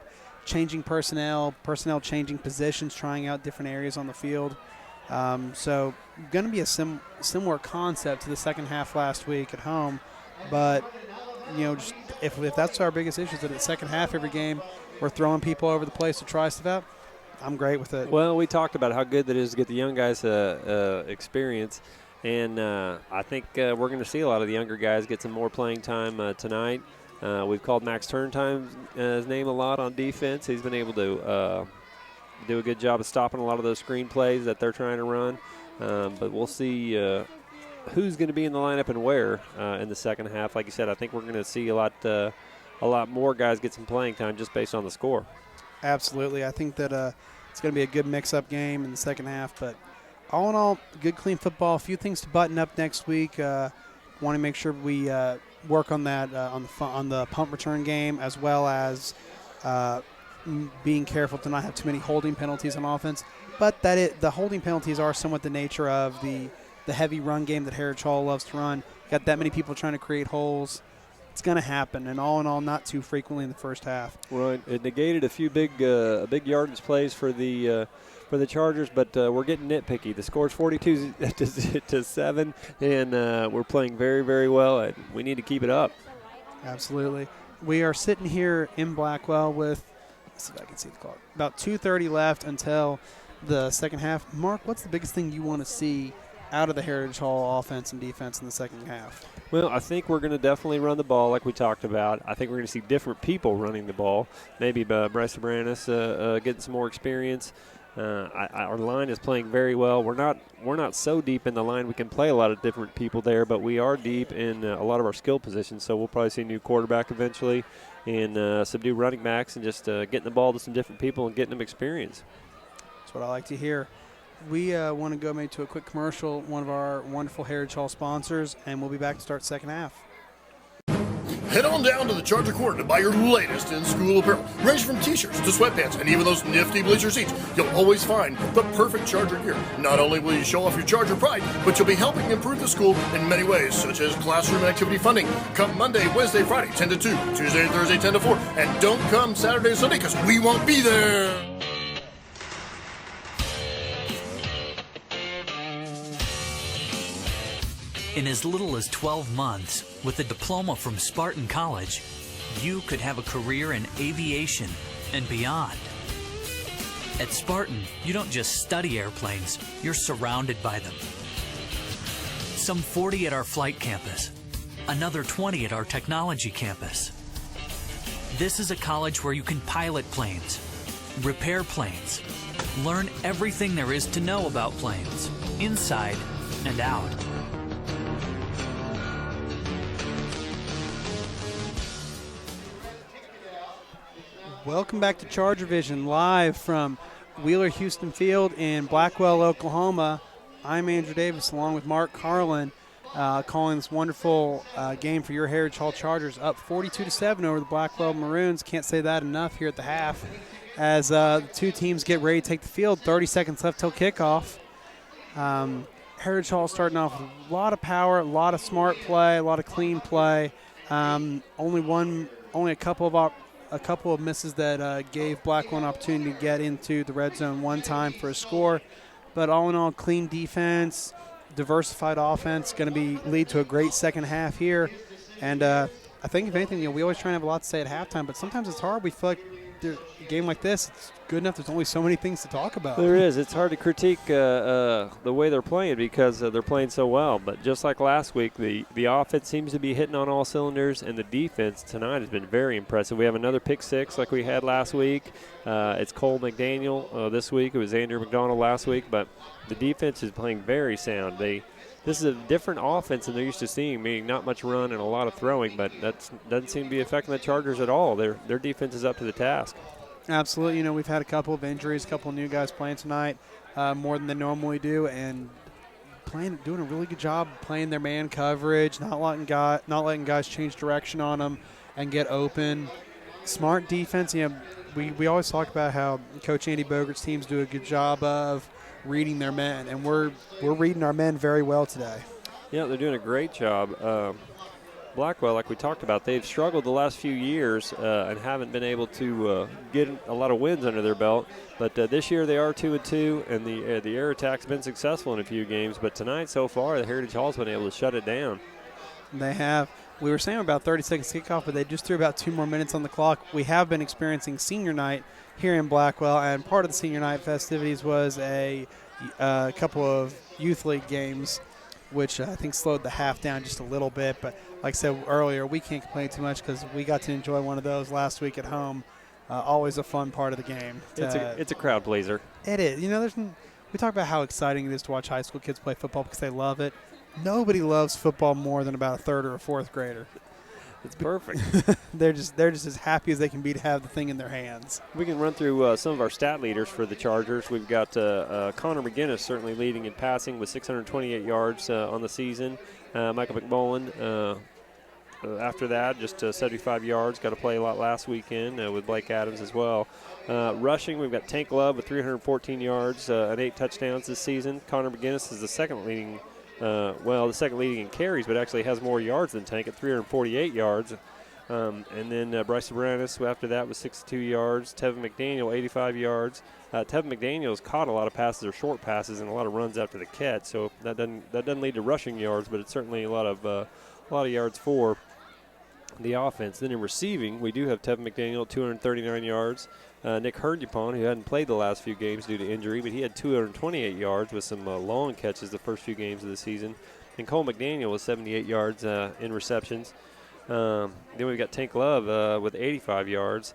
changing personnel changing positions, trying out different areas on the field. So going to be a similar concept to the second half last week at home, but just if that's our biggest issue, is that at the second half every game we're throwing people over the place to try stuff out, I'm great with it. Well, we talked about how good that is to get the young guys experience, and I think we're going to see a lot of the younger guys get some more playing time tonight. We've called Max Turntime's name a lot on defense. He's been able to do a good job of stopping a lot of those screen plays that they're trying to run. But we'll see who's going to be in the lineup and where in the second half. Like you said, I think we're going to see a lot more guys get some playing time just based on the score. Absolutely. I think that it's going to be a good mix-up game in the second half. But all in all, good, clean football. A few things to button up next week. Want to make sure we work on that on the punt return game, as well as being careful to not have too many holding penalties on offense. But the holding penalties are somewhat the nature of the heavy run game that Heritage Hall loves to run. Got that many people trying to create holes. It's going to happen, and all in all, not too frequently in the first half. Right. It negated a few big yardage plays for the Chargers, but we're getting nitpicky. The score's 42-7, and we're playing very, very well. We need to keep it up. Absolutely. We are sitting here in Blackwell with, let's see if I can see the clock, about 2:30 left until the second half. Mark, what's the biggest thing you want to see out of the Heritage Hall offense and defense in the second half? Well, I think we're going to definitely run the ball like we talked about. I think we're going to see different people running the ball. Maybe Bryce Abranis getting some more experience. Our line is playing very well. We're not so deep in the line. We can play a lot of different people there, but we are deep in a lot of our skill positions. So we'll probably see a new quarterback eventually, and some new running backs, and just getting the ball to some different people and getting them experience. That's what I like to hear. We want to go maybe to a quick commercial, one of our wonderful Heritage Hall sponsors, and we'll be back to start second half. Head on down to the Charger Quarter to buy your latest in-school apparel. Range from t-shirts to sweatpants and even those nifty bleacher seats. You'll always find the perfect Charger gear. Not only will you show off your Charger pride, but you'll be helping improve the school in many ways, such as classroom and activity funding. Come Monday, Wednesday, Friday, 10 to 2. Tuesday and Thursday, 10 to 4. And don't come Saturday and Sunday, because we won't be there. In as little as 12 months, with a diploma from Spartan College, you could have a career in aviation and beyond. At Spartan, you don't just study airplanes, you're surrounded by them. Some 40 at our flight campus, another 20 at our technology campus. This is a college where you can pilot planes, repair planes, learn everything there is to know about planes, inside and out. Welcome back to Charger Vision, live from Wheeler Houston Field in Blackwell, Oklahoma. I'm Andrew Davis along with Mark Carlin, calling this wonderful game for your Heritage Hall Chargers, up 42-7 over the Blackwell Maroons. Can't say that enough here at the half as the two teams get ready to take the field. 30 seconds left till kickoff. Heritage Hall starting off with a lot of power, a lot of smart play, a lot of clean play. Only a couple of misses that gave Blackwell an opportunity to get into the red zone one time for a score. But all in all, clean defense, diversified offense, going to lead to a great second half here. And I think, if anything, we always try and have a lot to say at halftime, but sometimes it's hard. We feel like a game like this, it's good enough. There's only so many things to talk about. There is. It's hard to critique the way they're playing because they're playing so well. But just like last week, the offense seems to be hitting on all cylinders, and the defense tonight has been very impressive. We have another pick six like we had last week. It's Cole McDaniel this week. It was Andrew McDonald last week. But the defense is playing very sound. This is a different offense than they're used to seeing, meaning not much run and a lot of throwing, but that doesn't seem to be affecting the Chargers at all. Their defense is up to the task. Absolutely. We've had a couple of injuries, a couple of new guys playing tonight, more than they normally do, and doing a really good job playing their man coverage, not letting guys change direction on them and get open. Smart defense. We always talk about how Coach Andy Bogert's teams do a good job of reading their men, and we're reading our men very well today. Yeah, they're doing a great job. Blackwell, like we talked about, they've struggled the last few years and haven't been able to get a lot of wins under their belt. But this year they are 2-2, and the air attack's been successful in a few games. But tonight, so far, the Heritage Hall's been able to shut it down. They have. We were saying about 30 seconds kickoff, but they just threw about 2 more minutes on the clock. We have been experiencing senior night here in Blackwell, and part of the senior night festivities was a couple of youth league games, which I think slowed the half down just a little bit. But like I said earlier, we can't complain too much because we got to enjoy one of those last week at home. Always a fun part of the game. It's a crowd pleaser. It is. We talk about how exciting it is to watch high school kids play football because they love it. Nobody loves football more than about a third or a fourth grader. It's perfect. They're just as happy as they can be to have the thing in their hands. We can run through some of our stat leaders for the Chargers. We've got Connor McGinnis certainly leading in passing with 628 yards on the season. Michael McMullen after that, just 75 yards. Got to play a lot last weekend with Blake Adams as well. Rushing, we've got Tank Love with 314 yards and 8 touchdowns this season. Connor McGinnis is the second leading in carries, but actually has more yards than Tank at 348 yards. And then Bryce Sobranis after that with 62 yards. Tevin McDaniel, 85 yards. Tevin McDaniel's caught a lot of passes or short passes and a lot of runs after the catch, so that doesn't lead to rushing yards, but it's certainly a lot of yards for the offense. Then in receiving, we do have Tevin McDaniel, 239 yards. Nick Herdupon, who hadn't played the last few games due to injury, but he had 228 yards with some long catches the first few games of the season. And Cole McDaniel with 78 yards in receptions. Then we've got Tank Love with 85 yards.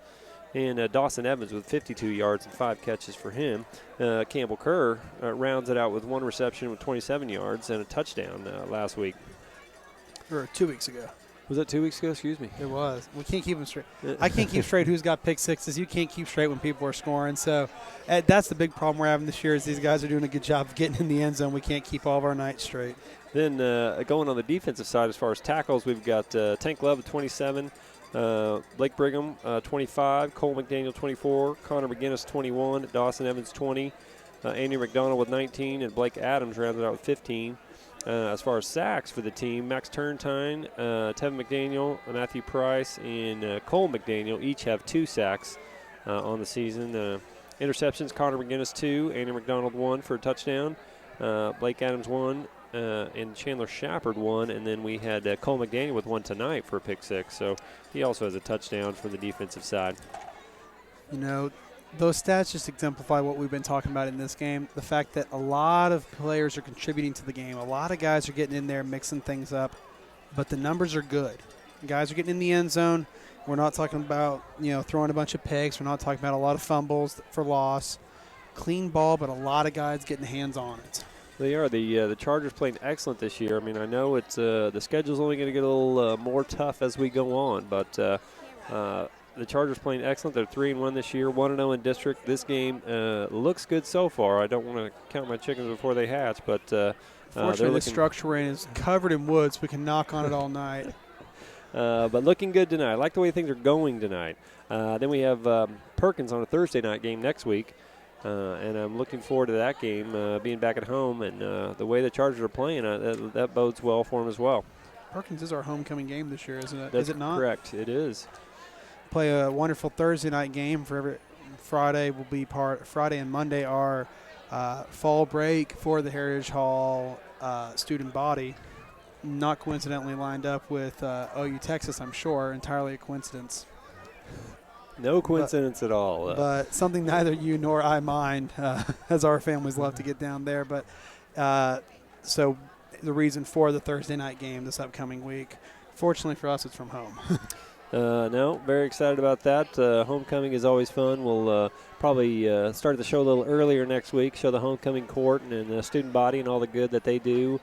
And Dawson Evans with 52 yards and 5 catches for him. Campbell Kerr rounds it out with 1 reception with 27 yards and a touchdown last week. Or 2 weeks ago. Was that 2 weeks ago? Excuse me. It was. We can't keep them straight. I can't keep straight who's got pick sixes. You can't keep straight when people are scoring. So that's the big problem we're having this year is these guys are doing a good job of getting in the end zone. We can't keep all of our nights straight. Then going on the defensive side as far as tackles, we've got Tank Love at 27, Blake Brigham 25, Cole McDaniel 24, Connor McGinnis 21, Dawson Evans 20, Andy McDonald with 19, and Blake Adams rounded out with 15. As far as sacks for the team, Max Turntine, Tevin McDaniel, Matthew Price, and Cole McDaniel each have 2 sacks on the season. Interceptions, Connor McGinnis 2, Andy McDonald 1 for a touchdown, Blake Adams 1, and Chandler Shepard 1, and then we had Cole McDaniel with 1 tonight for a pick 6. So he also has a touchdown for the defensive side. Those stats just exemplify what we've been talking about in this game. The fact that a lot of players are contributing to the game. A lot of guys are getting in there, mixing things up. But the numbers are good. Guys are getting in the end zone. We're not talking about, throwing a bunch of picks. We're not talking about a lot of fumbles for loss. Clean ball, but a lot of guys getting hands on it. They are. The Chargers playing excellent this year. I mean, I know it's the schedule's only going to get a little more tough as we go on, but the Chargers playing excellent. They're 3-1 this year, 1-0 in district. This game looks good so far. I don't want to count my chickens before they hatch, but fortunately, the structure we're in is covered in woods. We can knock on it all night. But looking good tonight. I like the way things are going tonight. Then we have Perkins on a Thursday night game next week. And I'm looking forward to that game, being back at home. And the way the Chargers are playing, that bodes well for them as well. Perkins is our homecoming game this year, isn't it? That's is it not? Correct. It is. Play a wonderful Thursday night game. Friday and Monday are fall break for the Heritage Hall student body. Not coincidentally lined up with OU Texas, I'm sure. Entirely a coincidence. No coincidence at all. But something neither you nor I mind, as our families love to get down there. But so the reason for the Thursday night game this upcoming week, fortunately for us, it's from home. No, very excited about that. Homecoming is always fun. We'll probably start the show a little earlier next week, show the homecoming court and the student body and all the good that they do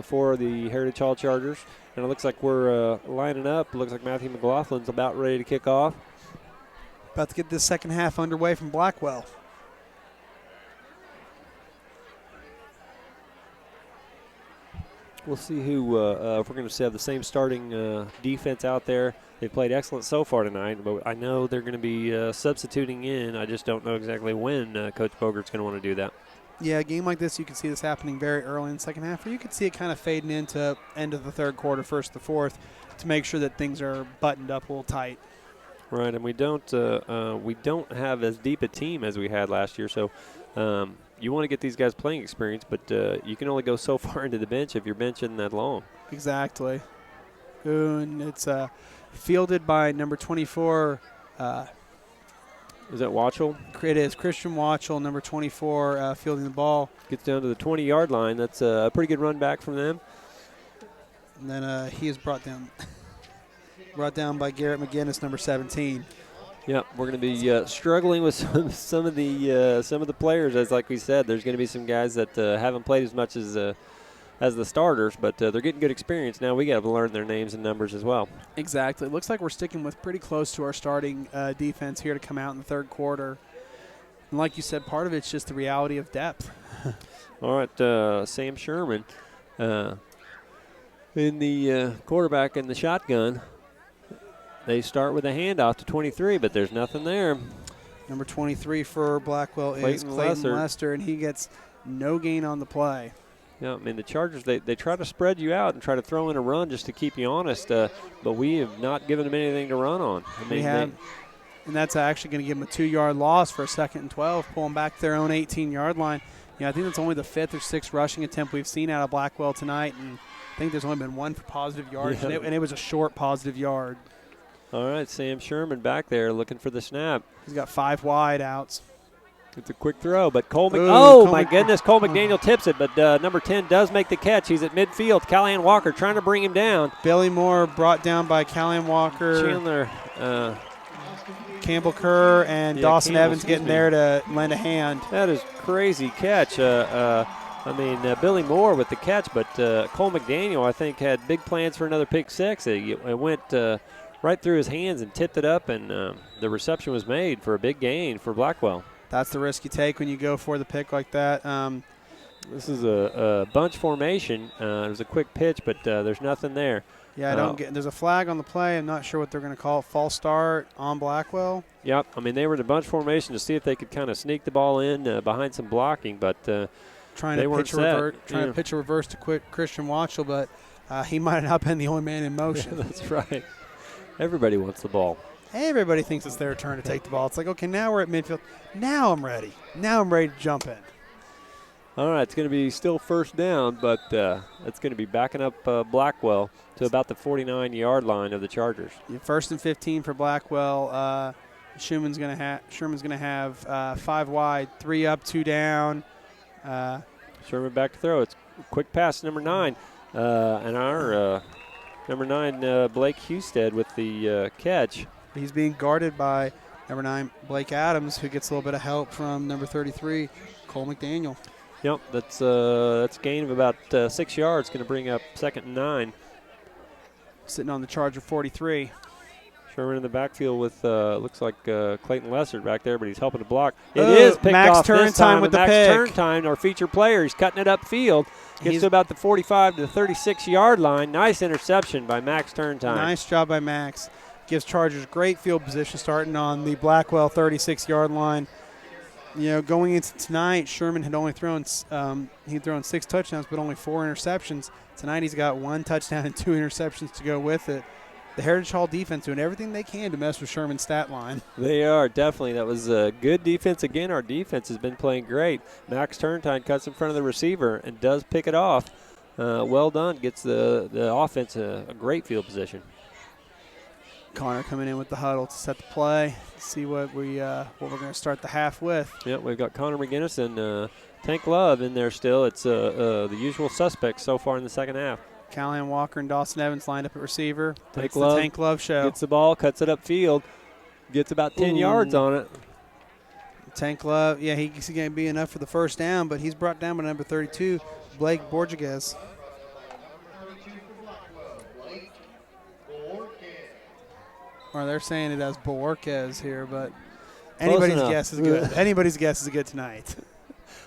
for the Heritage Hall Chargers. And it looks like we're lining up. It looks like Matthew McLaughlin's about ready to kick off. About to get this second half underway from Blackwell. We'll see who, if we're going to have the same starting defense out there. They've played excellent so far tonight, but I know they're going to be substituting in. I just don't know exactly when Coach Bogert's going to want to do that. Yeah, a game like this, you can see this happening very early in the second half, or you could see it kind of fading into end of the third quarter, first to fourth, to make sure that things are buttoned up a little tight. Right, and we don't have as deep a team as we had last year, so you want to get these guys playing experience, but you can only go so far into the bench if you're benching that long. Exactly. And it's fielded by number 24. Is that Watchell? It is Christian Watchell, number 24, fielding the ball. Gets down to the 20-yard line. That's a pretty good run back from them. And then he is brought down by Garrett McGinnis, number 17. Yep, we're going to be struggling with some of the players. As like we said, there's going to be some guys that haven't played as much as the starters, but they're getting good experience. Now we got to learn their names and numbers as well. Exactly. It looks like we're sticking with pretty close to our starting defense here to come out in the third quarter. And like you said, part of it's just the reality of depth. All right, Sam Sherman in the quarterback in the shotgun. They start with a handoff to 23, but there's nothing there. Number 23 for Blackwell is Clayton Lester, and he gets no gain on the play. Yeah, I mean, the Chargers, they try to spread you out and try to throw in a run just to keep you honest, but we have not given them anything to run on. I mean, and that's actually going to give them a 2-yard loss for a 2nd and 12, pulling back their own 18-yard line. I think that's only the 5th or 6th rushing attempt we've seen out of Blackwell tonight, and I think there's only been one for positive yards, and it was a short positive yard. All right, Sam Sherman back there looking for the snap. He's got 5 wide outs. It's a quick throw, but Cole goodness, Cole McDaniel tips it, but number 10 does make the catch. He's at midfield. Callahan Walker trying to bring him down. Billy Moore brought down by Callahan Walker. Chandler. Campbell Kerr and Dawson Evans getting there to lend a hand. That is crazy catch. Billy Moore with the catch, but Cole McDaniel, I think, had big plans for another pick six. It went right through his hands and tipped it up, and the reception was made for a big gain for Blackwell. That's the risk you take when you go for the pick like that. This is a bunch formation. It was a quick pitch, but there's nothing there. Yeah, there's a flag on the play. I'm not sure what they're going to call it. False start on Blackwell. Yep. I mean, they were in a bunch formation to see if they could kind of sneak the ball in behind some blocking, but trying to pitch a reverse to Christian Watchell, but he might have not been the only man in motion. That's right. Everybody wants the ball. Everybody thinks it's their turn to take the ball. It's like, okay, now we're at midfield. Now I'm ready. Now I'm ready to jump in. All right, it's going to be still first down, but it's going to be backing up Blackwell to about the 49-yard line of the Chargers. First and 15 for Blackwell. Sherman's going to have 5 wide, 3 up, 2 down. Sherman back to throw. It's a quick pass, number 9, and our Number 9, Blake Husted with the catch. He's being guarded by number 9, Blake Adams, who gets a little bit of help from number 33, Cole McDaniel. Yep, that's a gain of about 6 yards. Going to bring up 2nd and 9. Sitting on the Charger 43. Sherman in the backfield with looks like Clayton Lessard back there, but he's helping to block. It is picked Max off this time with the Max pick. Turntime, our feature player. He's cutting it upfield. Gets to about the 45 to the 36-yard line. Nice interception by Max Turntime. Nice job by Max. Gives Chargers great field position starting on the Blackwell 36-yard line. You know, going into tonight, Sherman had only thrown 6 touchdowns, but only 4 interceptions. Tonight he's got 1 touchdown and 2 interceptions to go with it. The Heritage Hall defense doing everything they can to mess with Sherman's stat line. They are, definitely. That was a good defense. Again, our defense has been playing great. Max Turntime cuts in front of the receiver and does pick it off. Well done. Gets the offense a great field position. Connor coming in with the huddle to set the play, see what we're going to start the half with. Yep, we've got Connor McGinnis and Tank Love in there still. It's the usual suspects so far in the second half. Callahan Walker and Dawson Evans lined up at receiver. Tank Love, the Tank Love show. Gets the ball, cuts it upfield, gets about 10 yards on it. Tank Love, yeah, he's going to be enough for the first down, but he's brought down by number 32, Blake Borges. Or they're saying it as Borges here, but anybody's guess is good. Anybody's guess is good tonight.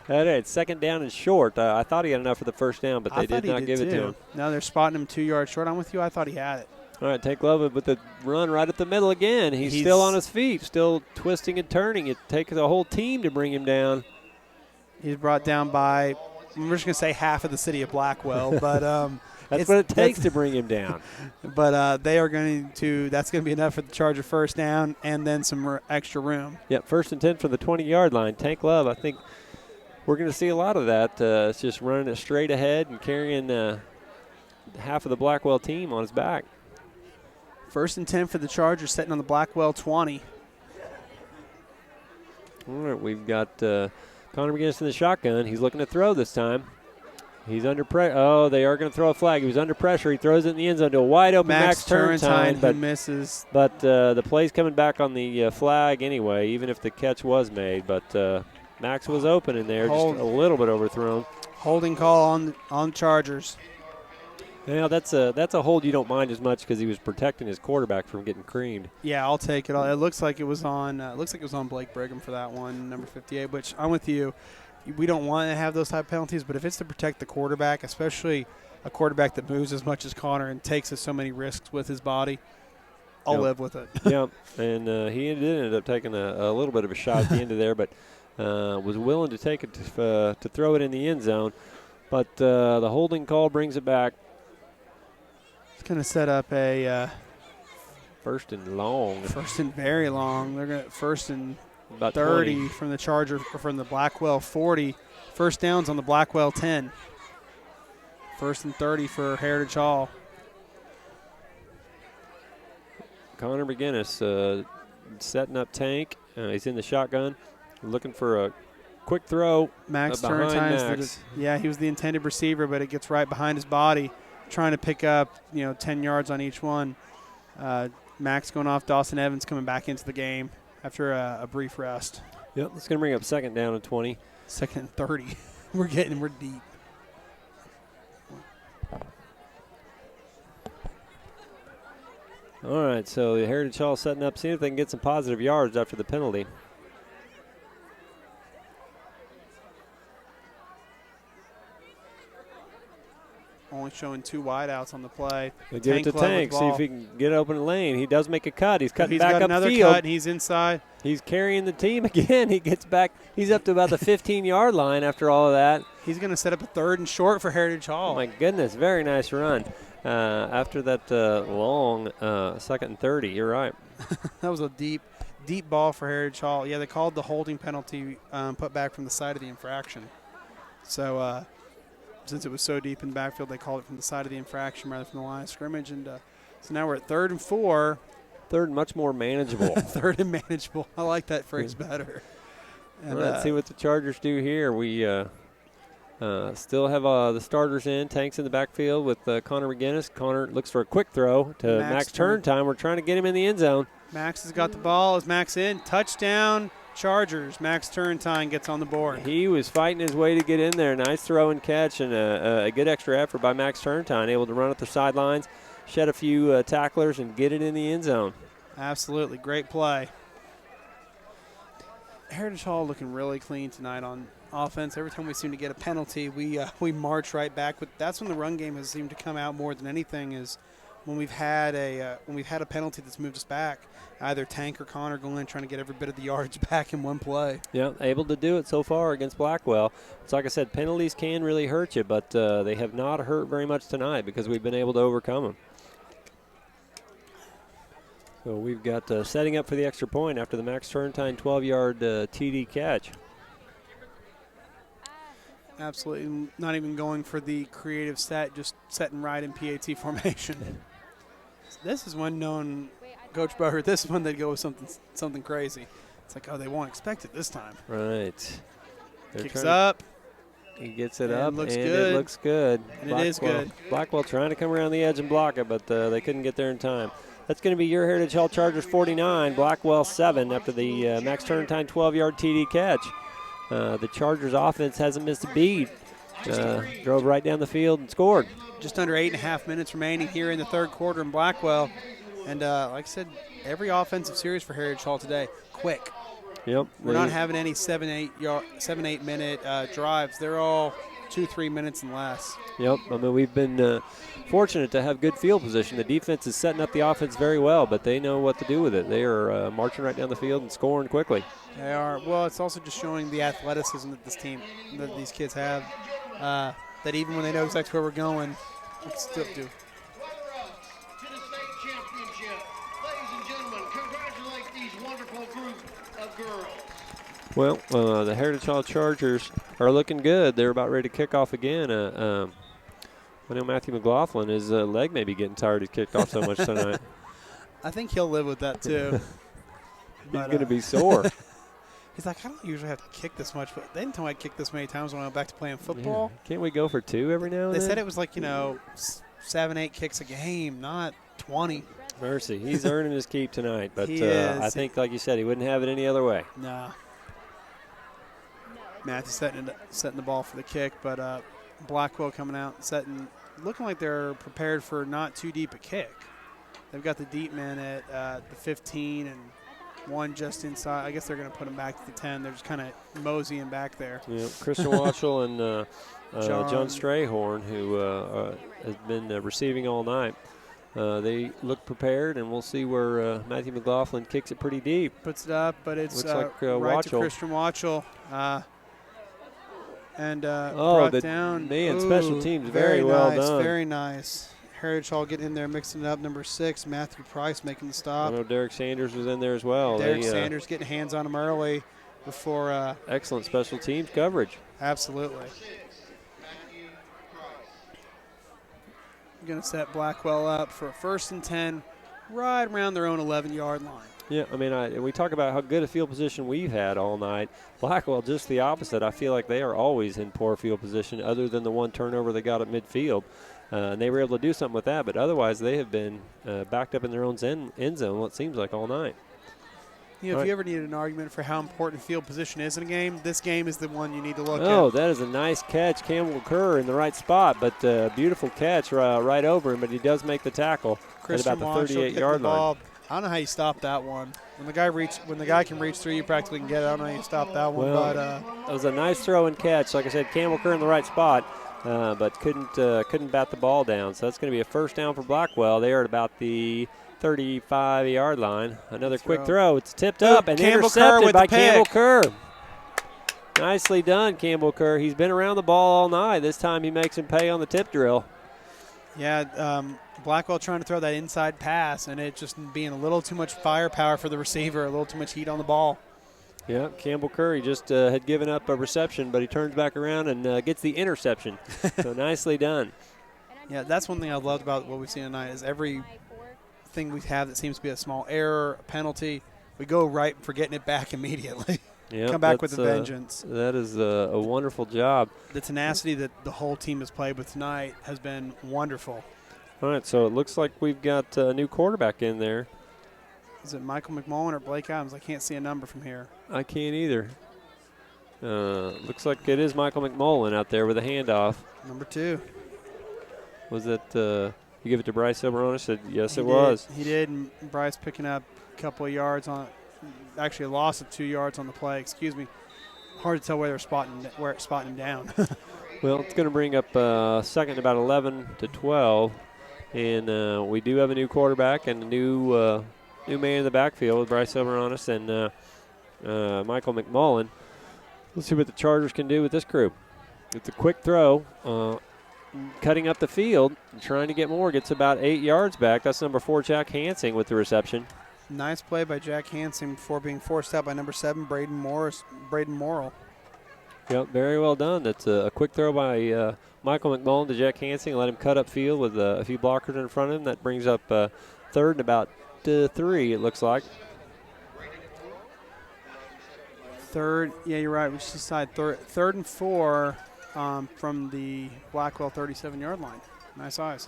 It's 2nd down and short. I thought he had enough for the first down, but they did not give it to him. No, they're spotting him 2 yards short. I'm with you. I thought he had it. All right, Tank Love with the run right at the middle again. He's still on his feet, still twisting and turning. It takes a whole team to bring him down. He's brought down by, I'm just going to say half of the city of Blackwell, but that's what it takes to bring him down. But they are going to, that's going to be enough for the Charger first down and then some extra room. Yep, 1st and 10 from the 20-yard line. Tank Love, I think we're going to see a lot of that. It's just running it straight ahead and carrying half of the Blackwell team on his back. 1st and 10 for the Chargers, sitting on the Blackwell 20. All right, we've got Connor McGinnis in the shotgun. He's looking to throw this time. He's under pressure. Oh, they are going to throw a flag. He was under pressure. He throws it in the end zone to a wide open Max Turntime, but misses. But the play's coming back on the flag anyway, even if the catch was made. But Max was open in there, just a little bit overthrown. Holding call on Chargers. Yeah, that's a hold you don't mind as much because he was protecting his quarterback from getting creamed. Yeah, I'll take it. It looks like it was on. Blake Brigham for that one, number 58. Which I'm with you. We don't want to have those type of penalties, but if it's to protect the quarterback, especially a quarterback that moves as much as Connor and takes so many risks with his body, I'll live with it. Yep, and he did end up taking a little bit of a shot at the end of there, but was willing to take it to throw it in the end zone. But the holding call brings it back. It's going to set up a 1st and long. 1st and very long. They're going to 1st and about 30 20. from the Charger, or from the Blackwell 40. First downs on the Blackwell 10. 1st and 30 for Heritage Hall. Connor McGinnis setting up Tank. He's in the shotgun, looking for a quick throw. Max behind Turntime. Yeah, he was the intended receiver, but it gets right behind his body, trying to pick up 10 yards on each one. Max going off. Dawson Evans coming back into the game after a brief rest. Yep, it's going to bring up 2nd down and 20. 2nd and 30. We're deep. All right, so the Heritage Hall setting up, seeing if they can get some positive yards after the penalty. Only showing 2 wideouts on the play. They give it to Tank, see if he can get open lane. He does make a cut. He's cutting back got up another field. Cut, and he's inside. He's carrying the team again. He gets back. He's up to about the 15-yard line after all of that. He's going to set up a 3rd and short for Heritage Hall. Oh, my goodness. Very nice run. After that long 2nd and 30, you're right. That was a deep ball for Heritage Hall. Yeah, they called the holding penalty put back from the side of the infraction. So since it was so deep in the backfield, they called it from the side of the infraction rather than from the line of scrimmage. And so now we're at 3rd and 4. 3rd, much more manageable. 3rd and manageable. I like that phrase better. And let's see what the Chargers do here. Still have the starters in. Tanks in the backfield with Connor McGinnis. Connor looks for a quick throw to Max Turntime. We're trying to get him in the end zone. Max has got the ball. Is Max in? Touchdown, Chargers. Max Turntime gets on the board. He was fighting his way to get in there. Nice throw and catch, and a good extra effort by Max Turntime, able to run up the sidelines, shed a few tacklers, and get it in the end zone. Absolutely. Great play. Heritage Hall looking really clean tonight on offense. Every time we seem to get a penalty, we march right back. But that's when the run game has seemed to come out more than anything, is when we've had a penalty that's moved us back. Either Tank or Connor going in trying to get every bit of the yardage back in one play. Yeah, able to do it so far against Blackwell. It's like I said, penalties can really hurt you, but they have not hurt very much tonight because we've been able to overcome them. So we've got setting up for the extra point after the Max Turntime 12-yard TD catch. Absolutely, not even going for the creative set, just setting right in PAT formation. This is when known Coach Boger, this is when they'd go with something crazy. It's like, oh, they won't expect it this time. Right. Kicks up. He gets it up, looks and good. it looks good. And it is good. Blackwell trying to come around the edge and block it, but they couldn't get there in time. That's going to be your Heritage Hall Chargers 49, Blackwell 7 after the Max Turntime 12-yard TD catch. The Chargers offense hasn't missed a beat. Drove right down the field and scored. Just under 8.5 minutes remaining here in the third quarter in Blackwell. And like I said, every offensive series for Heritage Hall today, quick. Yep. We're not having any 7-8 minute drives. They're all 2-3 minutes and less. Yep. I mean, we've been fortunate to have good field position. The defense is setting up the offense very well, but they know what to do with it. They are marching right down the field and scoring quickly. They are. Well, it's also just showing the athleticism that these kids have, that even when they know exactly where we're going, we can still do. Well, the Heritage Hall Chargers are looking good. They're about ready to kick off again. I know Matthew McLaughlin, his leg may be getting tired. He's kicked off so much tonight. I think he'll live with that, too. He's going to be sore. He's like, I don't usually have to kick this much, but they didn't tell me I'd kick this many times when I went back to playing football. Yeah. Can't we go for 2 every now and then? They said it was like, 7-8 kicks a game, not 20. Mercy. He's earning his keep tonight, but I think, like you said, he wouldn't have it any other way. Nah. Matthew setting the ball for the kick, but Blackwell coming out and looking like they're prepared for not too deep a kick. They've got the deep man at the 15 and one just inside. I guess they're going to put him back to the 10. They're just kind of moseying back there. Yeah, Christian Watchell and John Strayhorn, who has been receiving all night. They look prepared, and we'll see where Matthew McLaughlin kicks it pretty deep. Puts it up, but it's like, right to Christian Watchell. Brought down. Man, special teams, very well done. Very nice. Heritage Hall getting in there, mixing it up. Number 6, Matthew Price making the stop. I know Derek Sanders was in there as well. Derek Sanders getting hands on him early before. Excellent special teams coverage. Absolutely. Going to set Blackwell up for a 1st and 10 right around their own 11-yard line. Yeah, I mean, we talk about how good a field position we've had all night. Blackwell, just the opposite. I feel like they are always in poor field position other than the one turnover they got at midfield. And they were able to do something with that, but otherwise they have been backed up in their own end zone, what seems like, all night. If you ever need an argument for how important field position is in a game, this game is the one you need to look at. Oh, that is a nice catch. Campbell Kerr in the right spot, but beautiful catch right over him, but he does make the tackle at about the 38-yard line. I don't know how you stop that one. When the guy can reach through, you practically can get it. I don't know how you stop that one. Well, but it was a nice throw and catch. Like I said, Campbell Kerr in the right spot, but couldn't bat the ball down. So that's going to be a 1st down for Blackwell. They are at about the 35-yard line. Another quick throw. It's tipped up and intercepted by Campbell Kerr. Nicely done, Campbell Kerr. He's been around the ball all night. This time he makes him pay on the tip drill. Yeah, Blackwell trying to throw that inside pass, and it just being a little too much firepower for the receiver, a little too much heat on the ball. Yeah, Campbell Kerr, he just had given up a reception, but he turns back around and gets the interception. So nicely done. Yeah, that's one thing I loved about what we've seen tonight is every thing we have that seems to be a small error, a penalty, we go right for getting it back immediately. Yep, come back with a vengeance. That is a wonderful job. The tenacity that the whole team has played with tonight has been wonderful. All right, so it looks like we've got a new quarterback in there. Is it Michael McMullen or Blake Adams? I can't see a number from here. I can't either. Looks like it is Michael McMullen out there with a handoff. Number 2. Was it you give it to Bryce Silverona? Said yes, it He was. did. He did, and Bryce picking up a couple of yards on, actually a loss of 2 yards on the play. Excuse me. Hard to tell where they're spotting him down. Well, it's going to bring up second about 11 to 12, and we do have a new quarterback and a new man in the backfield with Bryce Silveronis and Michael McMullen. Let's see what the Chargers can do with this group. It's a quick throw, cutting up the field, and trying to get more. Gets about 8 yards back. That's number 4, Jack Hansing, with the reception. Nice play by Jack Hansing before being forced out by number 7, Braden Morrill. Yep, very well done. That's a quick throw by Michael McMullen to Jack Hansing. Let him cut up field with a few blockers in front of him. That brings up third and about 3, it looks like. Third, yeah, you're right. We should decide third and 4 from the Blackwell 37-yard line. Nice eyes.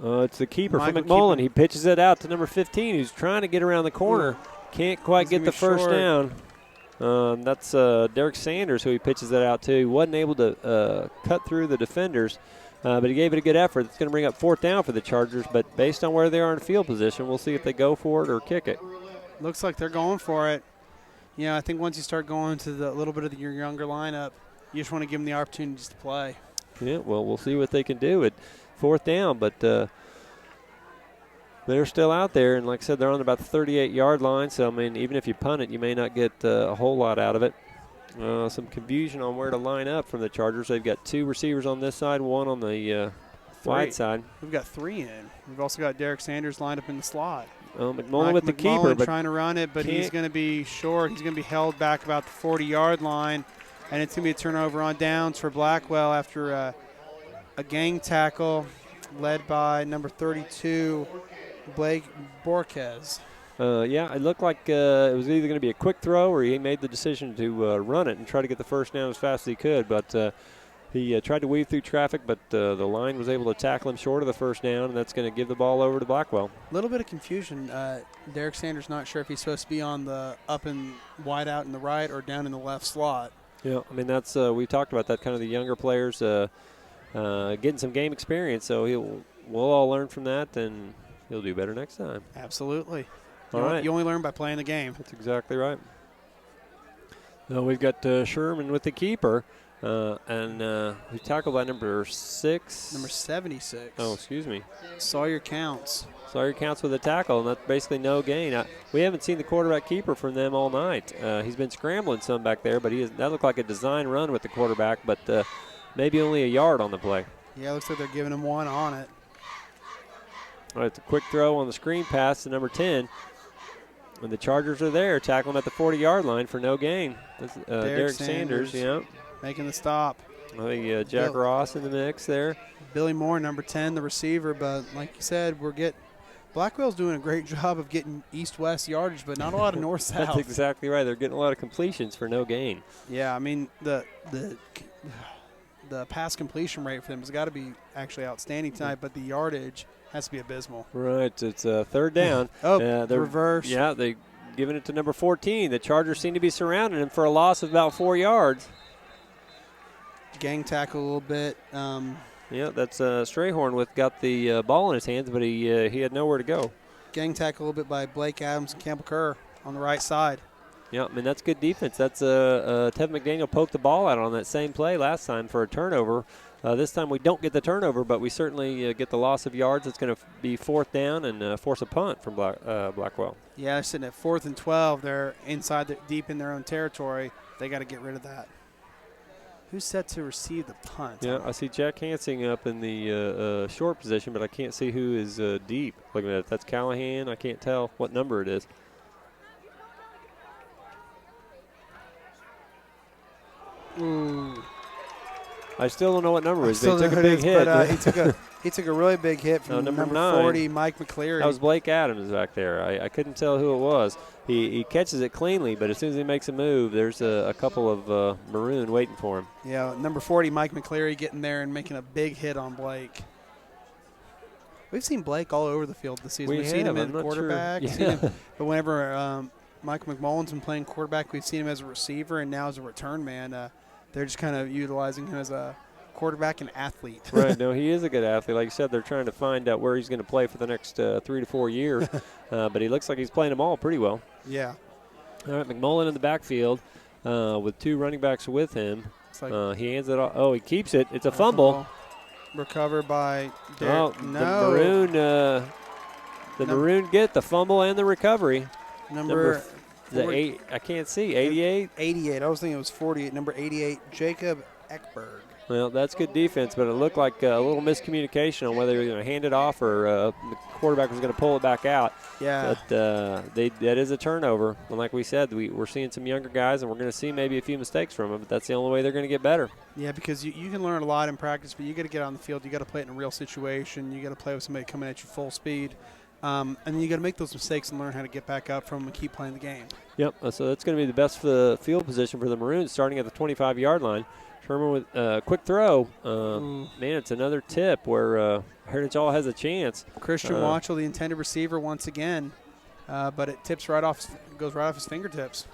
It's the keeper Michael from McMullen. Keeper. He pitches it out to number 15, who's trying to get around the corner. Can't quite He's get gonna the be first short. down. That's Derek Sanders who he pitches it out to. He wasn't able to cut through the defenders, but he gave it a good effort. It's going to bring up 4th down for the Chargers, but based on where they are in field position, we'll see if they go for it or kick it. Looks like they're going for it. Yeah, I think once you start going to the little bit of your younger lineup, you just want to give them the opportunities to play. Yeah, well, we'll see what they can do at 4th down, but they're still out there, and like I said, they're on about the 38-yard line, so, I mean, even if you punt it, you may not get a whole lot out of it. Some confusion on where to line up from the Chargers. They've got 2 receivers on this side, 1 on the wide side. We've got 3 in. We've also got Derek Sanders lined up in the slot. McMullen with the keeper, but trying to run it, but he's going to be short. He's going to be held back about the 40-yard line, and it's going to be a turnover on downs for Blackwell after a gang tackle led by number 32, Blake Borquez. Yeah, it looked like it was either going to be a quick throw or he made the decision to run it and try to get the first down as fast as he could, but he tried to weave through traffic, but the line was able to tackle him short of the first down, and that's going to give the ball over to Blackwell. A little bit of confusion. Derek Sanders not sure if he's supposed to be on the up and wide out in the right or down in the left slot. Yeah, I mean, that's we talked about that, kind of the younger players getting some game experience, so we'll all learn from that, and he'll do better next time. Absolutely. All right. You only learn by playing the game. That's exactly right. Now we've got Sherman with the keeper. And we tackled by number 6. Number 76. Oh, excuse me. Sawyer Counts. Sawyer Counts with a tackle, and that's basically no gain. We haven't seen the quarterback keeper from them all night. He's been scrambling some back there, but that looked like a design run with the quarterback, but maybe only a yard on the play. Yeah, it looks like they're giving him 1 on it. All right, it's a quick throw on the screen pass to number 10. And the Chargers are there, tackling at the 40-yard line for no gain. That's, Derek Sanders, yeah. Making the stop. I think Jack Ross in the mix there. Billy Moore, number 10, the receiver. But like you said, Blackwell's doing a great job of getting east-west yardage, but not a lot of north-south. That's exactly right. They're getting a lot of completions for no gain. Yeah, I mean, the pass completion rate for them has got to be actually outstanding tonight, but the yardage has to be abysmal. Right. It's 3rd down. They're reverse. Yeah, they're giving it to number 14. The Chargers seem to be surrounding him for a loss of about 4 yards. Gang tackle a little bit. Yeah, that's Strayhorn got the ball in his hands, but he had nowhere to go. Gang tackle a little bit by Blake Adams and Campbell Kerr on the right side. Yeah, I mean, that's good defense. That's Tevin McDaniel poked the ball out on that same play last time for a turnover. This time we don't get the turnover, but we certainly get the loss of yards. It's going to be 4th down and force a punt from Blackwell. Yeah, they're sitting at 4th and 12. They're inside, deep in their own territory. They got to get rid of that. Who's set to receive the punt? Yeah, I see Jack Hansing up in the short position, but I can't see who is deep. Looking at it, that's Callahan. I can't tell what number it is. Ooh. I still don't know what number it is. They took a big hit. But he took a He took a really big hit from number number 9. 40, Mike McCleary. That was Blake Adams back there. I couldn't tell who it was. He catches it cleanly, but as soon as he makes a move, there's a couple of maroon waiting for him. Yeah, number 40, Mike McCleary, getting there and making a big hit on Blake. We've seen Blake all over the field this season. We've seen him in quarterback. Sure. Seen him, but whenever Mike McMullen's been playing quarterback, we've seen him as a receiver and now as a return man. They're just kind of utilizing him as a quarterback and athlete. Right. No, he is a good athlete. Like you said, they're trying to find out where he's going to play for the next 3 to 4 years. But he looks like he's playing them all pretty well. Yeah. All right, McMullen in the backfield with 2 running backs with him. He hands it off. Oh, he keeps it. It's a fumble. Recovered by Derek. The Maroon get the fumble and the recovery. Number the 8, I can't see, 88? 88. I was thinking it was 48. Number 88, Jacob Ekberg. Well, that's good defense, but it looked like a little miscommunication on whether he was going to hand it off or the quarterback was going to pull it back out. Yeah. But that is a turnover. And like we said, we're seeing some younger guys, and we're going to see maybe a few mistakes from them, but that's the only way they're going to get better. Yeah, because you can learn a lot in practice, but you got to get on the field. You got to play it in a real situation. You got to play with somebody coming at you full speed. And then you got to make those mistakes and learn how to get back up from them and keep playing the game. Yep, so that's going to be the best field position for the Maroons, starting at the 25-yard line. Sherman with a quick throw. Man, it's another tip where Heritage Hall has a chance. Christian Watchell, the intended receiver, once again, but it goes right off his fingertips.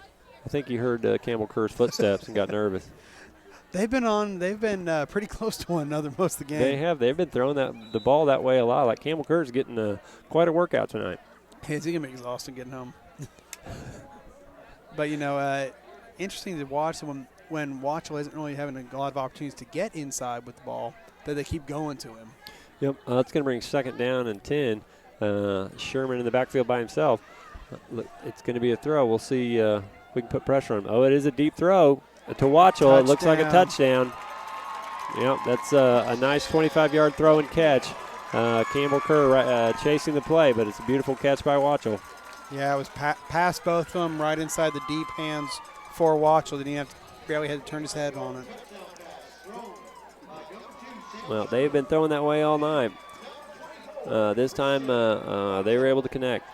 I think he heard Campbell Kerr's footsteps and got nervous. They've been pretty close to one another most of the game. They have. They've been throwing the ball that way a lot. Like Campbell Kerr's getting quite a workout tonight. Hey, is he gonna be exhausted getting home? But interesting to watch when Watchell isn't really having a lot of opportunities to get inside with the ball, that they keep going to him. Yep, that's going to bring 2nd down and 10. Sherman in the backfield by himself. It's going to be a throw. We'll see if we can put pressure on him. Oh, it is a deep throw to Watchell. Touchdown. It looks like a touchdown. Yep, that's a nice 25-yard throw and catch. Campbell Kerr chasing the play, but it's a beautiful catch by Watchell. Yeah, it was past both of them right inside the deep hands for Watchell. Barely had to turn his head on it. Well, they've been throwing that way all night. This time they were able to connect.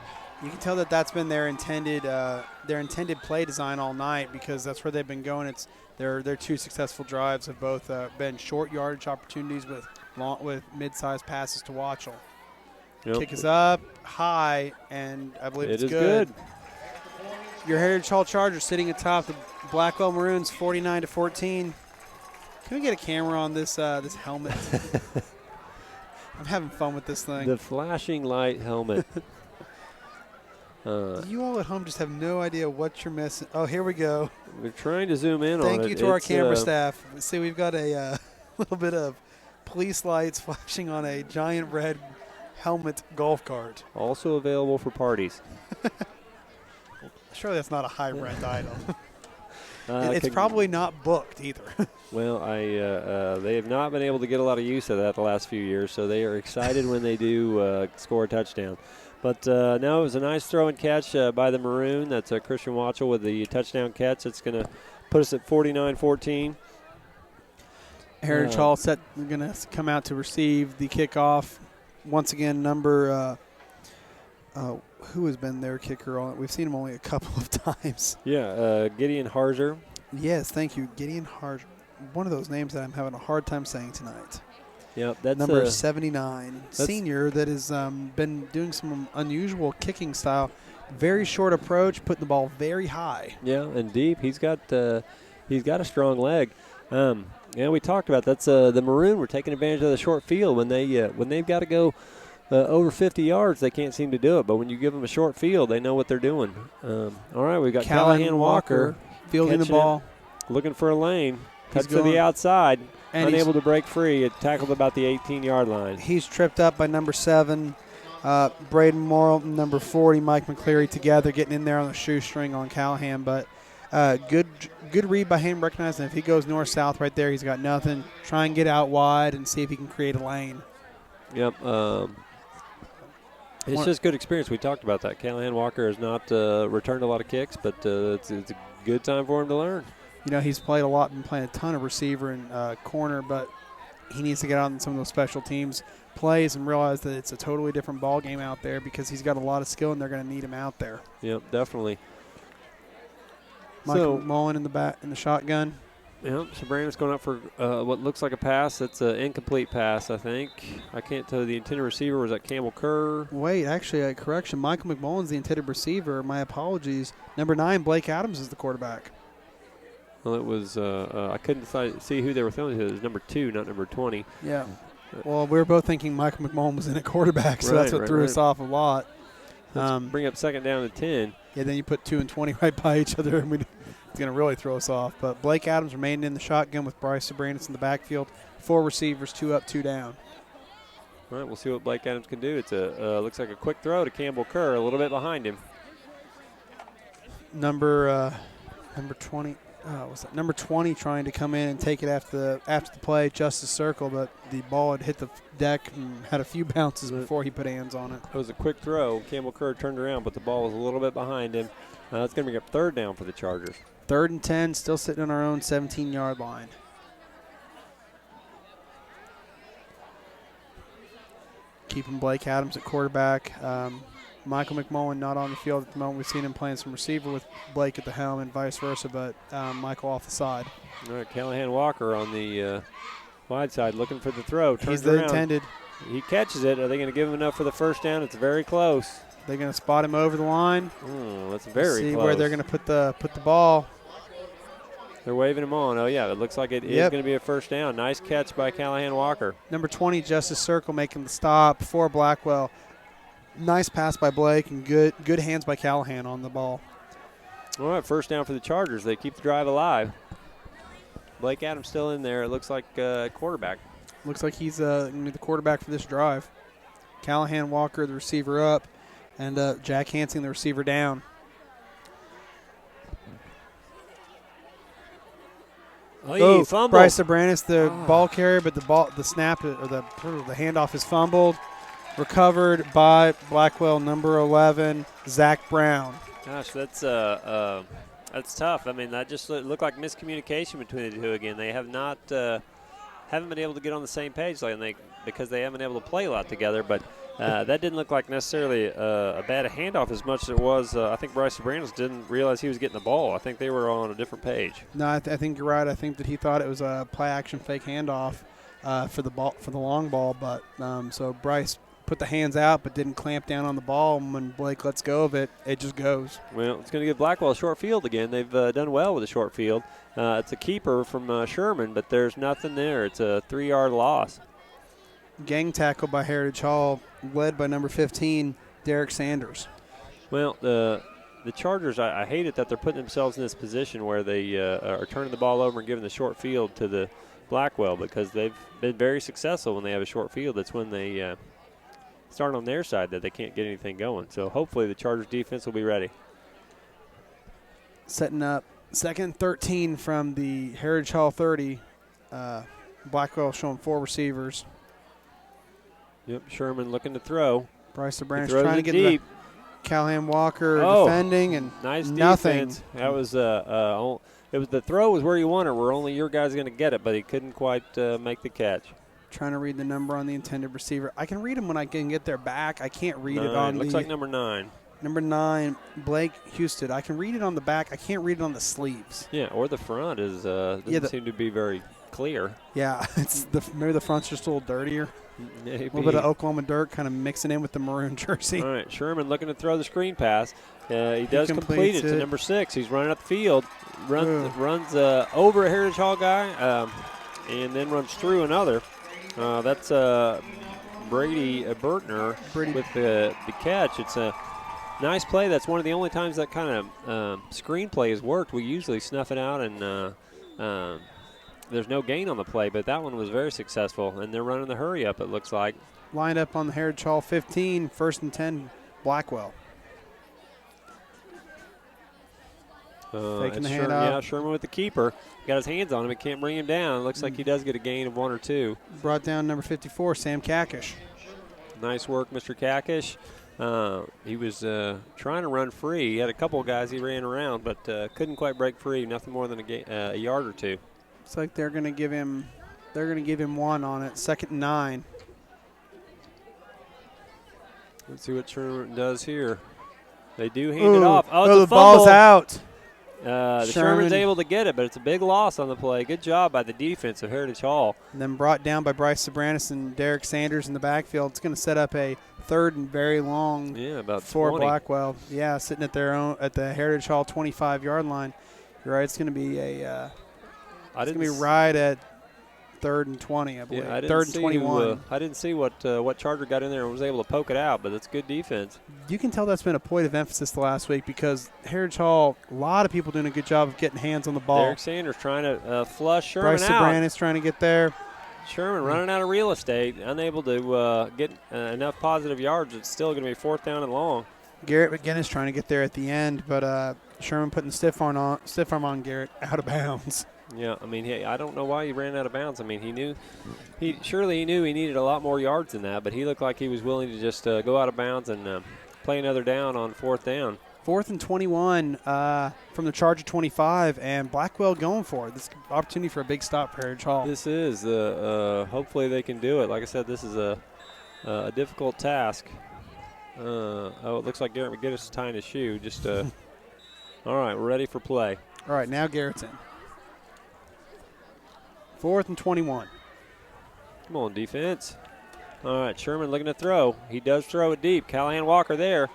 You can tell that that's been their intended play design all night, because that's where they've been going. It's their 2 successful drives have both been short yardage opportunities with mid-sized passes to Watchell. Yep. Kick is up high, and I believe it's good. Your Heritage Hall Chargers sitting atop the Blackwell Maroons, 49-14. Can we get a camera on this helmet? I'm having fun with this thing. The flashing light helmet. You all at home just have no idea what you're missing. Oh, here we go. We're trying to zoom in on it. Thank you to our camera staff. See, we've got a little bit of police lights flashing on a giant red helmet golf cart. Also available for parties. Surely that's not a high rent item. It's probably not booked either. Well, they have not been able to get a lot of use of that the last few years, so they are excited when they do score a touchdown. But no, it was a nice throw and catch by the Maroon. That's Christian Watchell with the touchdown catch. It's going to put us at 49-14. Heritage Hall going to come out to receive the kickoff. Once again, who has been their kicker? We've seen him only a couple of times. Yeah, Gideon Harzer. Yes, thank you. Gideon Harzer. One of those names that I'm having a hard time saying tonight. Yep, that's number 79, senior, that has been doing some unusual kicking style. Very short approach, putting the ball very high. Yeah, and deep. He's got a strong leg. Yeah, we talked about that's the Maroon were taking advantage of the short field when they've got to go over 50 yards. They can't seem to do it, but when you give them a short field, they know what they're doing. All right, we've got Callahan Walker fielding the ball, looking for a lane. Cuts to the outside, and unable to break free. It tackled about the 18-yard line. He's tripped up by number 7, Braden Morrill, number 40, Mike McCleary, together getting in there on the shoestring on Callahan. But good read by him, recognizing if he goes north-south right there, he's got nothing. Try and get out wide and see if he can create a lane. Yep. It's just good experience. We talked about that. Callahan Walker has not returned a lot of kicks, but it's a good time for him to learn. He's played a lot, been playing a ton of receiver and corner, but he needs to get on some of those special teams plays and realize that it's a totally different ball game out there because he's got a lot of skill and they're going to need him out there. Yep, definitely. Michael Mullen in the shotgun. Yep, so Brandon's going up for what looks like a pass. That's an incomplete pass, I think. I can't tell the intended receiver. Was that Campbell Kerr? Wait, actually, a correction. Michael McMullen's the intended receiver. My apologies. Number 9, Blake Adams is the quarterback. Well, it was I couldn't see who they were throwing to. It was number 2, not number 20. Yeah. Well, we were both thinking Michael McMullen was in a quarterback, so that's what threw us off a lot. Let's bring up second down to 10. Yeah, then you put 2 and 20 right by each other, and it's going to really throw us off. But Blake Adams remained in the shotgun with Bryce Sabranis in the backfield. 4 receivers, 2 up, 2 down. All right, we'll see what Blake Adams can do. It's looks like a quick throw to Campbell Kerr, a little bit behind him. Number 20. Number 20 trying to come in and take it after the play, Justice Circle, but the ball had hit the deck and had a few bounces before he put hands on it. It was a quick throw. Campbell Kerr turned around, but the ball was a little bit behind him. It's going to bring up third down for the Chargers. 3rd and 10, still sitting on our own 17-yard line. Keeping Blake Adams at quarterback. Michael McMullen not on the field at the moment. We've seen him playing some receiver with Blake at the helm and vice versa, but Michael off the side. All right, Callahan Walker on the wide side looking for the throw. He's the intended. He catches it. Are they going to give him enough for the first down? It's very close. They're going to spot him over the line. That's very see close. Where they're going to put the ball. They're waving him on. Oh, yeah, it looks like it is going to be a first down. Nice catch by Callahan Walker. Number 20, Justice Circle, making the stop for Blackwell. Nice pass by Blake and good hands by Callahan on the ball. All right, first down for the Chargers. They keep the drive alive. Blake Adams still in there. It looks like quarterback. Looks like he's the quarterback for this drive. Callahan Walker, the receiver up, and Jack Hansing, the receiver down. Fumble. Bryce Sabranis, the ball carrier, but the snap or the handoff is fumbled. Recovered by Blackwell, number 11, Zach Brown. Gosh, that's tough. I mean, that just looked like miscommunication between the two again. They have not haven't been able to get on the same page because they haven't been able to play a lot together. But that didn't look like necessarily a bad handoff as much as it was. I think Bryce Sabranis didn't realize he was getting the ball. I think they were on a different page. No, I think you're right. I think that he thought it was a play action fake handoff for the long ball. But so Bryce put the hands out but didn't clamp down on the ball, and when Blake lets go of it, it just goes. Well, it's going to give Blackwell a short field again. They've done well with a short field. It's a keeper from Sherman, but there's nothing there. It's a 3-yard loss. Gang tackle by Heritage Hall, led by number 15, Derek Sanders. Well, the Chargers, I hate it that they're putting themselves in this position where they are turning the ball over and giving the short field to the Blackwell, because they've been very successful when they have a short field. That's when they start on their side that they can't get anything going. So hopefully the Chargers defense will be ready. Setting up 2nd and 13 from the Heritage Hall 30. Blackwell showing 4 receivers. Yep, Sherman looking to throw. Bryce Sabranis trying to get deep. Callahan Walker defending and nice nothing. Defense. That was it was the throw was where you want it, where only your guy's going to get it, but he couldn't quite make the catch. Trying to read the number on the intended receiver. I can read them when I can get their back. I can't read it 9. on Looks like number 9. Number 9, Blake Houston. I can read it on the back. I can't read it on the sleeves. Yeah, or the front is doesn't seem to be very clear. Yeah, it's maybe the front's just a little dirtier. Maybe. A little bit of Oklahoma dirt kind of mixing in with the maroon jersey. All right, Sherman looking to throw the screen pass. He does complete it to number 6. He's running up the field, runs over a Heritage Hall guy, and then runs through another. That's Brady Bertner with the catch. It's a nice play. That's one of the only times that kind of screenplay has worked. We usually snuff it out and there's no gain on the play, but that one was very successful, and they're running the hurry up, it looks like. Lined up on the Heritage Hall 15, 1st and 10, Blackwell. Taking the hand out. Yeah, Sherman with the keeper. Got his hands on him. He can't bring him down. Looks like he does get a gain of 1 or 2. Brought down number 54, Sam Kakish. Nice work, Mr. Kakish. He was trying to run free. He had a couple of guys he ran around, but couldn't quite break free. Nothing more than a yard or 2. Looks like they're going to give him They're going to give him 1 on it. 2nd and 9. Let's see what Sherman does here. They do hand it off. Oh, it's the a fumble. ball's out. Sherman's able to get it, but it's a big loss on the play. Good job by the defense of Heritage Hall. And then brought down by Bryce Sobranis and Derek Sanders in the backfield. It's going to set up a 3rd and very long about for 20. Blackwell. Yeah, sitting at their own at the Heritage Hall 25-yard line. You're right. It's going to be a. It's going to be right at 3rd and 20, I believe. Yeah, 3rd and 21. I didn't see what Charger got in there and was able to poke it out, but it's good defense. You can tell that's been a point of emphasis the last week because Heritage Hall, a lot of people doing a good job of getting hands on the ball. Derek Sanders trying to flush Sherman Bryce out. Sobranis trying to get there. Sherman running out of real estate, unable to get enough positive yards. It's still going to be 4th down and long. Garrett McGinnis trying to get there at the end, but Sherman putting the stiff arm on Garrett out of bounds. Yeah, I mean, I don't know why he ran out of bounds. I mean, he knew he needed a lot more yards than that, but he looked like he was willing to just go out of bounds and play another down on 4th down. 4th and 21 from the Charger 25, and Blackwell going for it. This opportunity for a big stop for Heritage Hall. This is hopefully they can do it. Like I said, this is a difficult task. It looks like Garrett McGinnis is tying his shoe. Just all right, we're ready for play. All right, now Garrett's in. 4th and 21. Come on, defense. All right, Sherman looking to throw. He does throw it deep. Callahan Walker there.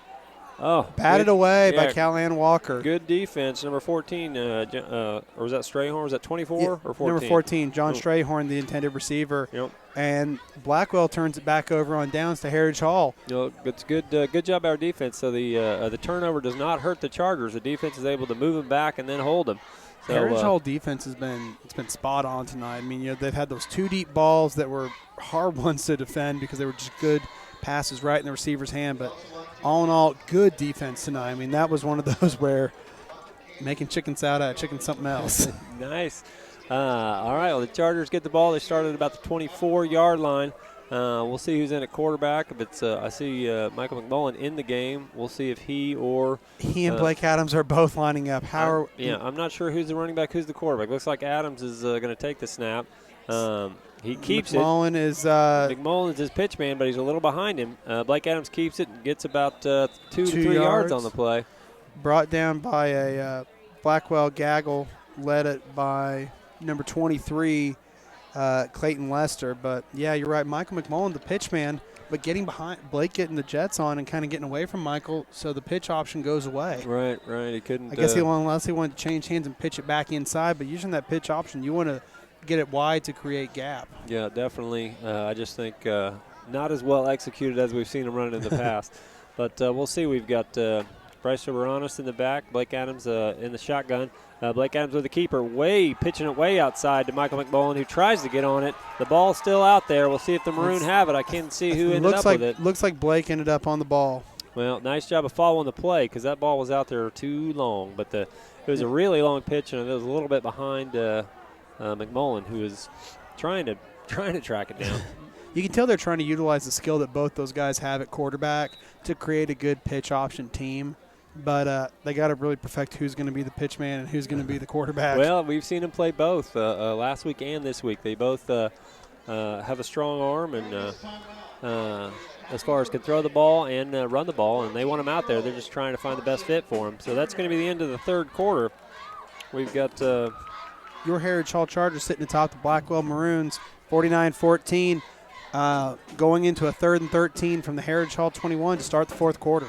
Oh, batted away by Callahan Walker. Good defense, number 14. Or was that Strayhorn? Was that 24 or 14? Number 14, John Strayhorn, the intended receiver. Yep. And Blackwell turns it back over on downs to Heritage Hall. It's good job by our defense. So the turnover does not hurt the Chargers. The defense is able to move them back and then hold them. So, Heritage Hall defense has been spot on tonight. I mean, they've had those 2 deep balls that were hard ones to defend because they were just good passes right in the receiver's hand. But all in all, good defense tonight. I mean, that was one of those where making chicken salad out of chicken something else. Nice. All right, well, the Chargers get the ball. They started at about the 24-yard line. We'll see who's in at quarterback. But I see Michael McMullen in the game. We'll see if he and Blake Adams are both lining up. I'm not sure who's the running back, who's the quarterback. Looks like Adams is going to take the snap. He keeps McMullen it. McMullen is his pitch man, but he's a little behind him. Blake Adams keeps it and gets about 2 to 3 yards on the play. Brought down by a Blackwell gaggle, led it by number 23, Clayton Lester. But, yeah, you're right. Michael McMullen, the pitch man, but getting behind Blake, getting the jets on and kind of getting away from Michael, so the pitch option goes away. Right. He couldn't. I guess unless he wanted to change hands and pitch it back inside, but using that pitch option, you want to get it wide to create gap. Yeah, definitely. I just think not as well executed as we've seen him run in the past. But we'll see. We've got Bryce Soberanis in the back, Blake Adams in the shotgun. Blake Adams with the keeper, pitching it way outside to Michael McMullen, who tries to get on it. The ball's still out there. We'll see if the Maroon have it. I can't see who ended up with it. Looks like Blake ended up on the ball. Well, nice job of following the play because that ball was out there too long. But it was a really long pitch, and it was a little bit behind McMullen, who was trying to track it down. You can tell they're trying to utilize the skill that both those guys have at quarterback to create a good pitch option team. But they got to really perfect who's going to be the pitch man and who's going to be the quarterback. Well, we've seen them play both last week and this week. They both have a strong arm and as far as can throw the ball and run the ball, and they want them out there. They're just trying to find the best fit for them. So that's going to be the end of the 3rd quarter. We've got your Heritage Hall Chargers sitting atop the Blackwell Maroons, 49-14, going into a 3rd and 13 from the Heritage Hall 21 to start the 4th quarter.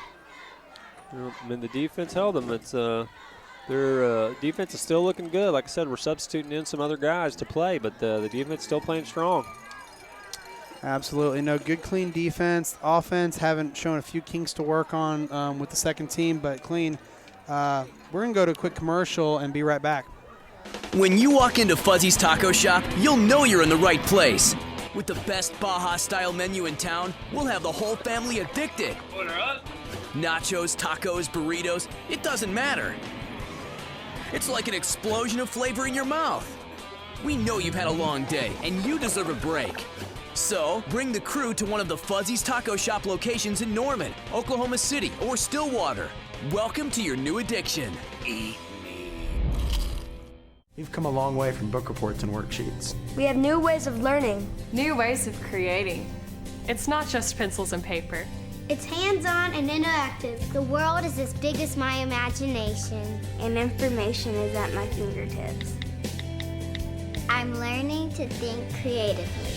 I mean, the defense held them. It's their defense is still looking good. Like I said, we're substituting in some other guys to play, but the defense still playing strong. Absolutely. No, good, clean defense. Offense haven't shown a few kinks to work on with the second team, but clean. We're going to go to a quick commercial and be right back. When you walk into Fuzzy's Taco Shop, you'll know you're in the right place. With the best Baja-style menu in town, we'll have the whole family addicted. Order up. Nachos, tacos, burritos, it doesn't matter. It's like an explosion of flavor in your mouth. We know you've had a long day, and you deserve a break. So, bring the crew to one of the Fuzzy's Taco Shop locations in Norman, Oklahoma City, or Stillwater. Welcome to your new addiction. Eat me. You've come a long way from book reports and worksheets. We have new ways of learning. New ways of creating. It's not just pencils and paper. It's hands-on and interactive. The world is as big as my imagination. And information is at my fingertips. I'm learning to think creatively.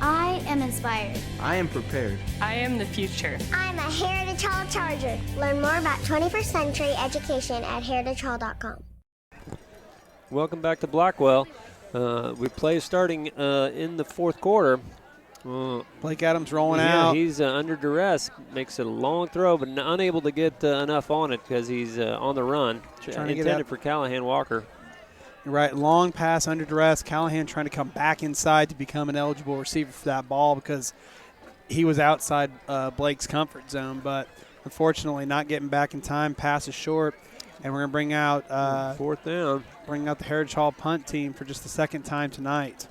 I am inspired. I am prepared. I am the future. I'm a Heritage Hall Charger. Learn more about 21st century education at heritagehall.com. Welcome back to Blackwell. We play starting in the fourth quarter. Blake Adams rolling out. He's under duress, makes a long throw, but unable to get enough on it because he's on the run. Intended for Callahan Walker. You're right, long pass under duress. Callahan trying to come back inside to become an eligible receiver for that ball because he was outside Blake's comfort zone, but unfortunately not getting back in time. Pass is short, and we're going to bring out fourth down. Bring out the Heritage Hall punt team for just the second time tonight.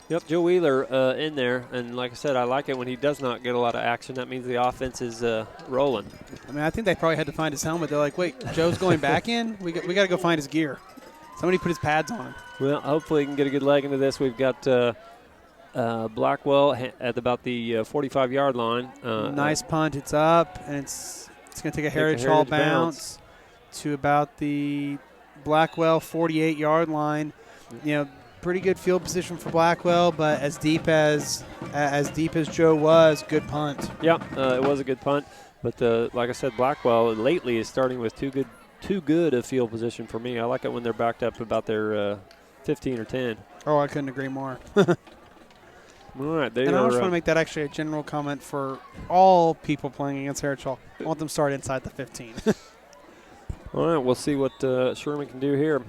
Yep, Joe Wheeler in there, and like I said, I like it when he does not get a lot of action. That means the offense is rolling. I mean, I think they probably had to find his helmet. They're like, wait, Joe's going back in? We got to go find his gear. Somebody put his pads on him. Well, hopefully he can get a good leg into this. We've got Blackwell at about the 45-yard line. Nice punt. It's up, and it's going to take a Heritage Hall bounce to about the Blackwell 48-yard line. You know, pretty good field position for Blackwell, but as deep as Joe was, good punt. Yeah, it was a good punt. But like I said, Blackwell lately is starting with too good a field position for me. I like it when they're backed up about their 15 or 10. Oh, I couldn't agree more. All right, and I just want to make that actually a general comment for all people playing against Heritage Hall. I want them to start inside the 15. All right, we'll see what Sherman can do here.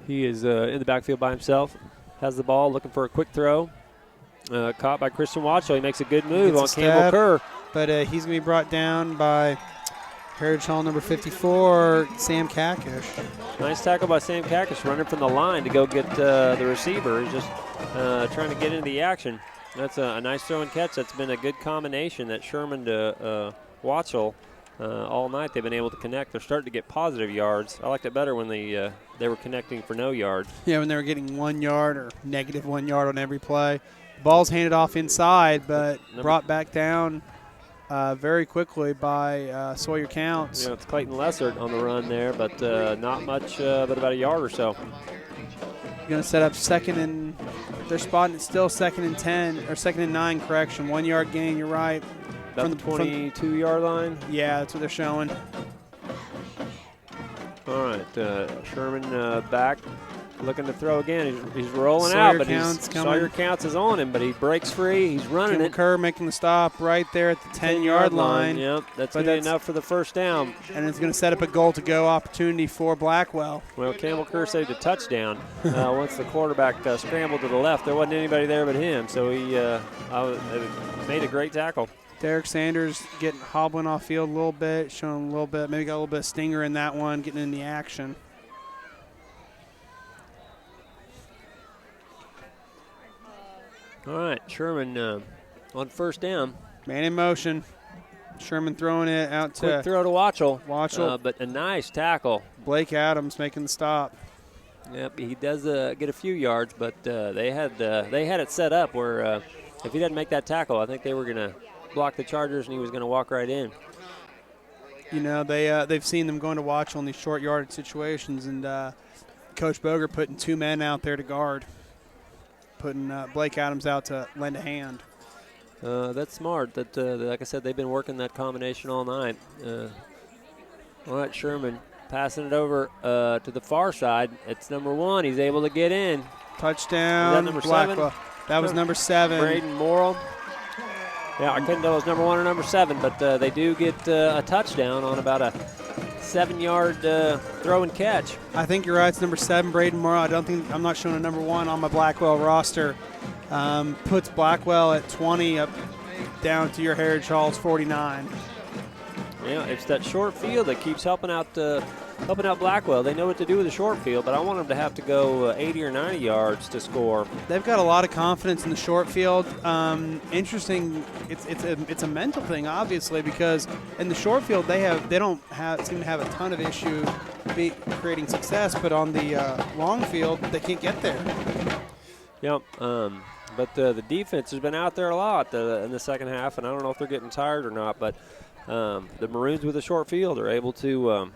He is in the backfield by himself, has the ball, looking for a quick throw. Caught by Christian Watchell. He makes a good move on Campbell Kerr. But he's going to be brought down by Heritage Hall number 54, Sam Kakish. Nice tackle by Sam Kakish, running from the line to go get the receiver. He's just trying to get into the action. That's a nice throw and catch. That's been a good combination, that Sherman to Watchell. All night they've been able to connect. They're starting to get positive yards. I liked it better when they were connecting for no yards. Yeah, when they were getting 1 yard or negative 1 yard on every play. Ball's handed off inside, but brought back down very quickly by Sawyer Counts. Yeah, it's Clayton Lessert on the run there, but not much, but about a yard or so. Going to set up second and they're spotting it still second and 10 or second and 9. Correction, 1 yard gain. You're right. From the 22-yard line? Yeah, that's what they're showing. All right, Sherman back, looking to throw again. He's rolling out, but Sawyer Counts is on him, but he breaks free. He's running Campbell Kerr making the stop right there at the 10-yard line. Yep, that's going to be enough for the first down. And it's going to set up a goal-to-go opportunity for Blackwell. Well, Campbell Kerr saved a touchdown. Once the quarterback scrambled to the left, there wasn't anybody there but him, so he made a great tackle. Derek Sanders getting hobbling off field a little bit, showing a little bit, maybe got a little bit of stinger in that one, getting in the action. All right, Sherman on first down. Man in motion. Sherman throwing it out to. Quick throw to Watchell. Watchell. But a nice tackle. Blake Adams making the stop. Yep, he does get a few yards, but they had it set up where if he doesn't make that tackle, I think they were going to block the Chargers, and he was going to walk right in. You know, they've seen them going to Watchell in these short yardage situations, and Coach Boger putting 2 men out there to guard, putting Blake Adams out to lend a hand. That's smart. That like I said, they've been working that combination all night. All right, Sherman passing it over to the far side. It's number 1. He's able to get in. Touchdown. Is that number 7? That was number 7. Braden Morrill. Yeah, I couldn't tell it was number 1 or number 7, but they do get a touchdown on about a 7-yard throw and catch. I think you're right. It's number 7, Braden Morrill. I'm not showing a number 1 on my Blackwell roster. Puts Blackwell at 20 up down to your Heritage Hall's 49. Yeah, it's that short field that keeps helping out helping out Blackwell. They know what to do with the short field, but I want them to have to go 80 or 90 yards to score. They've got a lot of confidence in the short field. Interesting. It's a mental thing, obviously, because in the short field they don't seem to have a ton of issue creating success, but on the long field they can't get there. Yep. But the defense has been out there a lot in the second half, and I don't know if they're getting tired or not. But the Maroons with the short field are able to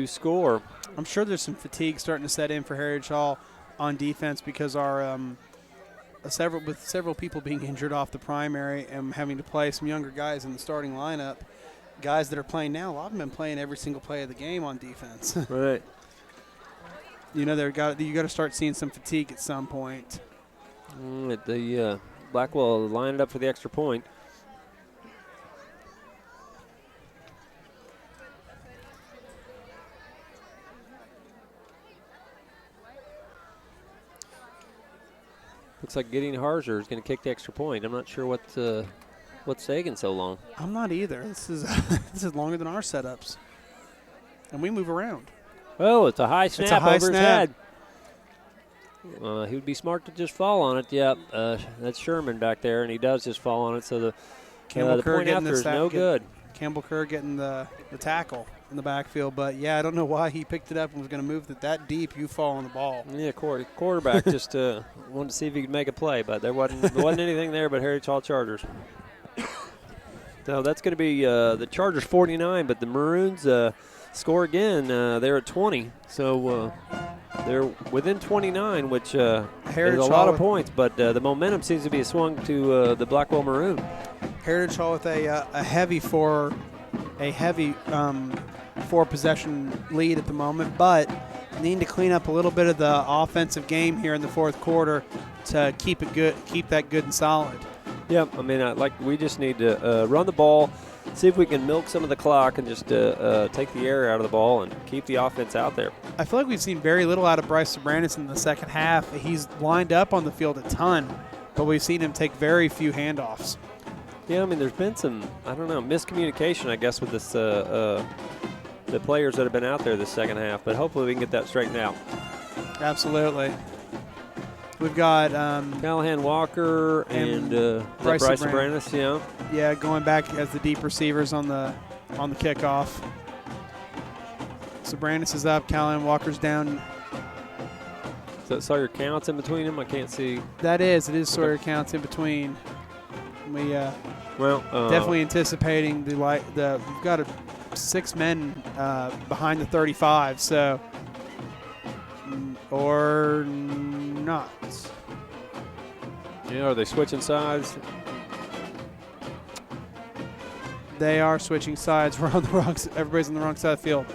score. I'm sure there's some fatigue starting to set in for Heritage Hall on defense because our several people being injured off the primary and having to play some younger guys in the starting lineup. Guys that are playing now, a lot of them have been playing every single play of the game on defense. Right. You know, you got to start seeing some fatigue at some point. The Blackwell lined up for the extra point. Looks like Gideon Harzer is going to kick the extra point. I'm not sure what's taking so long. I'm not either. This is this is longer than our setups, and we move around. Oh, it's a high snap over his head. He would be smart to just fall on it. Yep, that's Sherman back there, and he does just fall on it. So the point after is no good. Campbell Kerr getting the tackle in the backfield, but yeah, I don't know why he picked it up and was going to move it that deep. You fall on the ball. Yeah, quarterback just wanted to see if he could make a play, but there wasn't anything there but Heritage Hall Chargers. So that's going to be the Chargers 49, but the Maroons score again. They're at 20, so they're within 29, which is a lot of points, but the momentum seems to be swung to the Blackwell Maroon. Heritage Hall with a heavy four possession lead at the moment, but need to clean up a little bit of the offensive game here in the fourth quarter to keep that good and solid. Yep, I mean, we just need to run the ball, see if we can milk some of the clock and just take the air out of the ball and keep the offense out there. I feel like we've seen very little out of Bryce Sobranis in the second half. He's lined up on the field a ton, but we've seen him take very few handoffs. Yeah, I mean, there's been some, miscommunication, I guess, with this the players that have been out there this second half, but hopefully we can get that straightened out. Absolutely. We've got Callahan Walker and Bryce Sobranis, yeah. Yeah, going back as the deep receivers on the kickoff. Sobranis is up, Callahan Walker's down. Is that Sawyer Counts in between them? I can't see. It is Sawyer Counts in between. We definitely anticipating we've got 6 men behind the 35, so or not. Yeah, are they switching sides? They are switching sides. We're on the wrong. Everybody's on the wrong side of the field.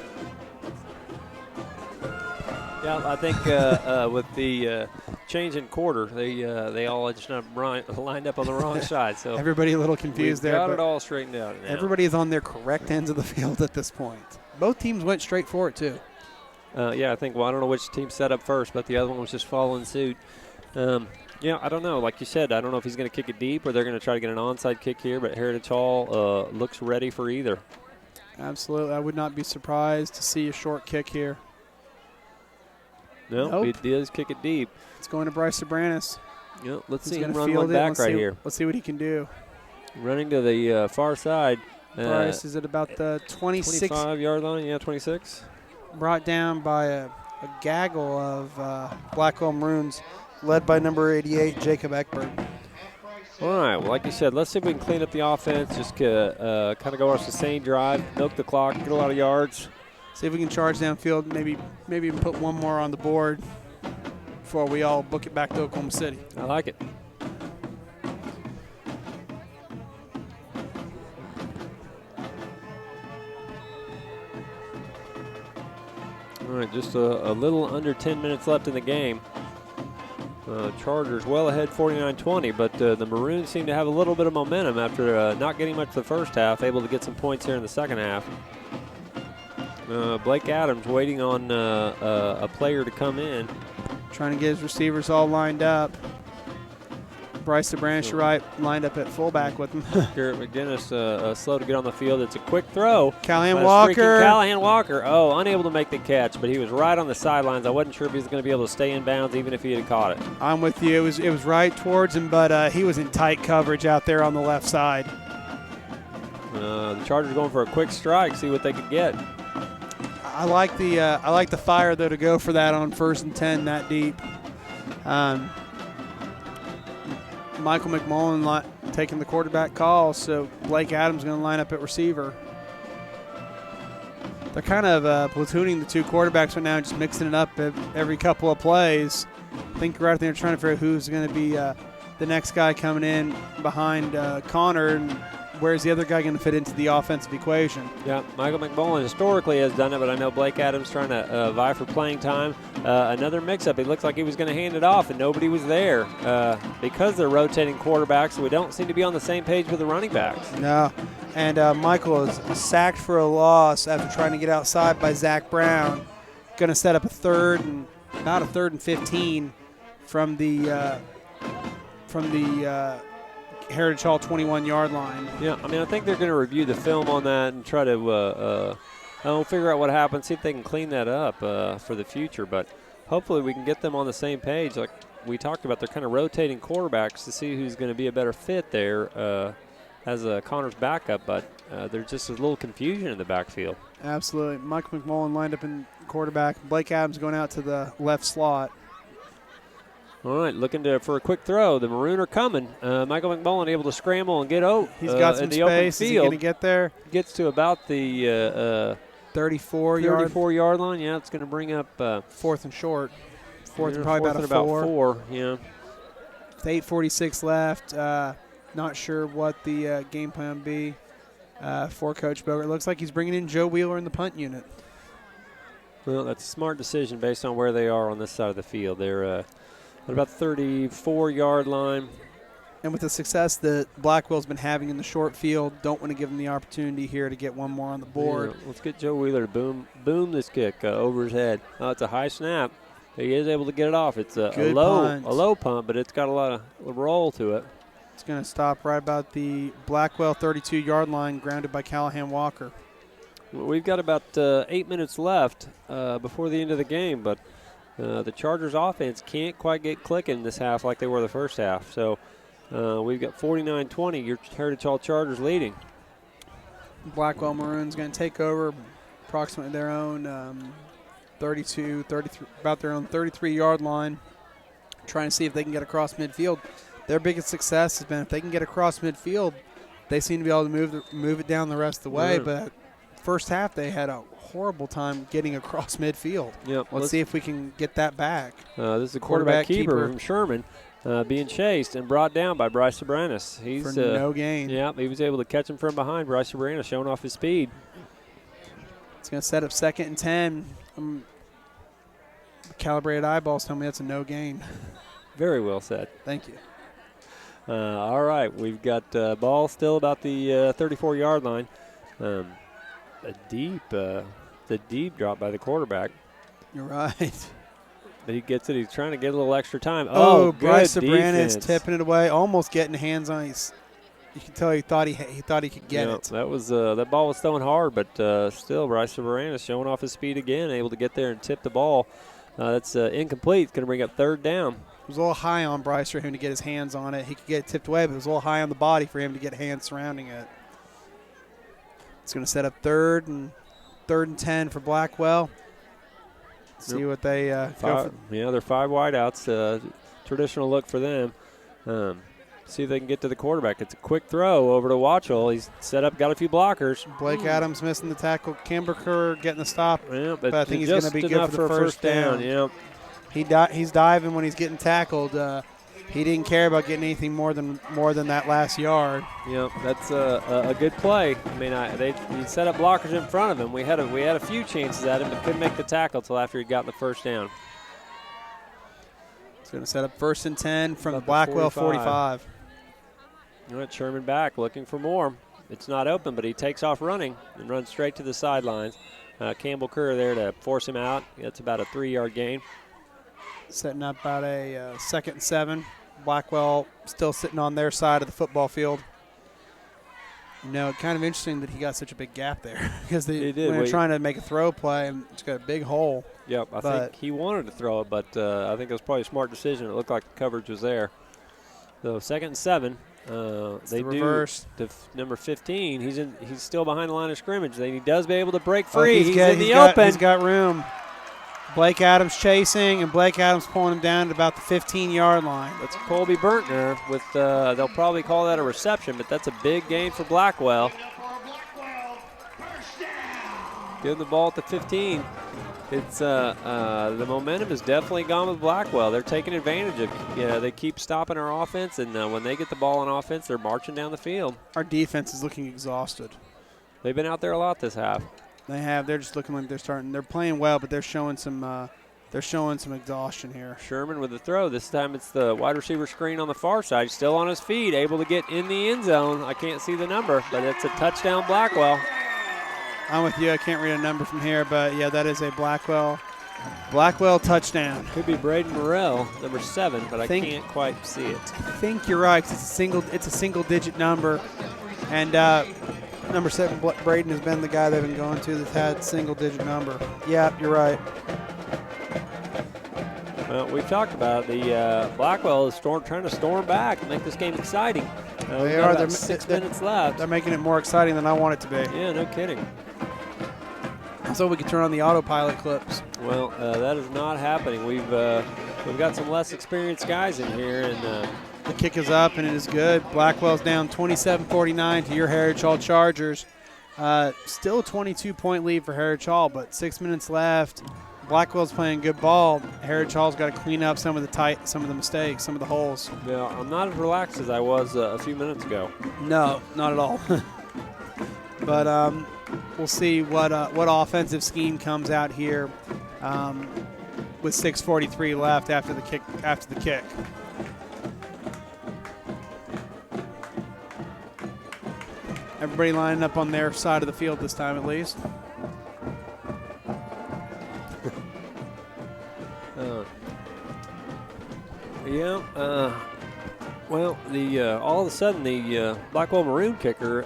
Yeah, I think with the change in quarter, they all just lined up on the wrong side. So everybody a little confused there. Got it all straightened out now. Everybody is on their correct ends of the field at this point. Both teams went straight for it too. Yeah, I think. Well, I don't know which team set up first, but the other one was just following suit. Yeah, I don't know. Like you said, I don't know if he's going to kick it deep or they're going to try to get an onside kick here. But Heritage Hall looks ready for either. Absolutely, I would not be surprised to see a short kick here. No, nope. He does kick it deep. It's going to Bryce Sobranis. Yep, let's see him run one back right here. Let's see what he can do. Running to the far side. Bryce is at about the 26. 25-yard line, yeah, 26. Brought down by a gaggle of Blackwell Maroons, led by number 88, Jacob Eckberg. All right, well, like you said, let's see if we can clean up the offense, just kind of go our sustained drive, milk the clock, get a lot of yards. See if we can charge downfield, maybe even put one more on the board before we all book it back to Oklahoma City. I like it. All right, just a little under 10 minutes left in the game. Chargers well ahead 49-20, but the Maroons seem to have a little bit of momentum after not getting much the first half, able to get some points here in the second half. Blake Adams waiting on a player to come in. Trying to get his receivers all lined up. Bryce DeBranch, right, lined up at fullback with him. Garrett McGinnis slow to get on the field. It's a quick throw. Callahan Walker. Callahan Walker. Oh, unable to make the catch, but he was right on the sidelines. I wasn't sure if he was going to be able to stay in bounds even if he had caught it. I'm with you. It was right towards him, but he was in tight coverage out there on the left side. The Chargers going for a quick strike, see what they could get. I like the fire though to go for that on 1st and 10 that deep. Michael McMullen taking the quarterback call, so Blake Adams going to line up at receiver. They're kind of platooning the two quarterbacks right now, just mixing it up every couple of plays. I think right there trying to figure out who's going to be the next guy coming in behind Connor, and where's the other guy going to fit into the offensive equation. Yeah, Michael McMullen historically has done it, but I know Blake Adams trying to vie for playing time. Another mix-up. It looked like he was going to hand it off, and nobody was there. Because they're rotating quarterbacks, we don't seem to be on the same page with the running backs. No, and Michael is sacked for a loss after trying to get outside by Zach Brown. Going to set up about a third and 15 from the Heritage Hall 21-yard line. Yeah, I mean, I think they're going to review the film on that and try to figure out what happened, see if they can clean that up for the future. But hopefully we can get them on the same page. Like we talked about, they're kind of rotating quarterbacks to see who's going to be a better fit there as Connor's backup. But there's just a little confusion in the backfield. Absolutely. Michael McMullen lined up in quarterback. Blake Adams going out to the left slot. All right, looking for a quick throw. The Maroon are coming. Michael McMullen able to scramble and get He's got some space. Is he going to get there? Gets to about the 34-yard line. Yeah, it's going to bring up 4th and short. Fourth and probably about 4. Yeah. With 8:46 left. Not sure what the game plan would be for Coach Bogert. It looks like he's bringing in Joe Wheeler in the punt unit. Well, that's a smart decision based on where they are on this side of the field. They're at about 34-yard line. And with the success that Blackwell's been having in the short field, don't want to give him the opportunity here to get one more on the board. Yeah, let's get Joe Wheeler to boom this kick over his head. Oh, it's a high snap. He is able to get it off. It's a low punt, but it's got a lot of roll to it. It's going to stop right about the Blackwell 32-yard line, grounded by Callahan Walker. We've got about 8 minutes left before the end of the game, but the Chargers offense can't quite get clicking this half like they were the first half. So we've got 49-20, your Heritage Hall Chargers leading. Blackwell Maroons going to take over approximately their own 33, about their own 33-yard line, trying to see if they can get across midfield. Their biggest success has been if they can get across midfield, they seem to be able to move it down the rest of the way. But first half they had a horrible time getting across midfield. Yep. Let's see if we can get that back. This is a quarterback keeper from Sherman being chased and brought down by Bryce Sobranis. He's for no gain. Yeah, he was able to catch him from behind. Bryce Sobranis showing off his speed. It's going to set up 2nd and 10. Calibrated eyeballs tell me that's a no gain. Very well said. Thank you. All right, we've got ball still about the 34-yard line. A deep drop by the quarterback. You're right. But he gets it. He's trying to get a little extra time. Bryce good Sobranis tipping it away, almost getting hands on it. You can tell he thought he could get it. That was that ball was throwing hard, but still Bryce Sobranis showing off his speed again, able to get there and tip the ball. That's incomplete. It's going to bring up 3rd down. It was a little high on Bryce for him to get his hands on it. He could get it tipped away, but it was a little high on the body for him to get hands surrounding it. It's going to set up 3rd and 10 for Blackwell. See what they go for. Yeah, they're 5 wideouts. Traditional look for them. See if they can get to the quarterback. It's a quick throw over to Watchell. He's set up, got a few blockers. Blake Adams missing the tackle. Kimberker getting the stop. Yeah, but I think he's going to be good for the first down. Yeah. He's diving when he's getting tackled. He didn't care about getting anything more than that last yard. Yeah, that's a good play. I mean, he set up blockers in front of him. We had a few chances at him, but couldn't make the tackle until after he got the first down. It's going to set up 1st and 10 from the Blackwell 45. All right, Sherman back looking for more. It's not open, but he takes off running and runs straight to the sidelines. Campbell Kerr there to force him out. That's about a 3-yard gain. Setting up about a 2nd and 7. Blackwell still sitting on their side of the football field. You know, kind of interesting that he got such a big gap there because when they're trying to make a throw play, and it's got a big hole. Yep, I think he wanted to throw it, but I think it was probably a smart decision. It looked like the coverage was there. So 2nd and 7. They reverse. Number 15. He's still behind the line of scrimmage. Then he does be able to break free. He's in the open. He's got room. Blake Adams chasing, and Blake Adams pulling him down at about the 15-yard line. That's Colby Bertner with they'll probably call that a reception, but that's a big gain for Blackwell. Give the ball at the 15. It's the momentum is definitely gone with Blackwell. They're taking advantage of it. They keep stopping our offense, and when they get the ball on offense, they're marching down the field. Our defense is looking exhausted. They've been out there a lot this half. They have. They're just looking like they're playing well, but they're showing some exhaustion here. Sherman with the throw. This time it's the wide receiver screen on the far side. He's still on his feet, able to get in the end zone. I can't see the number, but it's a touchdown Blackwell. I'm with you. I can't read a number from here, but yeah, that is a Blackwell touchdown. Could be Braden Morrell, number 7, but I can't quite see it. I think you're right. It's a single-digit number, and number 7, Braden, has been the guy they've been going to that's had single-digit number. Yeah, you're right. Well, we've talked about the Blackwell is trying to storm back and make this game exciting. They are. There's 6 minutes left. They're making it more exciting than I want it to be. Yeah, no kidding. So we can turn on the autopilot clips. Well, that is not happening. We've got some less experienced guys in here, and the kick is up, and it is good. Blackwell's down 27-49 to your Heritage Hall Chargers. Still a 22-point lead for Heritage Hall, but 6 minutes left. Blackwell's playing good ball. Heritage Hall's got to clean up some of the mistakes, some of the holes. Yeah, I'm not as relaxed as I was a few minutes ago. No, not at all. But we'll see what offensive scheme comes out here with 6:43 left after the kick. Everybody lining up on their side of the field this time, at least. Well, all of a sudden the Blackwell Maroon kicker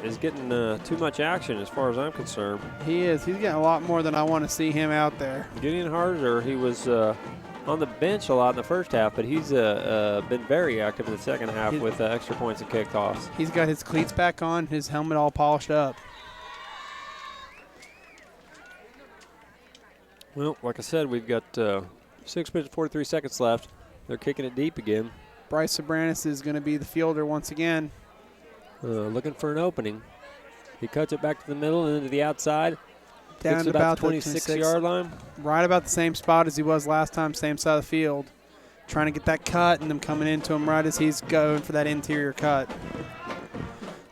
is getting too much action as far as I'm concerned. He is. He's getting a lot more than I want to see him out there. Gideon Harzer, he was on the bench a lot in the first half, but he's been very active in the second half with extra points and kickoffs. He's got his cleats back on, his helmet all polished up. Well, like I said, we've got 6 minutes 43 seconds left. They're kicking it deep again. Bryce Sobranis is going to be the fielder once again. Looking for an opening. He cuts it back to the middle and into the outside. Down to about the 26-yard line. Right about the same spot as he was last time, same side of the field. Trying to get that cut and them coming into him right as he's going for that interior cut.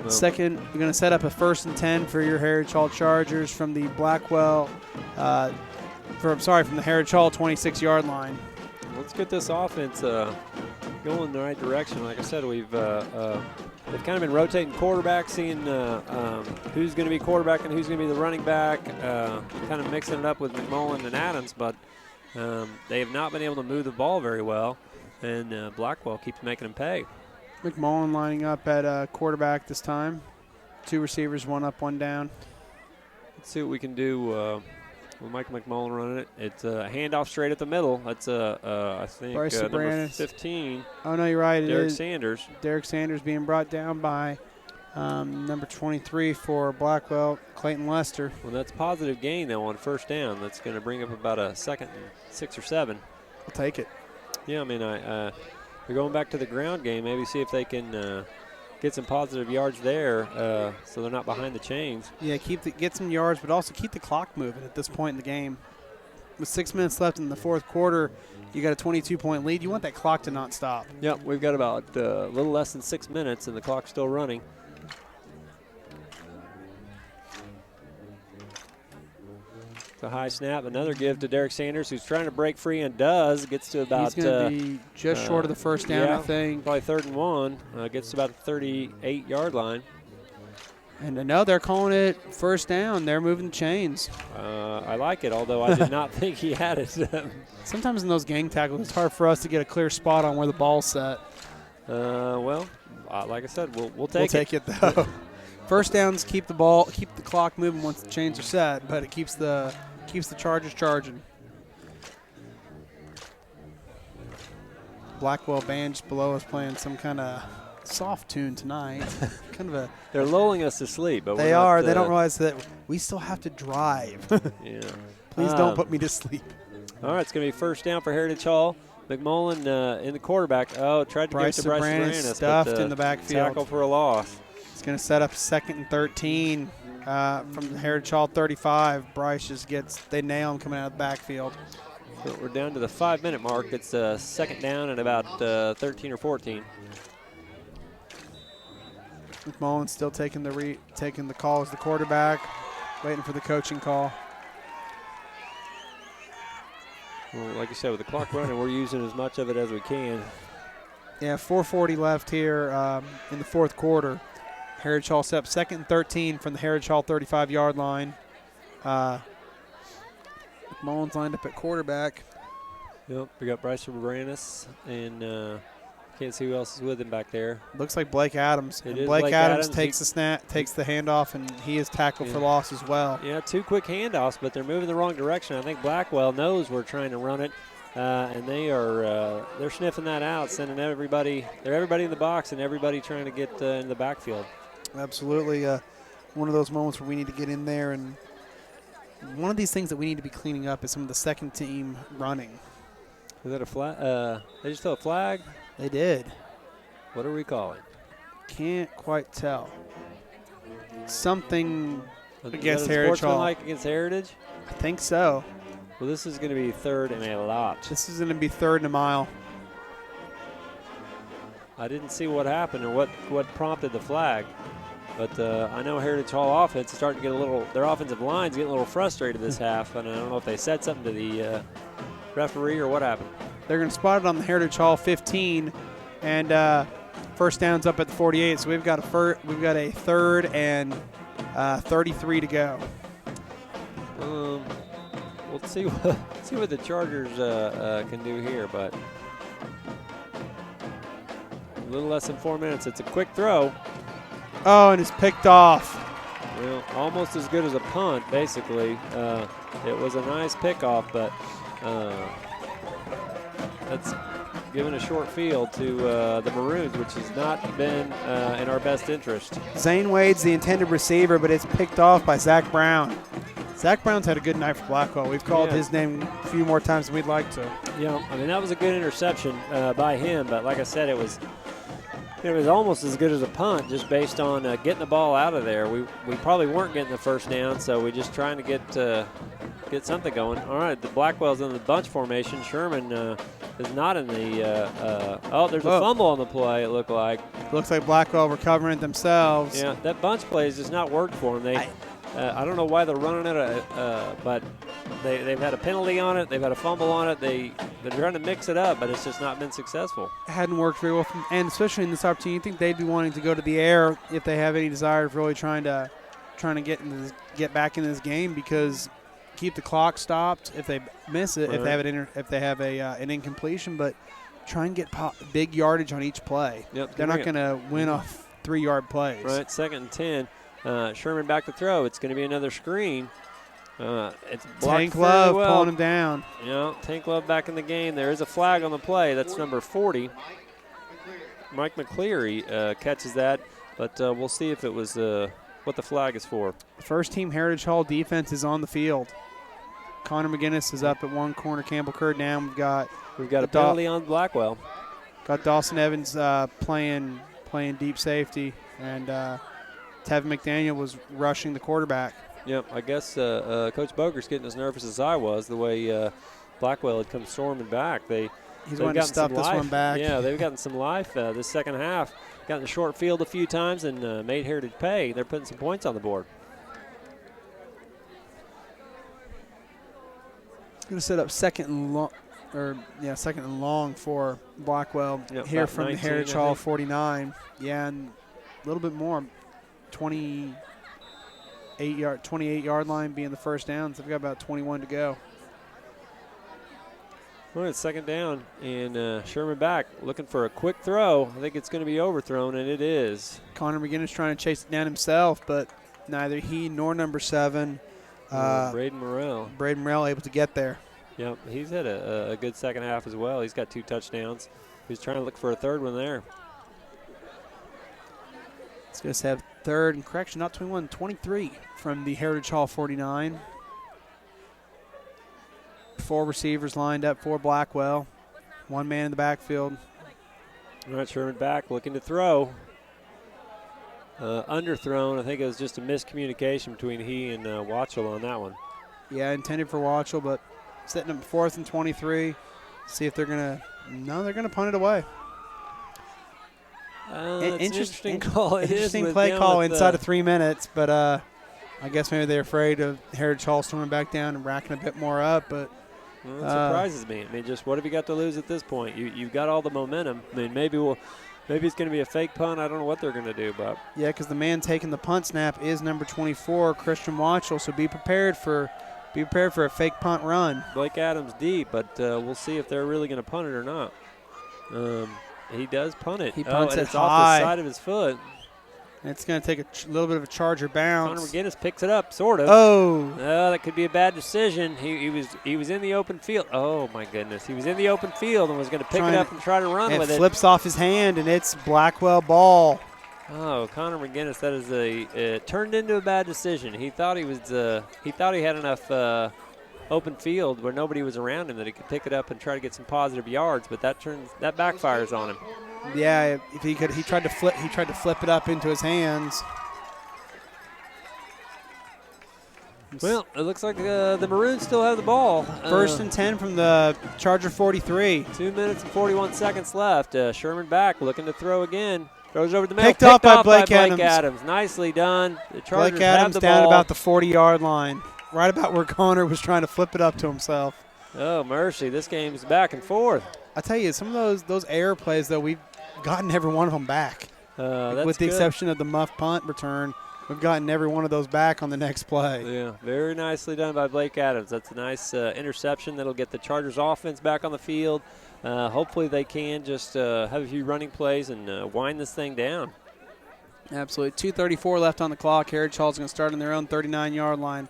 Well, second, you're going to set up a 1st and 10 for your Heritage Hall Chargers from the Blackwell, from the Heritage Hall 26-yard line. Let's get this offense going in the right direction. Like I said, they've kind of been rotating quarterbacks, seeing who's going to be quarterback and who's going to be the running back, kind of mixing it up with McMullen and Adams, but they have not been able to move the ball very well, and Blackwell keeps making them pay. McMullen lining up at quarterback this time. 2 receivers, 1 up, 1 down. Let's see what we can do with Mike McMullen running it. It's a handoff straight at the middle. That's, I think, number 15. Oh, no, you're right. Derek Sanders. Derek Sanders being brought down by number 23 for Blackwell, Clayton Lester. Well, that's a positive gain, though, on 1st down. That's going to bring up about a 2nd and 6 or 7. I'll take it. Yeah, I mean, they're going back to the ground game. Maybe see if they can get some positive yards there so they're not behind the chains. Yeah, get some yards, but also keep the clock moving at this point in the game. With 6 minutes left in the 4th quarter, you got a 22-point lead. You want that clock to not stop. Yep, we've got about a little less than 6 minutes, and the clock's still running. It's a high snap. Another give to Derek Sanders, who's trying to break free and does. Gets to about. He's going to be just short of the 1st down, I think. Probably 3rd and 1. Gets to about the 38-yard line. And no, they're calling it first down. They're moving the chains. I like it, although I did not think he had it. Sometimes in those gang tackles, it's hard for us to get a clear spot on where the ball's set. Well, like I said, we'll take it. We'll take it, though. First downs keep the clock moving once the chains are set, but it keeps the Chargers charging. Blackwell band just below us playing some kind of soft tune tonight. They're lulling us to sleep, but they are. They don't realize that we still have to drive. Yeah. Please don't put me to sleep. All right, it's going to be first down for Heritage Hall. McMullen in the quarterback. Oh, tried to give it to Bryce Sobranis, stuffed in the backfield. Tackle for a loss. It's going to set up 2nd and 13 from the Heritage Hall 35. Bryce just they nail him coming out of the backfield. So we're down to the 5-minute mark. It's 2nd down and about 13 or 14. McMullen still taking the call as the quarterback, waiting for the coaching call. Well, like you said, with the clock running, we're using as much of it as we can. Yeah, 4:40 left here in the 4th quarter. Heritage Hall set up 2nd and 13 from the Heritage Hall 35-yard line. McMullen's lined up at quarterback. Yep, we got Bryce Sobranis, and can't see who else is with him back there. Looks like Blake Adams. It is Blake Adams takes the snap, takes the handoff, and he is tackled for loss as well. Yeah, 2 quick handoffs, but they're moving the wrong direction. I think Blackwell knows we're trying to run it, and they're sniffing that out, sending everybody in the box and everybody trying to get in the backfield. Absolutely, one of those moments where we need to get in there, and one of these things that we need to be cleaning up is some of the second team running. Is that a flag? They just throw a flag? They did. What are we calling? Can't quite tell. Something against Heritage Heritage Hall. Like against Heritage? I think so. Well, this is going to be 3rd and a lot. This is going to be 3rd and a mile. I didn't see what happened or what prompted the flag, but I know Heritage Hall offense is starting to get their offensive line's getting a little frustrated this half, and I don't know if they said something to the referee or what happened. They're going to spot it on the Heritage Hall 15, and first down's up at the 48. So we've got a 3rd and 33 to go. We'll see what the Chargers can do here, but a little less than 4 minutes. It's a quick throw. Oh, and it's picked off. Well, almost as good as a punt, basically. It was a nice pickoff, but that's given a short field to the Maroons, which has not been in our best interest. Zane Wade's the intended receiver, but it's picked off by Zach Brown. Zach Brown's had a good night for Blackwell. We've called his name a few more times than we'd like to. Yeah, I mean, that was a good interception by him, but like I said, it was almost as good as a punt just based on getting the ball out of there. We probably weren't getting the first down, so we're just trying to get something going. All right, the Blackwell's in the bunch formation. Sherman is not in the there's a fumble on the play, it looked like. Looks like Blackwell recovering it themselves. Yeah, that bunch play has just not worked for them. I don't know why they're running it, but they've had a penalty on it. They've had a fumble on it. They're trying to mix it up, but it's just not been successful. It hadn't worked very well, and especially in this opportunity, you think they'd be wanting to go to the air if they have any desire of really trying to get back in this game, because keep the clock stopped if they miss it, if they have an incompletion, but try and get big yardage on each play. Yep, they're not going to win off 3-yard plays. Right, 2nd and 10. Sherman back to throw. It's going to be another screen. It's Tank Love pulling him down. Yeah, Tank Love back in the game. There is a flag on the play. That's number 40. Mike McCleary catches that, but we'll see if it was what the flag is for. First team Heritage Hall defense is on the field. Connor McGinnis is up at one corner. Campbell Curd down. We've got a penalty on Blackwell. Got Dawson Evans playing deep safety, and Tevin McDaniel was rushing the quarterback. Yep, I guess Coach Boger's getting as nervous as I was the way Blackwell had come storming back. He's wanting to stuff this one back. Yeah, they've gotten some life this second half. Gotten the short field a few times and made Heritage pay. They're putting some points on the board. Going to set up second and long for Blackwell from the Heritage Hall 49. Yeah, and a little bit more, 20 the 28-yard line being the first down. So they've got about 21 to go. Well, it's second down, and Sherman back looking for a quick throw. I think it's going to be overthrown, and it is. Connor McGinnis trying to chase it down himself, but neither he nor number 7, Braden Morrell. Braden Morrell, able to get there. Yep, he's had a good second half as well. He's got 2 touchdowns. He's trying to look for a third one there. It's going to have third and correction, not 21, 23 from the Heritage Hall 49. 4 receivers lined up for Blackwell. 1 man in the backfield. All right, Sherman back looking to throw. Underthrown. I think it was just a miscommunication between he and Watchell on that one. Yeah, intended for Watchell, but setting up 4th and 23. See if they're going to – no, they're going to punt it away. Interesting call. Interesting play call inside of 3 minutes, but I guess maybe they're afraid of Heritage Hall storming back down and racking a bit more up. But well, it surprises me. I mean, just what have you got to lose at this point? You've got all the momentum. I mean, maybe it's going to be a fake punt. I don't know what they're going to do, but yeah, because the man taking the punt snap is number 24, Christian Watchell. So be prepared for a fake punt run. Blake Adams deep, but we'll see if they're really going to punt it or not. He does punt it. He punts it it's high. Off the side of his foot. And it's going to take a little bit of a Charger bounce. Connor McGinnis picks it up, sort of. Oh, that could be a bad decision. He was in the open field. Oh my goodness, he was in the open field and was going to pick it up and try to run with it. It flips off his hand, and it's Blackwell ball. Oh, Connor McGinnis, that is it turned into a bad decision. He thought he had enough open field where nobody was around him that he could pick it up and try to get some positive yards, but that backfires on him. Yeah, if he tried to flip it up into his hands. Well, it looks like the Maroons still have the ball. First and 10 from the Charger 43. 2 minutes and 41 seconds left. Sherman back looking to throw again. Throws over the middle. Picked off by Blake Adams. Nicely done. The Chargers Blake Adams have the down ball. about the 40-yard line, right about where Connor was trying to flip it up to himself. Oh, mercy. This game's back and forth. I tell you, some of those error plays, though, we've gotten every one of them back. With the exception of the muff punt return, we've gotten every one of those back on the next play. Yeah, very nicely done by Blake Adams. That's a nice interception that'll get the Chargers offense back on the field. Hopefully they can just have a few running plays and wind this thing down. Absolutely. 2:34 left on the clock. Heritage Hall's going to start on their own 39-yard line.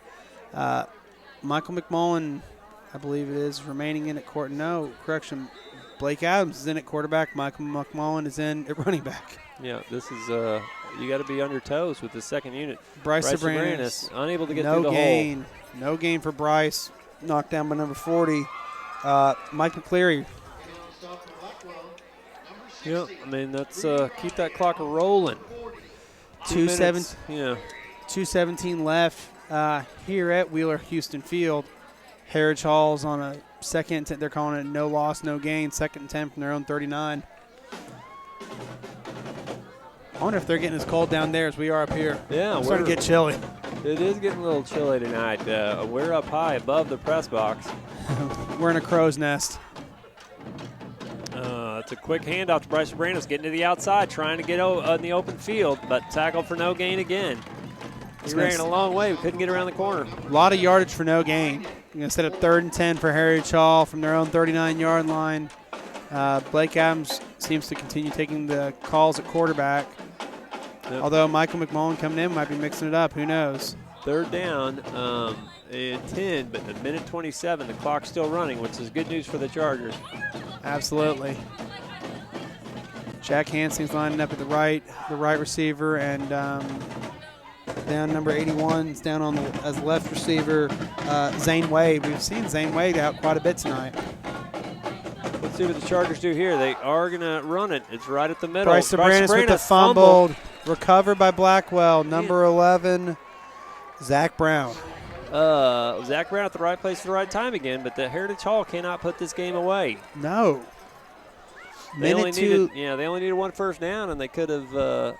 Michael McMullen, I believe it is, remaining in at court. No, correction. Blake Adams is in at quarterback. Michael McMullen is in at running back. Yeah, this is you got to be on your toes with the second unit. Bryce Sabranis, unable to get through the hole. No gain for Bryce. Knocked down by number 40. Mike McCleary. Yeah, I mean, that's keep that clock rolling. 2:17 left here at Wheeler Houston Field. Heritage Hall's on a second. They're calling it no loss, no gain. 2nd and 10 from their own 39. I wonder if they're getting as cold down there as we are up here. Yeah, it's starting to get chilly. It is getting a little chilly tonight. We're up high above the press box. We're in a crow's nest. It's a quick handoff to Bryce Sabranis, getting to the outside, trying to get in the open field, but tackled for no gain again. He ran a long way, but couldn't get around the corner. A lot of yardage for no gain. You're going to set up 3rd and 10 for Heritage Hall from their own 39-yard line. Blake Adams seems to continue taking the calls at quarterback. Yep. Although Michael McMullen coming in might be mixing it up. Who knows? 3rd down and 10, but a minute 27. The clock's still running, which is good news for the Chargers. Absolutely. Jack Hansing's lining up at the right receiver, and down number 81 is down on as left receiver, Zane Wade. We've seen Zane Wade out quite a bit tonight. Let's see what the Chargers do here. They are going to run it. It's right at the middle. Bryce Sabranis with the fumbled. Recovered by Blackwell. Number 11, Zach Brown. Zach Brown at the right place at the right time again, but the Heritage Hall cannot put this game away. No. They only needed one first down, and they could have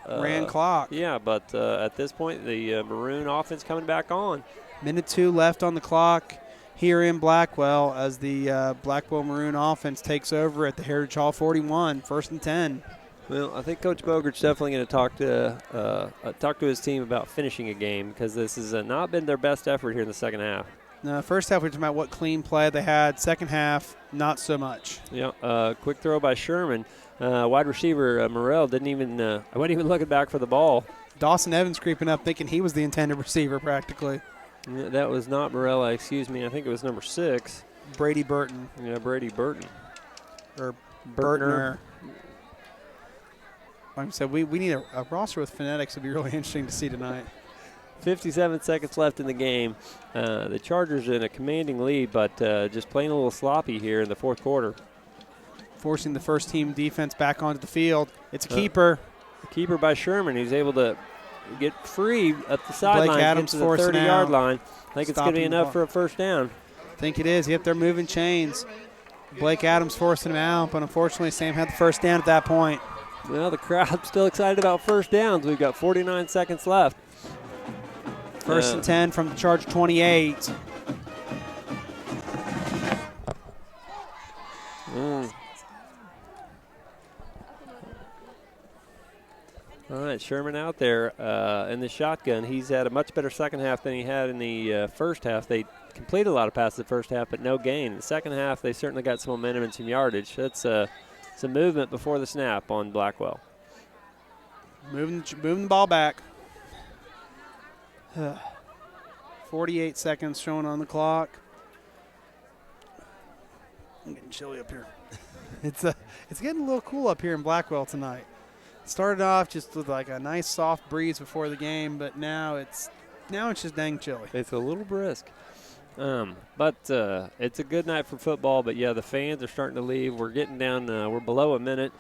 ran clock. Yeah, but at this point, the Maroon offense coming back on. Minute 2 left on the clock here in Blackwell as the Blackwell Maroon offense takes over at the Heritage Hall 41, 1st and 10. Well, I think Coach Bogert's definitely going to talk to his team about finishing a game because this has not been their best effort here in the second half. No, first half we were talking about what clean play they had. Second half, not so much. Yeah, quick throw by Sherman. Wide receiver Morrell wasn't even looking back for the ball. Dawson Evans creeping up thinking he was the intended receiver practically. Yeah, that was not Morella, excuse me. I think it was number 6. Brady Burton. Yeah, Brady Burton. Or Burtner. Like I said, we need a roster with phonetics. Would be really interesting to see tonight. 57 seconds left in the game. The Chargers in a commanding lead, but just playing a little sloppy here in the fourth quarter. Forcing the first team defense back onto the field. It's a keeper. Keeper by Sherman. He's able to get free at the sideline. Blake Adams to the 30-yard line. I think it's going to be enough for a first down. I think it is. Yep, they're moving chains. Blake Adams forcing him out, but unfortunately Sam had the first down at that point. Well, the crowd's still excited about first downs. We've got 49 seconds left. First and 10 from the Charge 28. All right, Sherman out there in the shotgun. He's had a much better second half than he had in the first half. They completed a lot of passes the first half, but no gain. In the second half, they certainly got some momentum and some yardage. That's some movement before the snap on Blackwell. Moving the ball back. 48 seconds showing on the clock. I'm getting chilly up here. It's getting a little cool up here in Blackwell tonight. Started off just with like a nice soft breeze before the game, but now it's just dang chilly. It's a little brisk. But it's a good night for football. But, yeah, the fans are starting to leave. We're getting down. We're below a minute.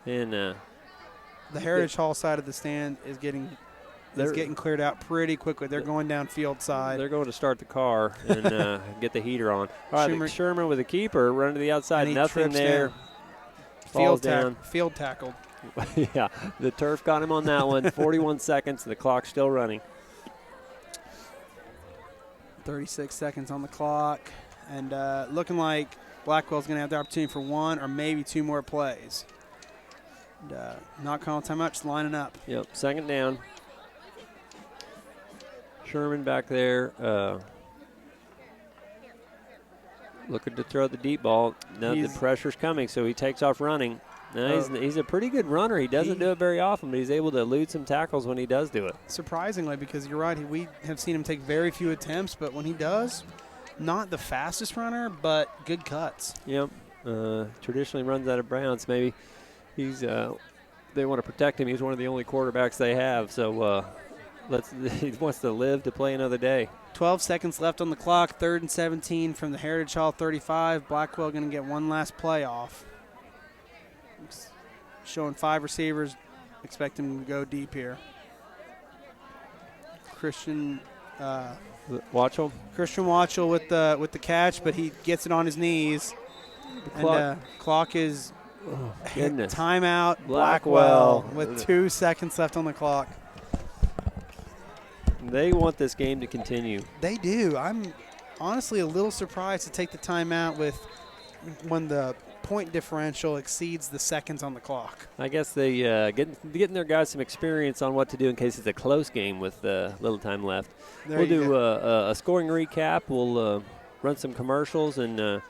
And the Heritage Hall side of the stand is getting cleared out pretty quickly. They're going down field side. They're going to start the car and get the heater on. All right, Sherman with a keeper running to the outside. Nothing there. Falls down. Field tackled. Yeah, the turf got him on that one. 41 seconds, and the clock's still running. 36 seconds on the clock, and looking like Blackwell's going to have the opportunity for one or maybe two more plays. And, not calling timeout, just lining up. Yep, second down. Sherman back there. Looking to throw the deep ball. Now the pressure's coming, so he takes off running. No, he's a pretty good runner. He doesn't do it very often, but he's able to elude some tackles when he does do it. Surprisingly, because you're right, we have seen him take very few attempts, but when he does, not the fastest runner, but good cuts. Yep. Traditionally runs out of bounds. Maybe they want to protect him. He's one of the only quarterbacks they have, so he wants to live to play another day. 12 seconds left on the clock, 3rd and 17 from the Heritage Hall 35. Blackwell going to get one last play off. Showing 5 receivers, expect him to go deep here. Christian Watchell. Christian Watchell with the catch, but he gets it on his knees. And clock is timeout. Blackwell with 2 seconds left on the clock. They want this game to continue. They do. I'm honestly a little surprised to take the timeout when the point differential exceeds the seconds on the clock. I guess they getting their guys some experience on what to do in case it's a close game with little time left. We'll do a scoring recap. We'll run some commercials and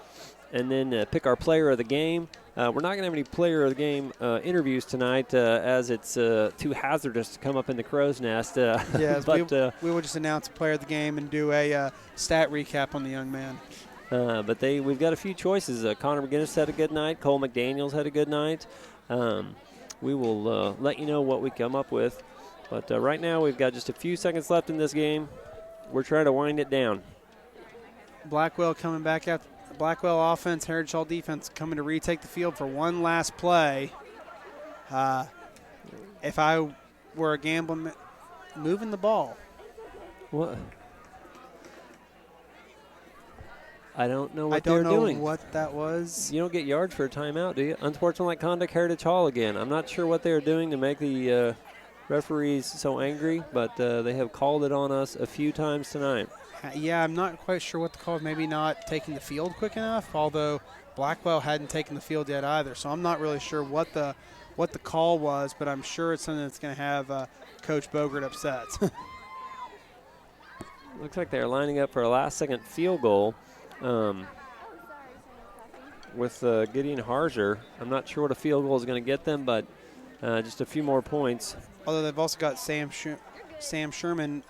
then pick our player of the game. We're not going to have any player of the game interviews tonight as it's too hazardous to come up in the crow's nest. But we will just announce a player of the game and do a stat recap on the young man. But we've got a few choices. Connor McGinnis had a good night. Cole McDaniels had a good night. We will let you know what we come up with. But right now we've got just a few seconds left in this game. We're trying to wind it down. Blackwell coming back out. Blackwell offense, Heritage Hall defense coming to retake the field for one last play. If I were a gambler, moving the ball. What? I don't know what they're doing. I don't know what that was. You don't get yards for a timeout, do you? Unsportsmanlike conduct, Heritage Hall again. I'm not sure what they're doing to make the referees so angry, but they have called it on us a few times tonight. Yeah, I'm not quite sure what the call is. Maybe not taking the field quick enough, although Blackwell hadn't taken the field yet either. So I'm not really sure what the what the call was, but I'm sure it's something that's going to have Coach Bogert upset. Looks like they're lining up for a last-second field goal with Gideon Harzer. I'm not sure what a field goal is going to get them, but just a few more points. Although they've also got Sam Sherman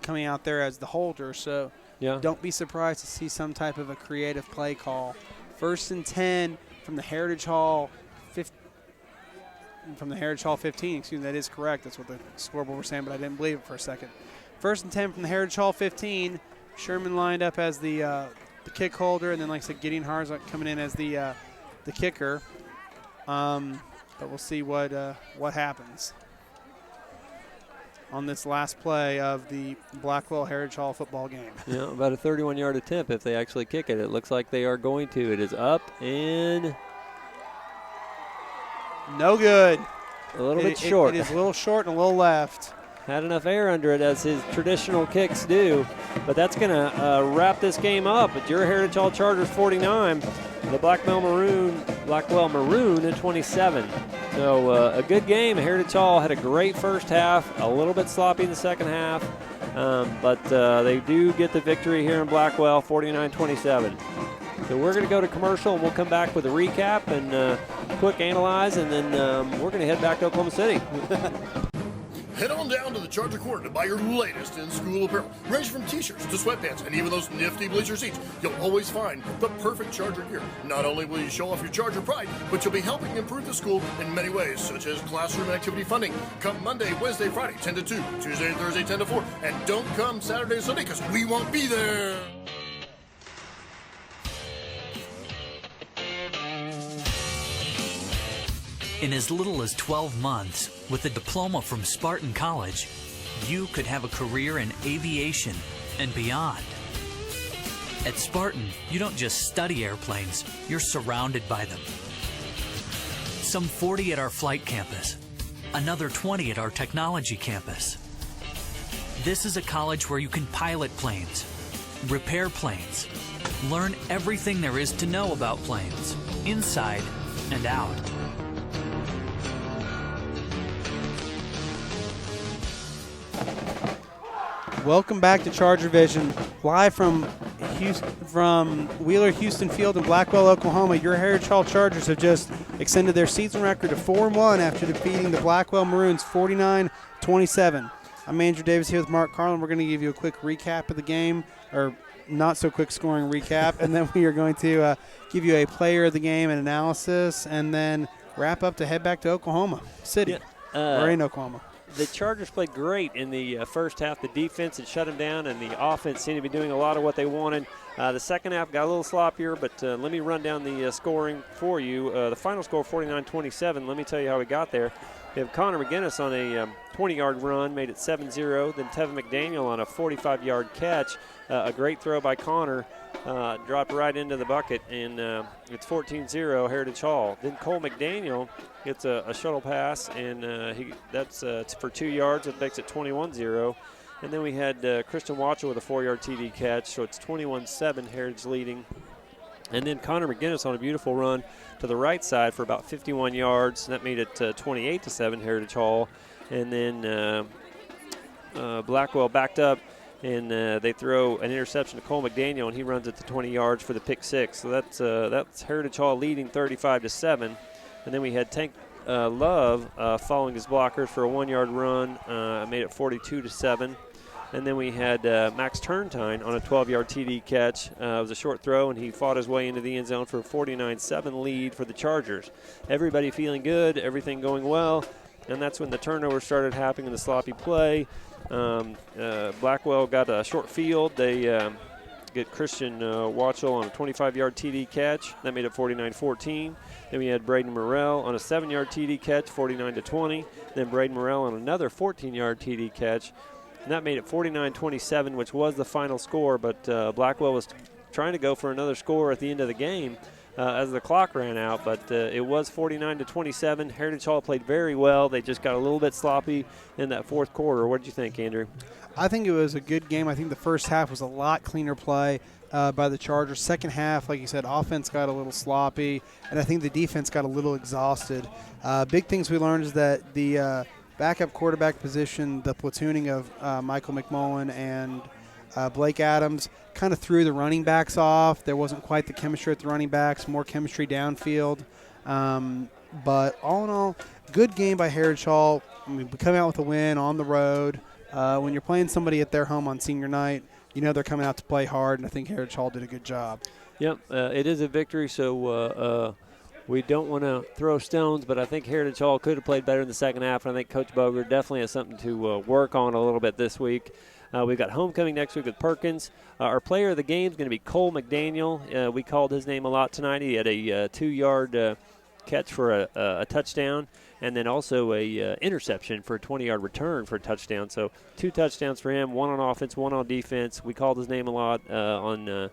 coming out there as the holder, so don't be surprised to see some type of a creative play call. 1st and 10 from the Heritage Hall 15. Excuse me, that is correct. That's what the scoreboard was saying, but I didn't believe it for a second. 1st and 10 from the Heritage Hall 15. Sherman lined up as the kick holder, and then, like I said, Gideon Harzer coming in as the kicker. But we'll see what happens on this last play of the Blackwell Heritage Hall football game. Yeah, about a 31-yard attempt if they actually kick it. It looks like they are going to. It is up and no good. A little bit short. It is a little short and a little left. Had enough air under it, as his traditional kicks do. But that's going to wrap this game up. It's your Heritage Hall Chargers 49, the Blackwell Maroon at 27. So a good game. Heritage Hall had a great first half, a little bit sloppy in the second half. But they do get the victory here in Blackwell, 49-27. So we're going to go to commercial, and we'll come back with a recap and quick analyze, and then we're going to head back to Oklahoma City. Head on down to the Charger Court to buy your latest in-school apparel. Range from t-shirts to sweatpants and even those nifty bleacher seats. You'll always find the perfect Charger gear. Not only will you show off your Charger pride, but you'll be helping improve the school in many ways, such as classroom and activity funding. Come Monday, Wednesday, Friday, 10 to 2. Tuesday and Thursday, 10 to 4. And don't come Saturday and Sunday because we won't be there. In as little as 12 months, with a diploma from Spartan College, you could have a career in aviation and beyond. At Spartan, you don't just study airplanes, you're surrounded by them. Some 40 at our flight campus, another 20 at our technology campus. This is a college where you can pilot planes, repair planes, learn everything there is to know about planes, inside and out. Welcome back to Charger Vision, live from Wheeler Houston Field in Blackwell, Oklahoma. Your Heritage Hall Chargers have just extended their season record to 4-1 after defeating the Blackwell Maroons 49-27. I'm Andrew Davis here with Mark Carlin. We're going to give you a quick recap of the game, or not so quick scoring recap, and then we are going to give you a player of the game and analysis, and then wrap up to head back to Oklahoma City. We're in Oklahoma. The Chargers played great in the first half. The defense had shut them down, and the offense seemed to be doing a lot of what they wanted. The second half got a little sloppier, but let me run down the scoring for you. The final score, 49-27. Let me tell you how we got there. We have Connor McGinnis on a 20-yard run, made it 7-0. Then Tevin McDaniel on a 45-yard catch. A great throw by Connor. Dropped right into the bucket, and it's 14-0 Heritage Hall. Then Cole McDaniel gets a shuttle pass, and that's for 2 yards. It makes it 21-0. And then we had Christian Watchell with a 4-yard TD catch, so it's 21-7 Heritage leading. And then Connor McGinnis on a beautiful run to the right side for about 51 yards, and that made it 28-7 Heritage Hall. And then Blackwell backed up, and they throw an interception to Cole McDaniel, and he runs it to 20 yards for the pick six. So that's Heritage Hall leading 35-7. And then we had Tank Love following his blockers for a 1-yard run, made it 42-7. And then we had Max Turntine on a 12-yard TD catch. It was a short throw, and he fought his way into the end zone for a 49-7 lead for the Chargers. Everybody feeling good, everything going well, and that's when the turnover started happening in the sloppy play. Blackwell got a short field. They get Christian Watchell on a 25-yard TD catch. That made it 49-14. Then we had Braden Morrell on a 7-yard TD catch, 49-20. Then Braden Morrell on another 14-yard TD catch, and that made it 49-27, which was the final score. But Blackwell was trying to go for another score at the end of the game. as the clock ran out, but it was 49-27. Heritage Hall played very well. They just got a little bit sloppy in that fourth quarter. What did you think, Andrew? I think it was a good game. I think the first half was a lot cleaner play by the Chargers. Second half, like you said, offense got a little sloppy, and I think the defense got a little exhausted. Big things we learned is that the backup quarterback position, the platooning of Michael McMullen and Blake Adams kind of threw the running backs off. There wasn't quite the chemistry at the running backs, more chemistry downfield. But all in all, good game by Heritage Hall. I mean, we come out with a win on the road. When you're playing somebody at their home on senior night, you know they're coming out to play hard, and I think Heritage Hall did a good job. Yep, it is a victory, so we don't want to throw stones, but I think Heritage Hall could have played better in the second half, and I think Coach Boger definitely has something to work on a little bit this week. We've got homecoming next week with Perkins. Our player of the game is going to be Cole McDaniel. We called his name a lot tonight. He had a 2-yard catch for a touchdown, and then also a interception for a 20-yard return for a touchdown. So 2 touchdowns for him, 1 on offense, 1 on defense. We called his name a lot on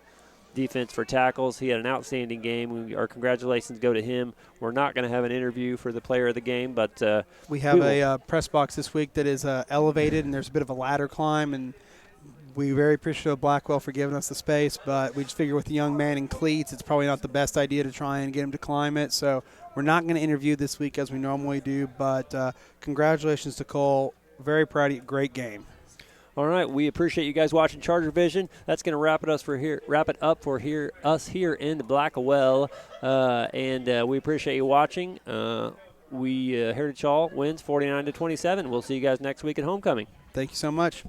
defense for tackles. He had an outstanding game. Our congratulations go to him. We're not going to have an interview for the player of the game, but we have a press box this week that is elevated, and there's a bit of a ladder climb, and we're very appreciative of Blackwell for giving us the space, but we just figure with the young man in cleats, it's probably not the best idea to try and get him to climb it. So we're not going to interview this week as we normally do, but congratulations to Cole. Very proud of you. Great game. All right, we appreciate you guys watching Charger Vision. That's going to wrap it up for us here in Blackwell, and we appreciate you watching. Heritage Hall wins 49-27. We'll see you guys next week at homecoming. Thank you so much.